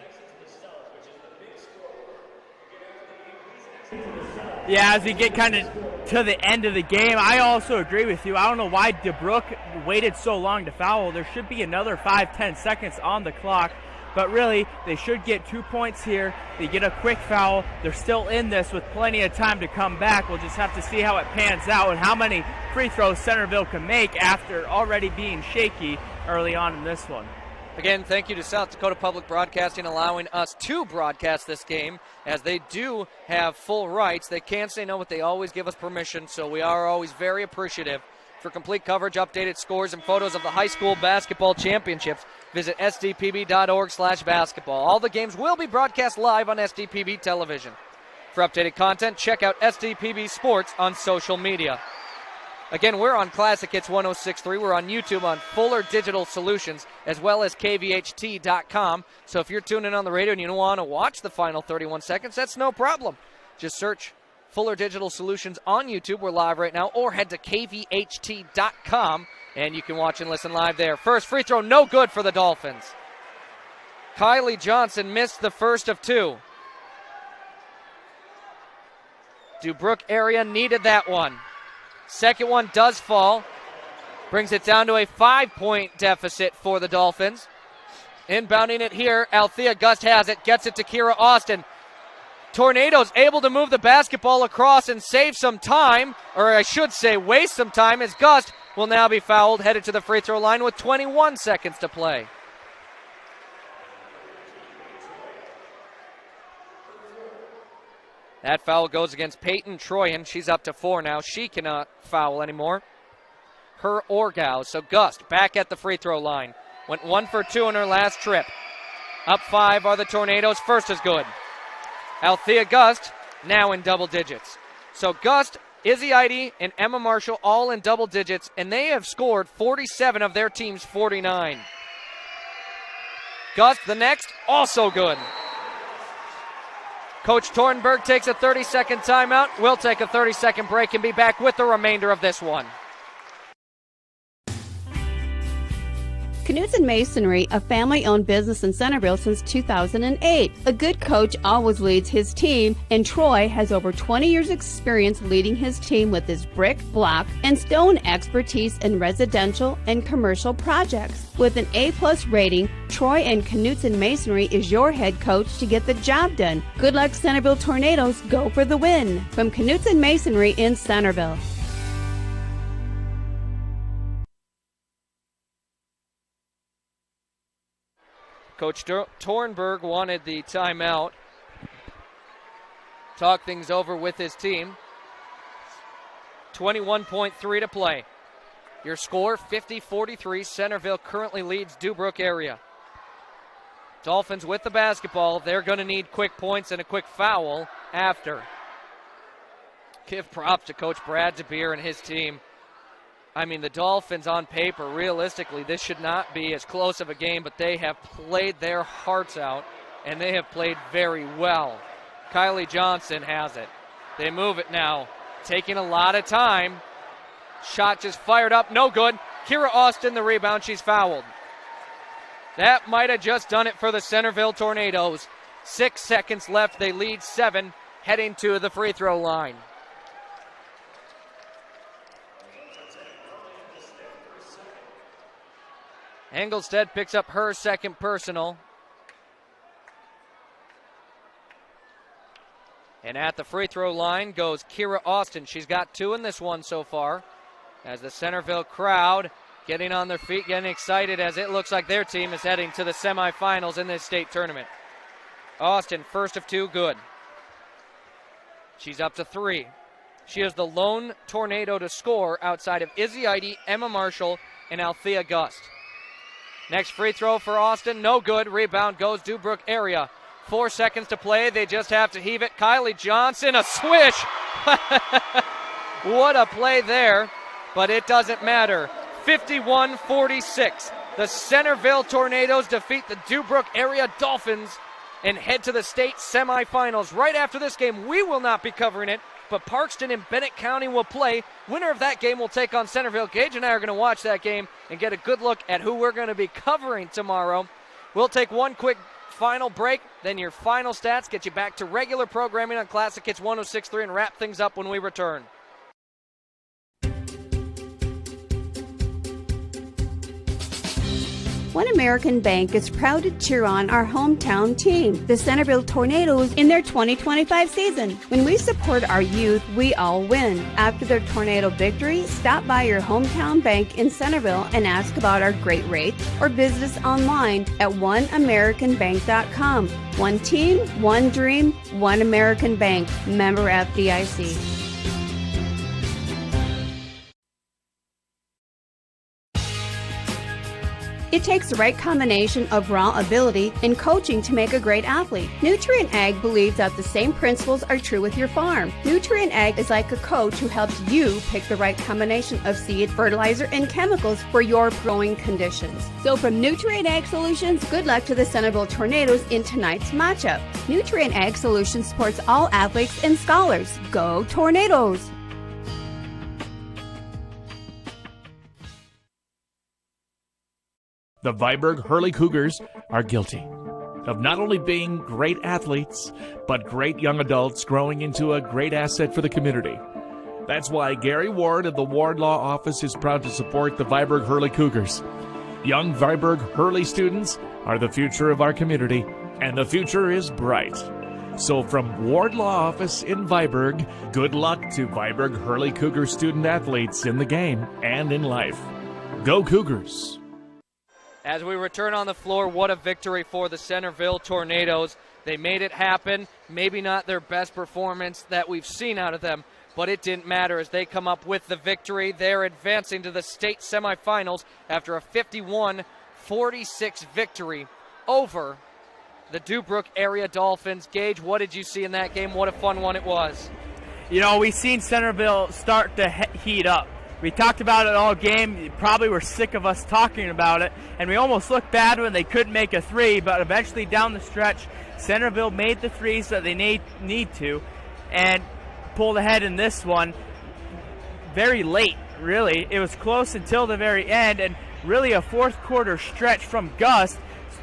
Yeah, as we get kind of to the end of the game, I also agree with you. I don't know why Deubrook waited so long to foul. There should be another 5-10 seconds on the clock. But really, they should get 2 points here. They get a quick foul. They're still in this with plenty of time to come back. We'll just have to see how it pans out and how many free throws Centerville can make after already being shaky early on in this one. Again, thank you to South Dakota Public Broadcasting allowing us to broadcast this game, as they do have full rights. They can't say no, but they always give us permission, so we are always very appreciative. For complete coverage, updated scores, and photos of the high school basketball championships, visit sdpb.org/basketball. All the games will be broadcast live on SDPB television. For updated content, check out SDPB Sports on social media. Again, we're on Classic Hits 106.3. We're on YouTube on Fuller Digital Solutions, as well as KVHT.com. So if you're tuning in on the radio and you don't want to watch the final 31 seconds, that's no problem. Just search Fuller Digital Solutions on YouTube. We're live right now. Or head to KVHT.com, and you can watch and listen live there. First free throw, no good for the Dolphins. Kylie Johnson missed the first of two. Deubrook area needed that one. Second one does fall. Brings it down to a 5-point deficit for the Dolphins. Inbounding it here, Althea Gust has it, gets it to Kira Austin. Tornadoes able to move the basketball across and save some time, or I should say waste some time, as Gust will now be fouled, headed to the free throw line with 21 seconds to play. That foul goes against Peyton Troyan. She's up to 4 now. She cannot foul anymore. Her or Gauss. So Gust back at the free throw line. Went 1 for 2 in her last trip. Up 5 are the Tornadoes. First is good. Althea Gust now in double digits. So Gust, Izzy Eide, and Emma Marshall all in double digits, and they have scored 47 of their team's 49. Gust, the next, also good. Coach Tornberg takes a 30-second timeout. We'll take a 30-second break and be back with the remainder of this one. Knutson Masonry, a family-owned business in Centerville since 2008. A good coach always leads his team, and Troy has over 20 years' experience leading his team with his brick, block, and stone expertise in residential and commercial projects. With an A+ rating, Troy and Knutson Masonry is your head coach to get the job done. Good luck, Centerville Tornadoes. Go for the win. From Knutson Masonry in Centerville. Coach Tornberg wanted the timeout. Talk things over with his team. 21.3 to play. Your score, 50-43. Centerville currently leads Deubrook area. Dolphins with the basketball. They're going to need quick points and a quick foul after. Give props to Coach Brad DeBeer and his team. I mean, the Dolphins on paper, realistically, this should not be as close of a game, but they have played their hearts out, and they have played very well. Kylie Johnson has it. They move it now, taking a lot of time. Shot just fired up, no good. Kira Austin, the rebound, she's fouled. That might have just done it for the Centerville Tornadoes. 6 seconds left, they lead 7, heading to the free throw line. Engelstead picks up her second personal. And at the free throw line goes Kira Austin. She's got 2 in this one so far. As the Centerville crowd getting on their feet, getting excited as it looks like their team is heading to the semifinals in this state tournament. Austin, first of 2, good. She's up to 3. She is the lone Tornado to score outside of Izzy Eide, Emma Marshall, and Althea Gust. Next free throw for Austin, no good. Rebound goes Deubrook area. 4 seconds to play. They just have to heave it. Kylie Johnson, a swish. What a play there, but it doesn't matter. 51-46. The Centerville Tornadoes defeat the Deubrook area Dolphins and head to the state semifinals. Right after this game, we will not be covering it, but Parkston and Bennett County will play. Winner of that game will take on Centerville. Gage and I are going to watch that game and get a good look at who we're going to be covering tomorrow. We'll take one quick final break, then your final stats, get you back to regular programming on Classic Hits 106.3 and wrap things up when we return. One American Bank is proud to cheer on our hometown team, the Centerville Tornadoes, in their 2025 season. When we support our youth, we all win. After their tornado victory, stop by your hometown bank in Centerville and ask about our great rates, or visit us online at oneamericanbank.com. One team, one dream, one American Bank. Member FDIC. It takes the right combination of raw ability and coaching to make a great athlete. Nutrient Ag believes that the same principles are true with your farm. Nutrient Ag is like a coach who helps you pick the right combination of seed, fertilizer, and chemicals for your growing conditions. So from Nutrient Ag Solutions, good luck to the Centerville Tornadoes in tonight's matchup. Nutrient Ag Solutions supports all athletes and scholars. Go Tornadoes! The Viborg Hurley Cougars are guilty of not only being great athletes, but great young adults growing into a great asset for the community. That's why Gary Ward of the Ward Law Office is proud to support the Viborg Hurley Cougars. Young Viborg Hurley students are the future of our community, and the future is bright. So from Ward Law Office in Viborg, good luck to Viborg Hurley Cougar student athletes in the game and in life. Go Cougars! As we return on the floor, what a victory for the Centerville Tornadoes. They made it happen. Maybe not their best performance that we've seen out of them, but it didn't matter as they come up with the victory. They're advancing to the state semifinals after a 51-46 victory over the Deubrook Area Dolphins. Gage, what did you see in that game? What a fun one it was. You know, we've seen Centerville start to heat up. We talked about it all game. You probably were sick of us talking about it, and we almost looked bad when they couldn't make a three, but eventually down the stretch, Centerville made the threes that they need to and pulled ahead in this one very late, really. It was close until the very end, and really a fourth quarter stretch from Gus.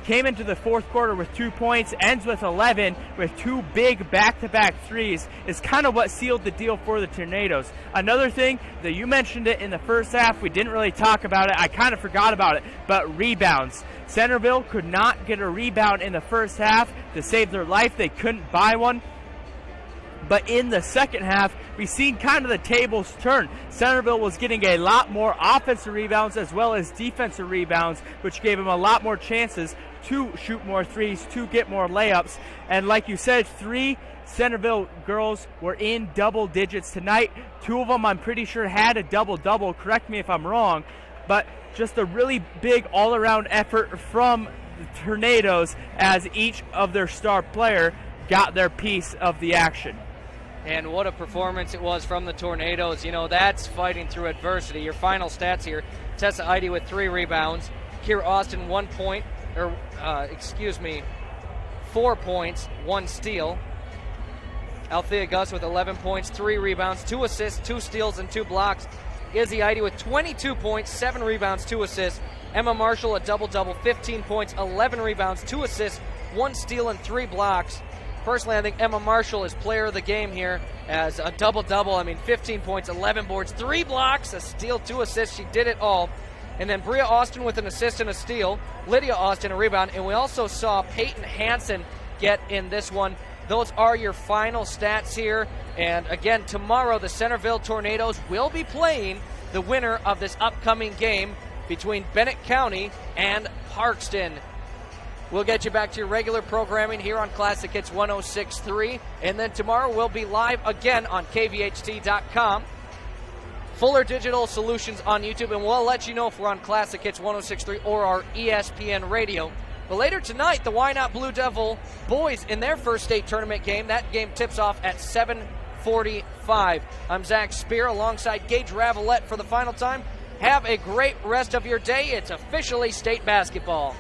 Came into the fourth quarter with 2 points, ends with 11 with two big back-to-back threes is kind of what sealed the deal for the Tornadoes. Another thing that you mentioned it in the first half, we didn't really talk about it, I kind of forgot about it, but rebounds. Centerville could not get a rebound in the first half to save their life. They couldn't buy one. But in the second half, we've seen kind of the tables turn. Centerville was getting a lot more offensive rebounds as well as defensive rebounds, which gave them a lot more chances to shoot more threes, to get more layups. And like you said, 3 Centerville girls were in double digits tonight. 2 of them, I'm pretty sure, had a double-double. Correct me if I'm wrong. But just a really big all-around effort from the Tornadoes as each of their star player got their piece of the action. And what a performance it was from the Tornadoes. You know, that's fighting through adversity. Your final stats here, Tessa Eide with 3 rebounds, Kira Austin 1 point, 4 points, 1 steal. Althea Gus with 11 points, 3 rebounds, 2 assists, 2 steals, and 2 blocks. Izzy Eide with 22 points, 7 rebounds, 2 assists. Emma Marshall a double-double, 15 points, 11 rebounds, 2 assists, 1 steal, and 3 blocks. Personally, I think Emma Marshall is player of the game here as a double-double. I mean, 15 points, 11 boards, 3 blocks, a steal, 2 assists. She did it all. And then Bria Austin with an assist and a steal. Lydia Austin a rebound. And we also saw Peyton Hansen get in this one. Those are your final stats here. And again, tomorrow the Centerville Tornadoes will be playing the winner of this upcoming game between Bennett County and Parkston. We'll get you back to your regular programming here on Classic Hits 106.3. And then tomorrow we'll be live again on kvht.com. Fuller Digital Solutions on YouTube. And we'll let you know if we're on Classic Hits 106.3 or our ESPN radio. But later tonight, the Why Not Blue Devil boys in their first state tournament game. That game tips off at 7:45. I'm Zac Spear alongside Gage Ravellette for the final time. Have a great rest of your day. It's officially state basketball.